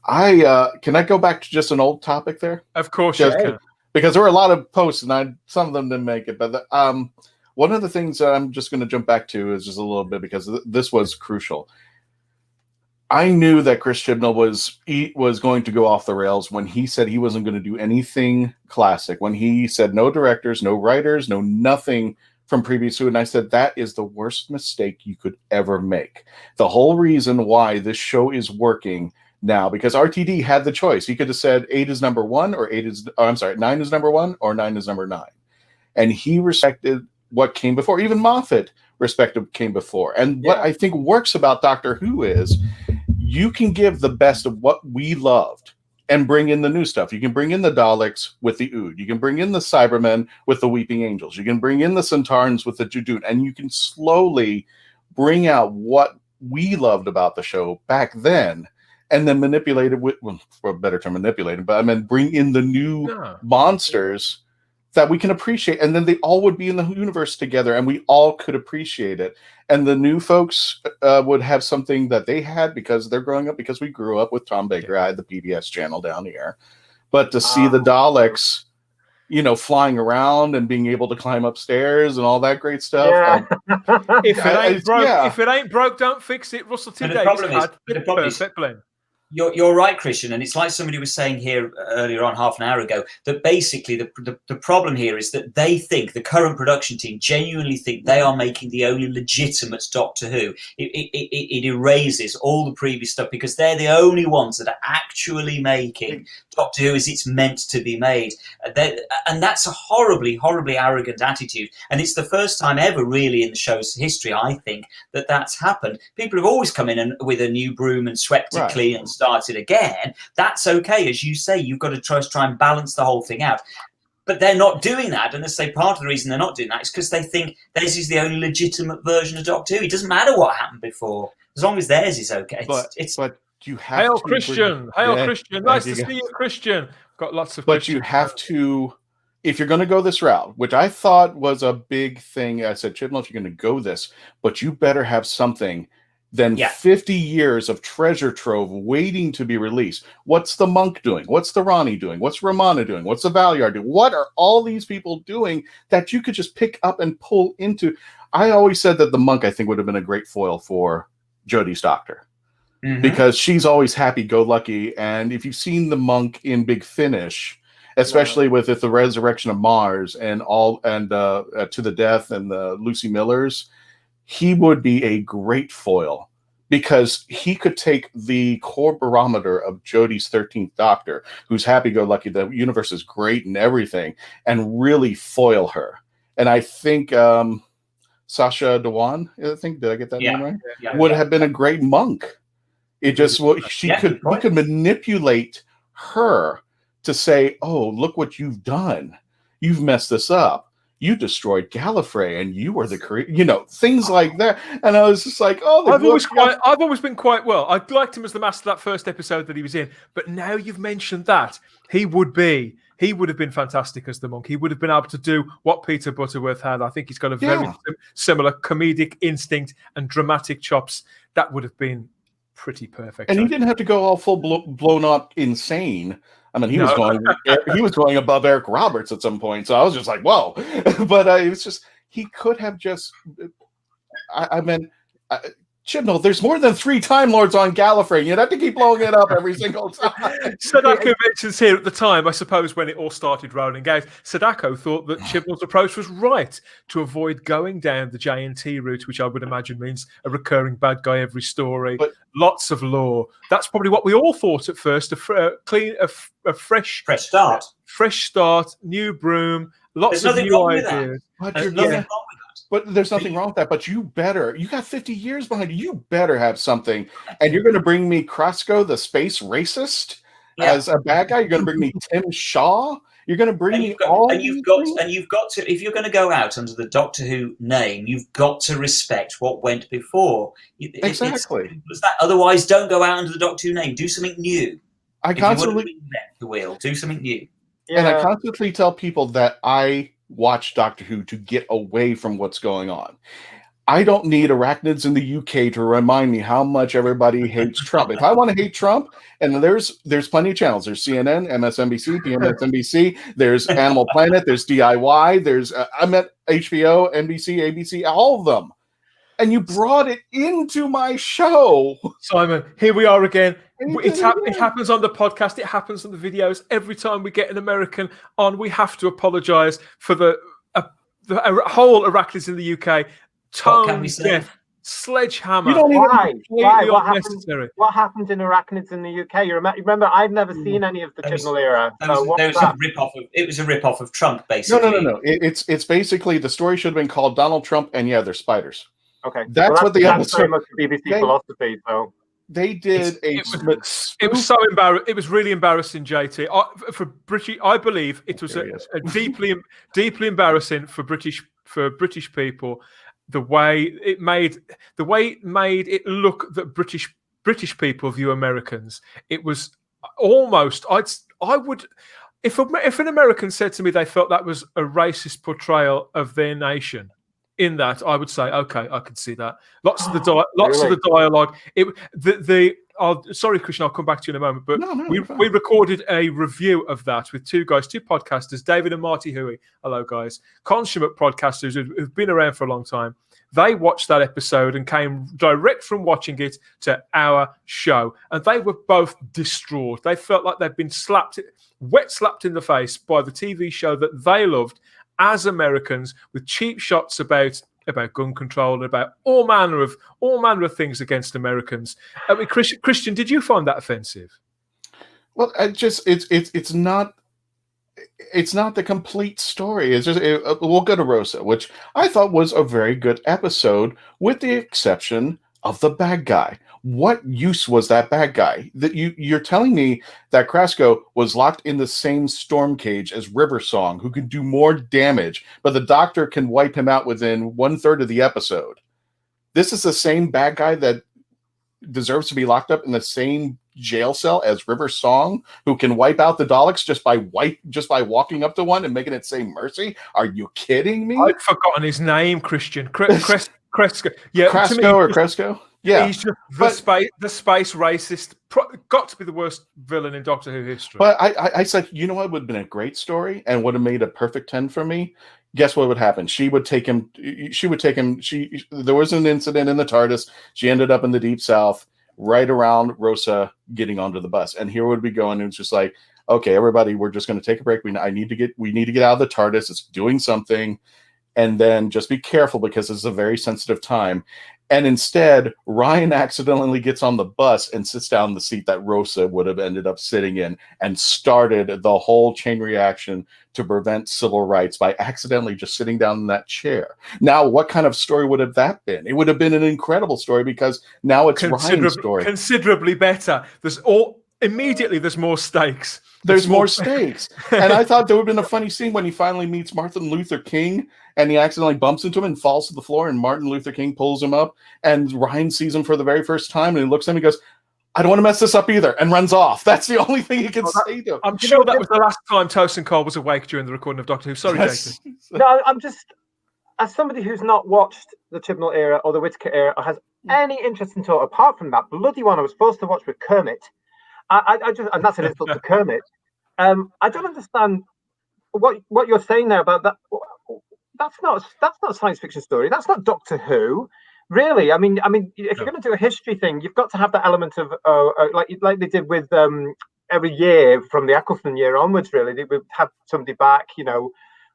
Can I go back to just an old topic there? Of course you can. Because there were a lot of posts, and some of them didn't make it. But one of the things that I'm just going to jump back to is just a little bit, because this was crucial. I knew that Chris Chibnall was going to go off the rails when he said he wasn't going to do anything classic. When he said no directors, no writers, no nothing from previous Who, and I said that is the worst mistake you could ever make. The whole reason why this show is working now, because RTD had the choice. He could have said 8 is number 1, or 9 is number 1, or 9 is number 9. And he respected what came before. Even Moffat respected what came before. And what I think works about Doctor Who is you can give the best of what we loved and bring in the new stuff. You can bring in the Daleks with the Ood. You can bring in the Cybermen with the Weeping Angels. You can bring in the Centaurans with the Judoon. And you can slowly bring out what we loved about the show back then, and then manipulate it with, well, for a better term, manipulate it, but I mean, bring in the new monsters that we can appreciate. And then they all would be in the universe together, and we all could appreciate it. And the new folks would have something that they had because they're growing up, because we grew up with Tom Baker. I had the PBS channel down here. But to see the Daleks, flying around and being able to climb upstairs and all that great stuff. If it ain't broke, don't fix it. Russell T Davies had the perfect blend. You're right, Christian, and it's like somebody was saying here earlier on, half an hour ago, that basically the problem here is that they think, the current production team genuinely think they are making the only legitimate Doctor Who. It erases all the previous stuff because they're the only ones that are actually making Doctor Who as it's meant to be made. And that's a horribly, horribly arrogant attitude. And it's the first time ever really in the show's history, I think, that that's happened. People have always come in with a new broom and swept it clean and started again. That's okay. As you say, you've got to try and balance the whole thing out. But they're not doing that. And I say part of the reason they're not doing that is because they think theirs is the only legitimate version of Doctor Who. It doesn't matter what happened before, as long as theirs is okay. But you have Hail to Christian. Hail Christian. Nice to see you, Christian. Got lots of But you have to, if you're going to go this route, which I thought was a big thing, I said, Chibnall, if you're going to go this, but you better have something than 50 years of treasure trove waiting to be released. What's the monk doing? What's the Ronnie doing? What's Romana doing? What's the Valyard doing? What are all these people doing that you could just pick up and pull into? I always said that the monk, I think, would have been a great foil for Jodie's doctor. Because she's always happy-go-lucky, and if you've seen the monk in Big Finish, especially with the Resurrection of Mars and To the Death and the Lucy Millers, he would be a great foil because he could take the core barometer of Jodie's 13th Doctor, who's happy-go-lucky, the universe is great and everything, and really foil her. And I think Sasha Dewan, did I get that name right? Would have been a great monk. It just he could manipulate her to say, "Oh, look what you've done! You've messed this up. You destroyed Gallifrey, and you were the things like that." And I was just like, "Oh, I've always been quite well. I liked him as the Master that first episode that he was in, but now you've mentioned that he would have been fantastic as the monk. He would have been able to do what Peter Butterworth had. I think he's got a very similar comedic instinct and dramatic chops. That would have been pretty perfect. And he didn't have to go all full blown up insane. I mean, he was going above Eric Roberts at some point. So I was just like, whoa. But it was just, he could have just, Chibnall, there's more than 3 Time Lords on Gallifrey. You'd have to keep blowing it up every single time. Sadako mentions here at the time, I suppose, when it all started rolling out, Sadako thought that Chibnall's approach was right to avoid going down the J&T route, which I would imagine means a recurring bad guy every story, but lots of lore. That's probably what we all thought at first, a fresh start, new broom, lots of new ideas. But there's nothing wrong with that. But you got 50 years behind you. You better have something. And you're going to bring me Krasko, the space racist, as a bad guy. You're going to bring me Tim Shaw. You're going to bring me all. And you've got to. If you're going to go out under the Doctor Who name, you've got to respect what went before. Exactly. Otherwise, don't go out under the Doctor Who name. Do something new. I constantly the wheel. Do something new. And I constantly tell people that I watch Doctor Who to get away from what's going on. I don't need arachnids in the UK to remind me how much everybody hates Trump. If I want to hate Trump, and there's plenty of channels. There's CNN, MSNBC, PMSNBC. There's Animal Planet. There's DIY. There's I'm at HBO, NBC, ABC, all of them. And you brought it into my show. Simon, here we are again. It happens on the podcast. It happens on the videos. Every time we get an American on, we have to apologise for the whole arachnids in the UK. Tone deaf, sledgehammer. You don't even what happened in arachnids in the UK? You remember? I've never seen any of the Chibnall era. It was a rip-off of Trump, basically. No. It's basically the story should have been called Donald Trump, and they're spiders. Okay, that's what the episode. Very much BBC philosophy. So they did it was so embarrassing. It was really embarrassing, JT. For British, I believe it was a deeply embarrassing for British people. The way it made it look that British people view Americans. It was almost I would. If an American said to me they felt that was a racist portrayal of their nation, in that, I would say, okay, I can see that. Lots of the dialogue. Sorry, Christian, I'll come back to you in a moment. But we recorded a review of that with two podcasters, David and Marty Huey. Hello, guys. Consummate podcasters who've been around for a long time. They watched that episode and came direct from watching it to our show. And they were both distraught. They felt like they'd been wet slapped in the face by the TV show that they loved as Americans, with cheap shots about gun control and about all manner of things against Americans. I mean, Christian, did you find that offensive? Well, it's not the complete story. It's just we'll go to Rosa, which I thought was a very good episode, with the exception of the bad guy. What use was that bad guy? That you're telling me that Krasko was locked in the same storm cage as River Song, who can do more damage, but the Doctor can wipe him out within 1/3 of the episode. This is the same bad guy that deserves to be locked up in the same jail cell as River Song, who can wipe out the Daleks just by walking up to one and making it say mercy. Are you kidding me? I'd forgotten his name, Christian. Kresko. Yeah, Krasko or Kresko? Yeah, he's just the space racist. Got to be the worst villain in Doctor Who history. But I said, you know what would have been a great story and would have made a perfect 10 for me? Guess what would happen? She would take him. There was an incident in the TARDIS. She ended up in the Deep South, right around Rosa getting onto the bus. And here would be going. And it's just like, okay, everybody, we're just going to take a break. We need to get out of the TARDIS. It's doing something. And then just be careful because this is a very sensitive time. And instead, Ryan accidentally gets on the bus and sits down in the seat that Rosa would have ended up sitting in and started the whole chain reaction to prevent civil rights by accidentally just sitting down in that chair. Now, what kind of story would have that been? It would have been an incredible story because now it's Ryan's story. Considerably better. Immediately there's more stakes. There's more stakes. And I thought there would have been a funny scene when he finally meets Martin Luther King and he accidentally bumps into him and falls to the floor and Martin Luther King pulls him up and Ryan sees him for the very first time and he looks at him and goes, I don't want to mess this up either, and runs off. That's the only thing he can say to him. I'm sure that was the last time Toast and Cole was awake during the recording of Doctor Who. Sorry, Jason. No, I'm just, as somebody who's not watched the Chibnall era or the Whittaker era or has any interest in talk apart from that bloody one I was supposed to watch with Kermit, I just, and that's an insult to Kermit. I don't understand what you're saying there about that. That's not a science fiction story. That's not Doctor Who, really. I mean, if you're going to do a history thing, you've got to have that element of like they did with every year from the Eccleston year onwards. Really, they would have somebody back,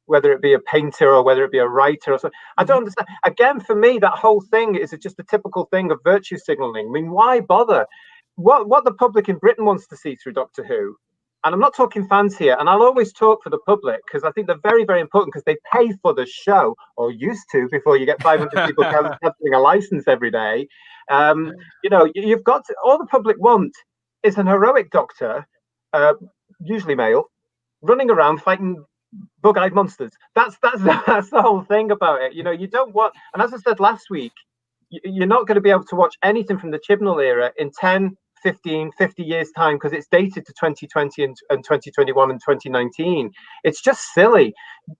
whether it be a painter or whether it be a writer or something. I don't understand. Again, for me, that whole thing is just a typical thing of virtue signaling. I mean, why bother? What the public in Britain wants to see through Doctor Who, and I'm not talking fans here, and I'll always talk for the public because I think they're very, very important because they pay for the show, or used to before you get 500 people cancelling a license every day. You've got to, all the public want is an heroic Doctor, usually male, running around fighting bug-eyed monsters. That's the whole thing about it. You don't want, and as I said last week, you're not going to be able to watch anything from the Chibnall era in 10, 15, 50 years time because it's dated to 2020 and 2021 and 2019. It's just silly.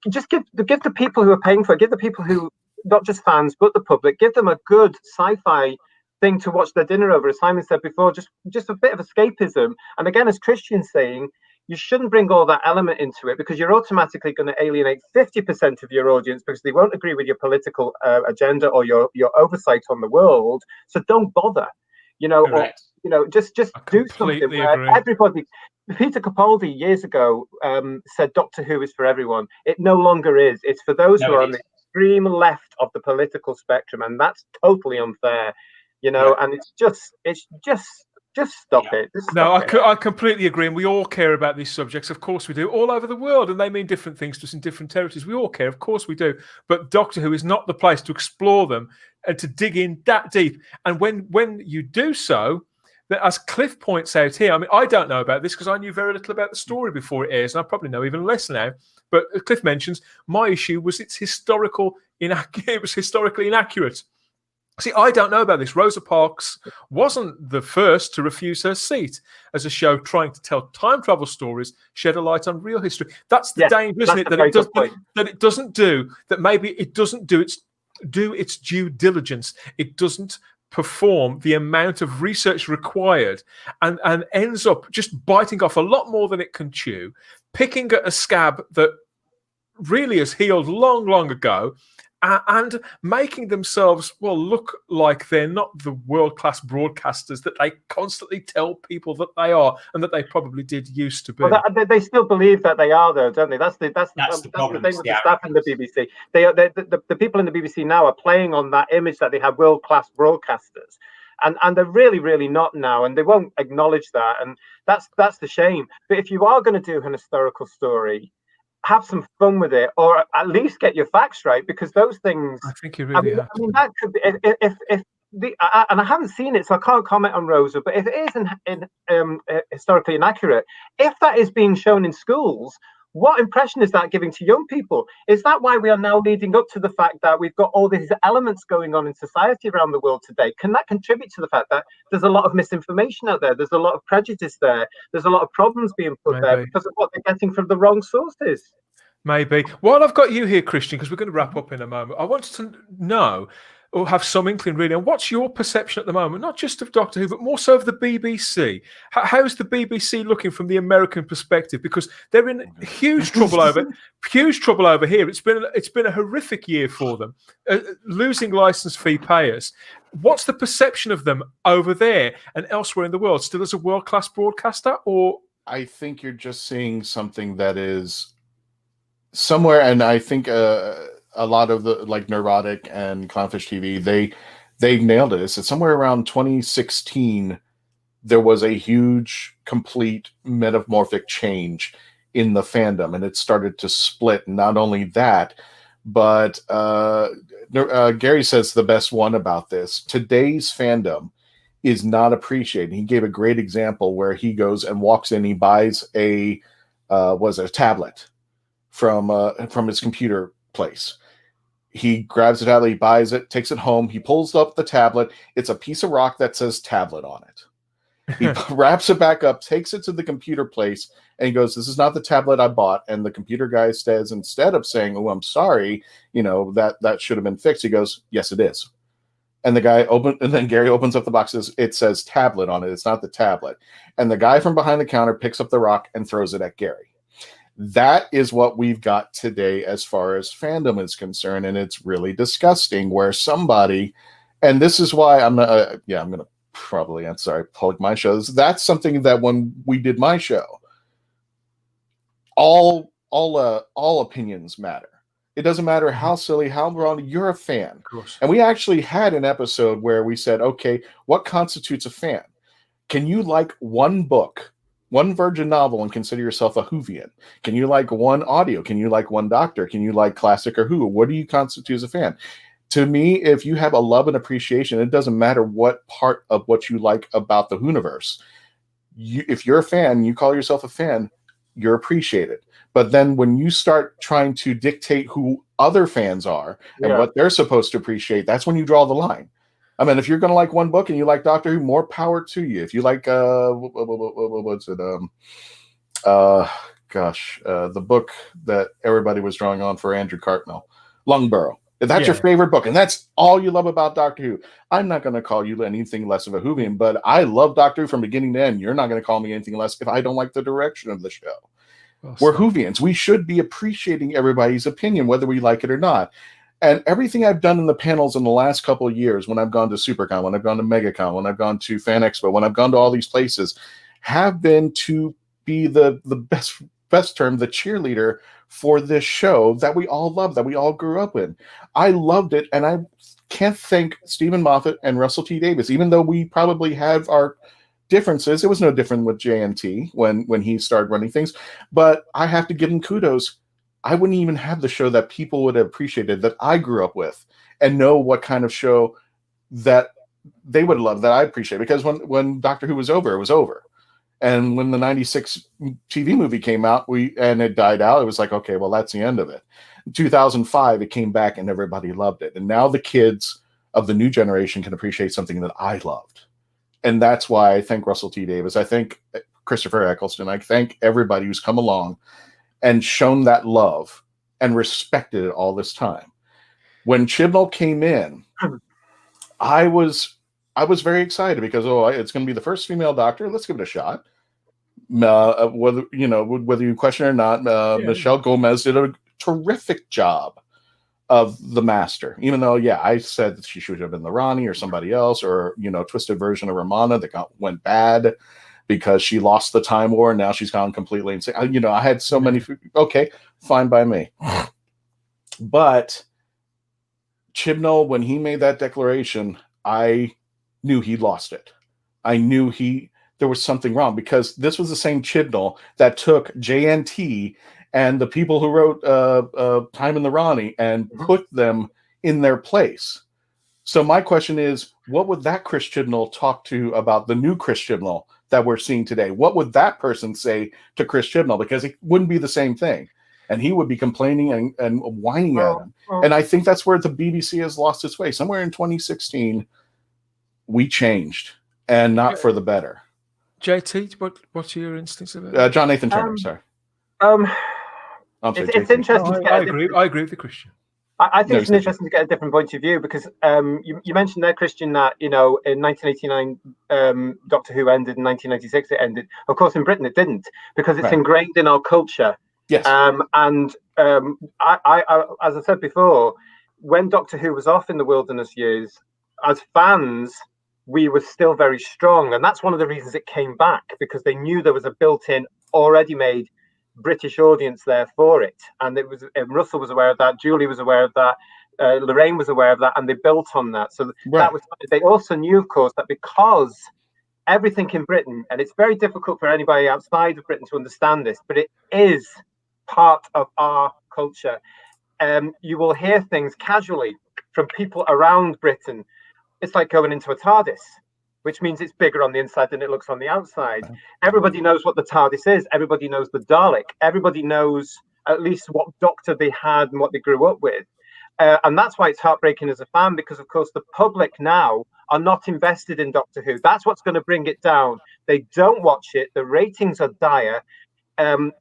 Just give the people who are paying for it, give the people who, not just fans but the public, give them a good sci-fi thing to watch their dinner over. As Simon said before, just a bit of escapism. And again, as Christian's saying, you shouldn't bring all that element into it because you're automatically going to alienate 50% of your audience because they won't agree with your political agenda or your oversight on the world. So don't bother, just do something where everybody. Peter Capaldi years ago said Doctor Who is for everyone. It no longer is. It's for those who are on the extreme left of the political spectrum, and that's totally unfair. And it's just stop it. I completely agree, and we all care about these subjects. Of course we do, all over the world, and they mean different things to us in different territories. We all care, of course we do. But Doctor Who is not the place to explore them and to dig in that deep. And when you do so, that as Cliff points out here, I mean, I don't know about this because I knew very little about the story before it airs, and I probably know even less now. But Cliff mentions my issue was it was historically inaccurate. See, I don't know about this. Rosa Parks wasn't the first to refuse her seat as a show trying to tell time travel stories, shed a light on real history. That's the danger, isn't it? That it doesn't do that. Maybe it doesn't do its due diligence. It doesn't perform the amount of research required and ends up just biting off a lot more than it can chew, picking at a scab that really has healed long, long ago, and making themselves, look like they're not the world-class broadcasters that they constantly tell people that they are and that they probably did used to be. Well, they still believe that they are, though, don't they? That's the problem. The thing with the staff in the BBC. The people in the BBC now are playing on that image that they have world-class broadcasters. And they're really, really not now, and they won't acknowledge that. And that's the shame. But if you are going to do an historical story, have some fun with it, or at least get your facts right, because those things. I think you really have. I mean, that could be and I haven't seen it, so I can't comment on Rosa. But if it is historically inaccurate, if that is being shown in schools, what impression is that giving to young people? Is that why we are now leading up to the fact that we've got all these elements going on in society around the world today? Can that contribute to the fact that there's a lot of misinformation out there? There's a lot of prejudice there. There's a lot of problems being put there because of what they're getting from the wrong sources. Maybe. While I've got you here, Christian, because we're going to wrap up in a moment, I wanted to know, or have some inkling really. And what's your perception at the moment, not just of Doctor Who, but more so of the BBC? How's the BBC looking from the American perspective? Because they're in huge trouble over here. It's been a horrific year for them, losing license fee payers. What's the perception of them over there and elsewhere in the world? Still as a world-class broadcaster, or? I think you're just seeing something that is somewhere, and I think a lot of the like Neurotic and Clownfish TV, they nailed it. It's somewhere around 2016 there was a huge, complete metamorphic change in the fandom, and it started to split. And not only that, but Gary says the best one about this. Today's fandom is not appreciated. He gave a great example where he goes and walks in, he buys a tablet from his computer place. He grabs the tablet, he buys it, takes it home, he pulls up the tablet. It's a piece of rock that says tablet on it. He wraps it back up, takes it to the computer place, and he goes, "This is not the tablet I bought." And the computer guy says, instead of saying, "Oh, I'm sorry, that should have been fixed," he goes, "Yes, it is." And then Gary opens up the box, it says tablet on it. It's not the tablet. And the guy from behind the counter picks up the rock and throws it at Gary. That is what we've got today as far as fandom is concerned. And it's really disgusting where somebody, and this is why I'm going to probably, I'm sorry, plug my shows. That's something that when we did my show, all opinions matter. It doesn't matter how silly, how wrong, you're a fan. Of course. And we actually had an episode where we said, okay, what constitutes a fan? Can you like one book, one Virgin novel, and consider yourself a Whovian? Can you like one audio? Can you like one Doctor? Can you like classic or Who? What do you constitute as a fan? To me, if you have a love and appreciation, it doesn't matter what part of what you like about the Whoniverse. If you're a fan, you call yourself a fan, you're appreciated. But then when you start trying to dictate who other fans are and what they're supposed to appreciate, that's when you draw the line. I mean, if you're going to like one book and you like Doctor Who, more power to you. If you like, what's it? The book that everybody was drawing on for Andrew Cartmel, Lungbarrow. If that's your favorite book and that's all you love about Doctor Who, I'm not going to call you anything less of a Whovian, but I love Doctor Who from beginning to end. You're not going to call me anything less if I don't like the direction of the show. We're Whovians. We should be appreciating everybody's opinion, whether we like it or not. And everything I've done in the panels in the last couple of years, when I've gone to SuperCon, when I've gone to MegaCon, when I've gone to Fan Expo, when I've gone to all these places, have been to be the best term, the cheerleader for this show that we all love, that we all grew up in. I loved it, and I can't thank Stephen Moffat and Russell T Davies, even though we probably have our differences. It was no different with JNT when he started running things, but I have to give him kudos. I wouldn't even have the show that people would have appreciated, that I grew up with, and know what kind of show that they would love, that I appreciate. Because when Doctor Who was over, it was over. And when the 96 TV movie came out, and it died out, it was like, okay, well, that's the end of it. In 2005, it came back and everybody loved it. And now the kids of the new generation can appreciate something that I loved. And that's why I thank Russell T Davies. I thank Christopher Eccleston. I thank everybody who's come along and shown that love and respected it all this time. When Chibnall came in, I was very excited because, it's going to be the first female Doctor. Let's give it a shot. Whether you question it or not, Michelle Gomez did a terrific job of the Master, even though, I said that she should have been the Ronnie or somebody else, or, twisted version of Romana that went bad because she lost the Time War and now she's gone completely insane. I had so many, okay, fine by me. But Chibnall, when he made that declaration, I knew he lost it. I knew there was something wrong, because this was the same Chibnall that took JNT and the people who wrote Time in the Ronnie and put them in their place. So my question is, what would that Chris Chibnall talk to about the new Chris Chibnall that we're seeing today? What would that person say to Chris Chibnall? Because it wouldn't be the same thing. And he would be complaining and whining at him. And I think that's where the BBC has lost its way. Somewhere in 2016, we changed, and not for the better. JT, what's your instincts of it? John Nathan Turner, sorry. It's interesting. I agree with the Christian. I think it's interesting to get a different point of view, because you mentioned there, Christian, that in 1989 Doctor Who ended, in 1996 it ended. Of course, in Britain it didn't, because it's ingrained in our culture. Yes. And I, as I said before, when Doctor Who was off in the wilderness years, as fans, we were still very strong, and that's one of the reasons it came back, because they knew there was a built-in, already made British audience there for it, and it was Russell was aware of that, Julie was aware of that, Lorraine was aware of that, and they built on that. So that was. They also knew, of course, that because everything in Britain, and it's very difficult for anybody outside of Britain to understand this, but it is part of our culture. You will hear things casually from people around Britain. It's like going into a TARDIS, which means it's bigger on the inside than it looks on the outside. Everybody knows what the TARDIS is. Everybody knows the Dalek. Everybody knows at least what Doctor they had and what they grew up with. And that's why it's heartbreaking as a fan, because, of course, the public now are not invested in Doctor Who. That's what's going to bring it down. They don't watch it. The ratings are dire. And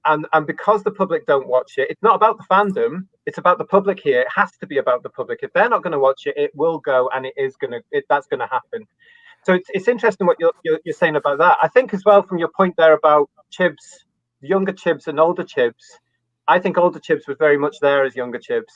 because the public don't watch it, it's not about the fandom. It's about the public here. It has to be about the public. If they're not going to watch it, it will go, and that's going to happen. So it's interesting what you're saying about that. I think as well, from your point there about Chibs, younger Chibs and older Chibs, I think older Chibs was very much there as younger Chibs.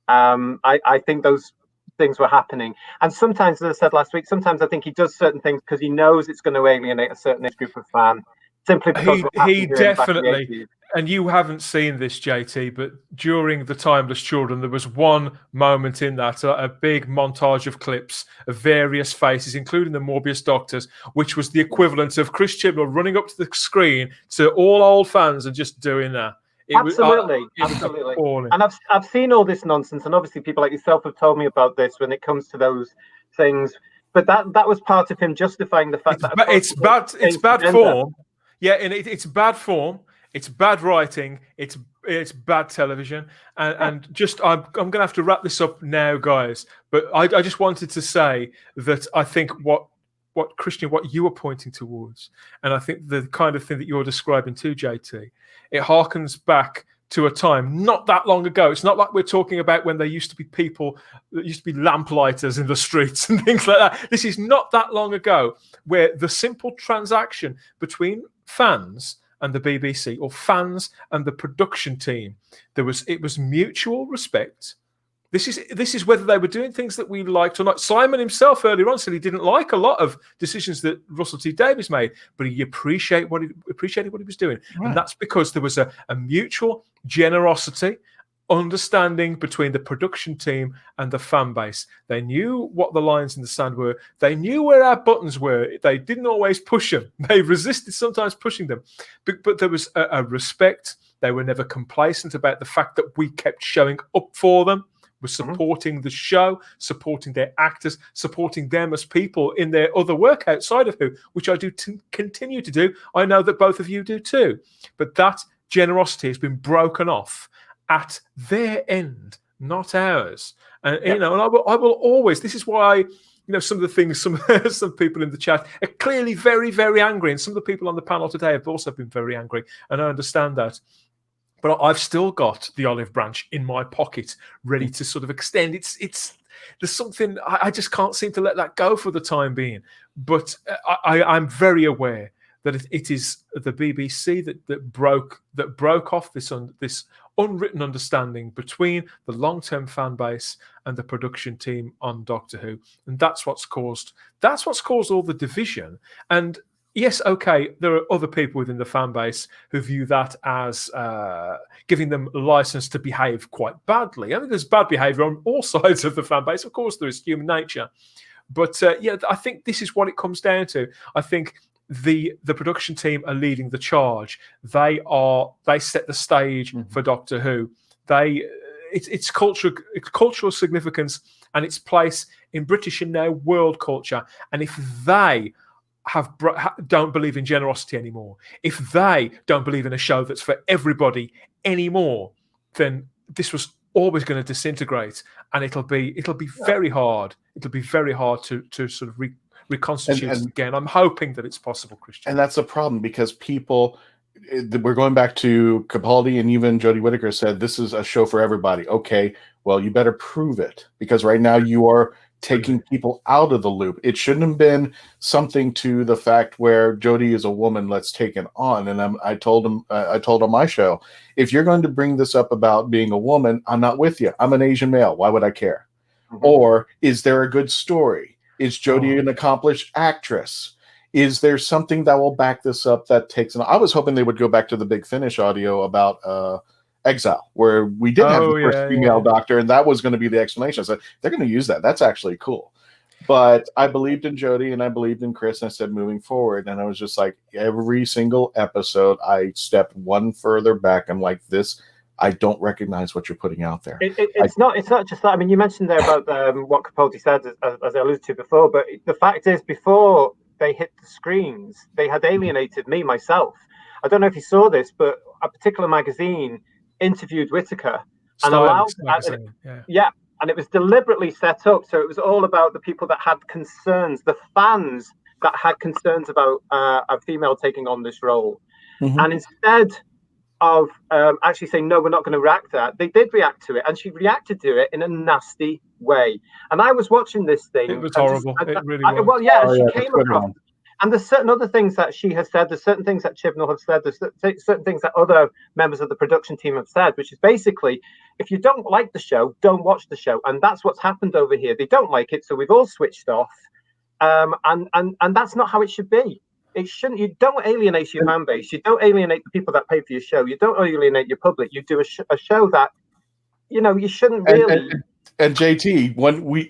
I think those things were happening. And sometimes, as I said last week, sometimes I think he does certain things because he knows it's going to alienate a certain age group of fan. Simply because he definitely, and you haven't seen this, JT, but during the Timeless Children, there was one moment in that, a big montage of clips of various faces, including the Morbius Doctors, which was the equivalent of Chris Chibnall running up to the screen to all old fans and just doing that. Absolutely. And I've seen all this nonsense, and obviously people like yourself have told me about this when it comes to those things. But that was part of him justifying the fact it's bad form. Yeah, and it's bad form. It's bad writing. It's bad television. And just I'm going to have to wrap this up now, guys. But I just wanted to say that I think what Christian, what you were pointing towards, and I think the kind of thing that you're describing too, JT, it harkens back to a time not that long ago. It's not like we're talking about when there used to be people that used to be lamplighters in the streets and things like that. This is not that long ago, where the simple transaction between fans and the BBC, or fans and the production team, it was mutual respect. This is whether they were doing things that we liked or not. Simon himself earlier on said he didn't like a lot of decisions that Russell T Davies made, but he appreciated what he was doing. Right. And that's because there was a mutual generosity, understanding between the production team and the fan base. They knew what the lines in the sand were. They knew where our buttons were. They didn't always push them. They resisted sometimes pushing them. But there was a respect. They were never complacent about the fact that we kept showing up for them. We're supporting the show, supporting their actors, supporting them as people in their other work outside of Who, which I do continue to do. I know that both of you do too. But that generosity has been broken off at their end, not ours. And and I will always. This is why some of the things some people in the chat are clearly very, very angry, and some of the people on the panel today have also been very angry, and I understand that. But I've still got the olive branch in my pocket, ready to sort of extend. There's something I just can't seem to let that go for the time being. But I'm very aware that it is the BBC that broke off this unwritten understanding between the long-term fan base and the production team on Doctor Who, and that's what's caused all the division. And yes, okay, there are other people within the fan base who view that as giving them license to behave quite badly. I mean, there's bad behaviour on all sides of the fan base. Of course, there is human nature. But I think this is what it comes down to. I think the production team are leading the charge. They set the stage for Doctor Who. It's cultural significance and its place in British and now world culture. And if they don't believe in generosity anymore, if they don't believe in a show that's for everybody anymore, then this was always going to disintegrate, and it'll be very hard. It'll be very hard to sort of reconstitute again. I'm hoping that it's possible, Christian. And that's a problem, because people we're going back to Capaldi, and even Jodie Whittaker said this is a show for everybody. Okay, well, you better prove it, because right now you are taking people out of the loop. It shouldn't have been something to the fact where Jodie is a woman, let's take it on. And I told him on my show, if you're going to bring this up about being a woman, I'm not with you. I'm an Asian male. Why would I care? Mm-hmm. Or is there a good story? Is Jodie an accomplished actress? Is there something that will back this up that takes I was hoping they would go back to the Big Finish audio about Exile, where we did have the first female doctor, and that was going to be the explanation. I said, they're going to use that. That's actually cool. But I believed in Jodie, and I believed in Chris, and I said, moving forward. And I was just like, every single episode, I stepped one further back. I'm like, this, I don't recognize what you're putting out there. It's not just that. I mean, you mentioned there about what Capaldi said, as I alluded to before, but the fact is, before they hit the screens, they had alienated me, myself. I don't know if you saw this, but a particular magazine interviewed Whittaker and allowed, and it was deliberately set up so it was all about the people that had concerns, the fans that had concerns about a female taking on this role. Mm-hmm. And instead of actually saying, no, we're not going to react to that, they did react to it, and she reacted to it in a nasty way. And I was watching this thing. It was horrible. It really was. Well, yeah, she came across. And there's certain other things that she has said, there's certain things that Chibnall has said, there's certain things that other members of the production team have said, which is basically, if you don't like the show, don't watch the show. And that's what's happened over here. They don't like it, so we've all switched off. And that's not how it should be. It shouldn't. You don't alienate your fan base. You don't alienate the people that pay for your show. You don't alienate your public. You do a show that, you shouldn't really... And JT,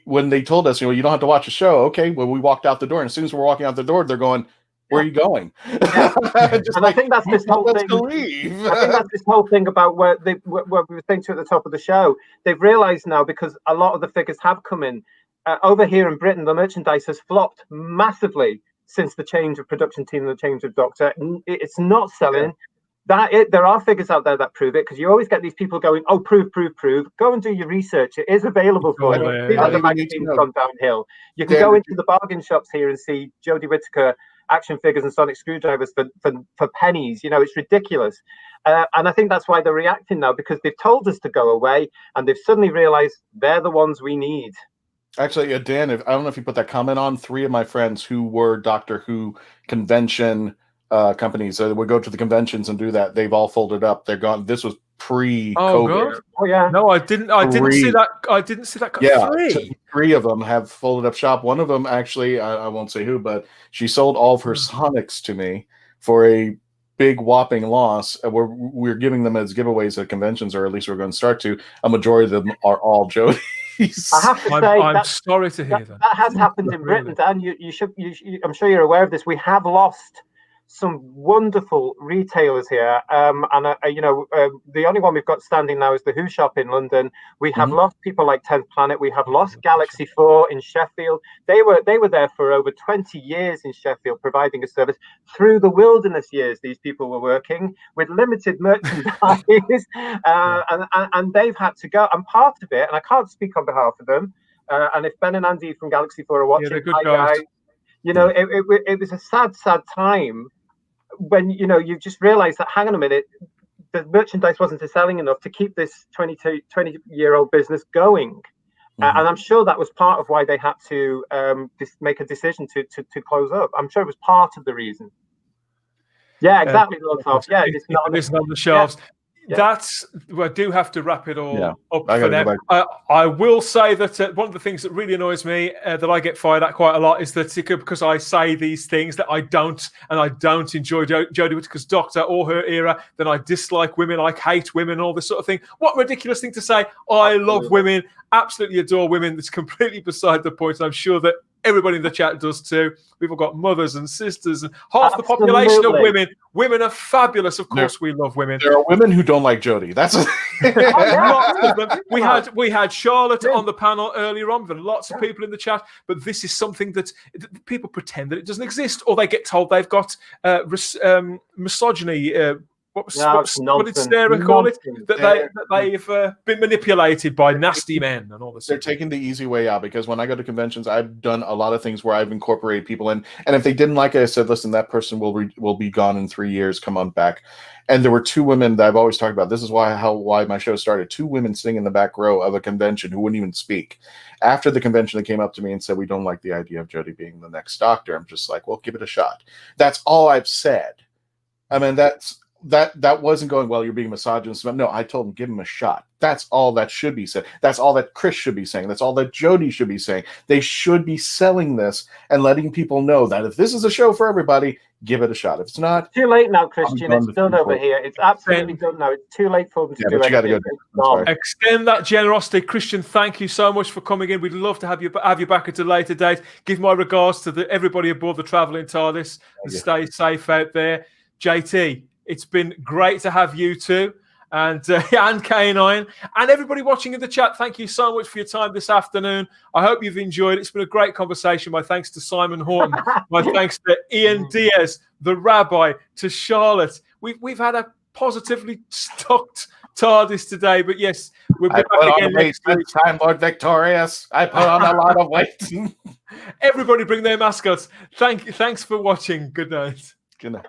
when they told us, you don't have to watch a show. Okay, well, we walked out the door, and as soon as we're walking out the door, they're going, "Where are you going?" Yeah. And I think that's this whole thing. I think that's this whole thing about where we were saying to at the top of the show. They've realised now, because a lot of the figures have come in over here in Britain. The merchandise has flopped massively since the change of production team and the change of Doctor. It's not selling. Yeah. There are figures out there that prove it, because you always get these people going, oh, prove. Go and do your research. It is available for you. The magazine's gone downhill. You can go into the bargain shops here and see Jodie Whittaker action figures and sonic screwdrivers for pennies. It's ridiculous. And I think that's why they're reacting now, because they've told us to go away, and they've suddenly realized they're the ones we need. Actually, Dan, I don't know if you put that comment on, 3 of my friends who were Doctor Who convention companies that would go to the conventions and do that, they've all folded up. They're gone. This was pre-COVID. Oh yeah. No, I didn't see that. I didn't see that. Yeah, 3 of them have folded up shop. One of them, actually, I won't say who, but she sold all of her Sonics to me for a big whopping loss. We're giving them as giveaways at conventions, or at least we're going to start to. A majority of them are all Jodie's. I have to say, I'm sorry to hear that. That has happened in Britain, Dan. You should. I'm sure you're aware of this. We have lost some wonderful retailers here, the only one we've got standing now is the Who shop in London. We have lost people like 10th Planet. We have lost Galaxy 4 in Sheffield. They were there for over 20 years in Sheffield, providing a service. Through the wilderness years, these people were working with limited merchandise, and they've had to go. And part of it, and I can't speak on behalf of them, and if Ben and Andy from Galaxy 4 are watching, hi guys. It was a sad time when you just realize that, hang on a minute, the merchandise wasn't selling enough to keep this 20-year-old business going. And I'm sure that was part of why they had to make a decision to close up. I'm sure it was part of the reason. Yeah, exactly. Yeah, it's not on the shelves. Yeah. That's, I do have to wrap it all up for now. I will say that one of the things that really annoys me, that I get fired at quite a lot, is that because I say these things that I don't enjoy Jodie Whittaker's Doctor or her era, then I dislike women, I hate women, all this sort of thing. What a ridiculous thing to say. I love women, absolutely adore women. That's completely beside the point. I'm sure that everybody in the chat does too. We've all got mothers and sisters, and half the population of women. Women are fabulous. Of course, we love women. There are women who don't like Jodie. That's lots of them. We had Charlotte on the panel earlier on. There are lots of people in the chat, but this is something that people pretend that it doesn't exist, or they get told they've got misogyny. what did Sarah call it? That they've been manipulated by nasty men and all this. They're taking the easy way out, because when I go to conventions, I've done a lot of things where I've incorporated people in, and if they didn't like it, I said, listen, that person will be gone in 3 years. Come on back. And there were 2 women that I've always talked about. This is why my show started. 2 women sitting in the back row of a convention who wouldn't even speak. After the convention, they came up to me and said, we don't like the idea of Jodie being the next Doctor. I'm just like, well, give it a shot. That's all I've said. I mean, that wasn't going, well, you're being misogynist. No, I told him, give him a shot. That's all that should be said. That's all that Chris should be saying. That's all that Jodie should be saying. They should be selling this and letting people know that if this is a show for everybody, give it a shot. If it's not, it's too late now, Christian. It's done over here. It's absolutely done now. It's too late for them to do anything. Extend that generosity, Christian. Thank you so much for coming in. We'd love to have you back at a later date. Give my regards to everybody aboard the travelling TARDIS, and stay safe out there. JT, it's been great to have you too, and K9, and everybody watching in the chat. Thank you so much for your time this afternoon. I hope you've enjoyed it. It's been a great conversation. My thanks to Simon Horton. My thanks to Ian Diaz, the Rabbi, to Charlotte. We've had a positively stocked TARDIS today, but yes, we'll be back again next week. Time, Lord Victorious. I put on a lot of weight. Everybody bring their mascots. Thanks for watching. Good night. Good night.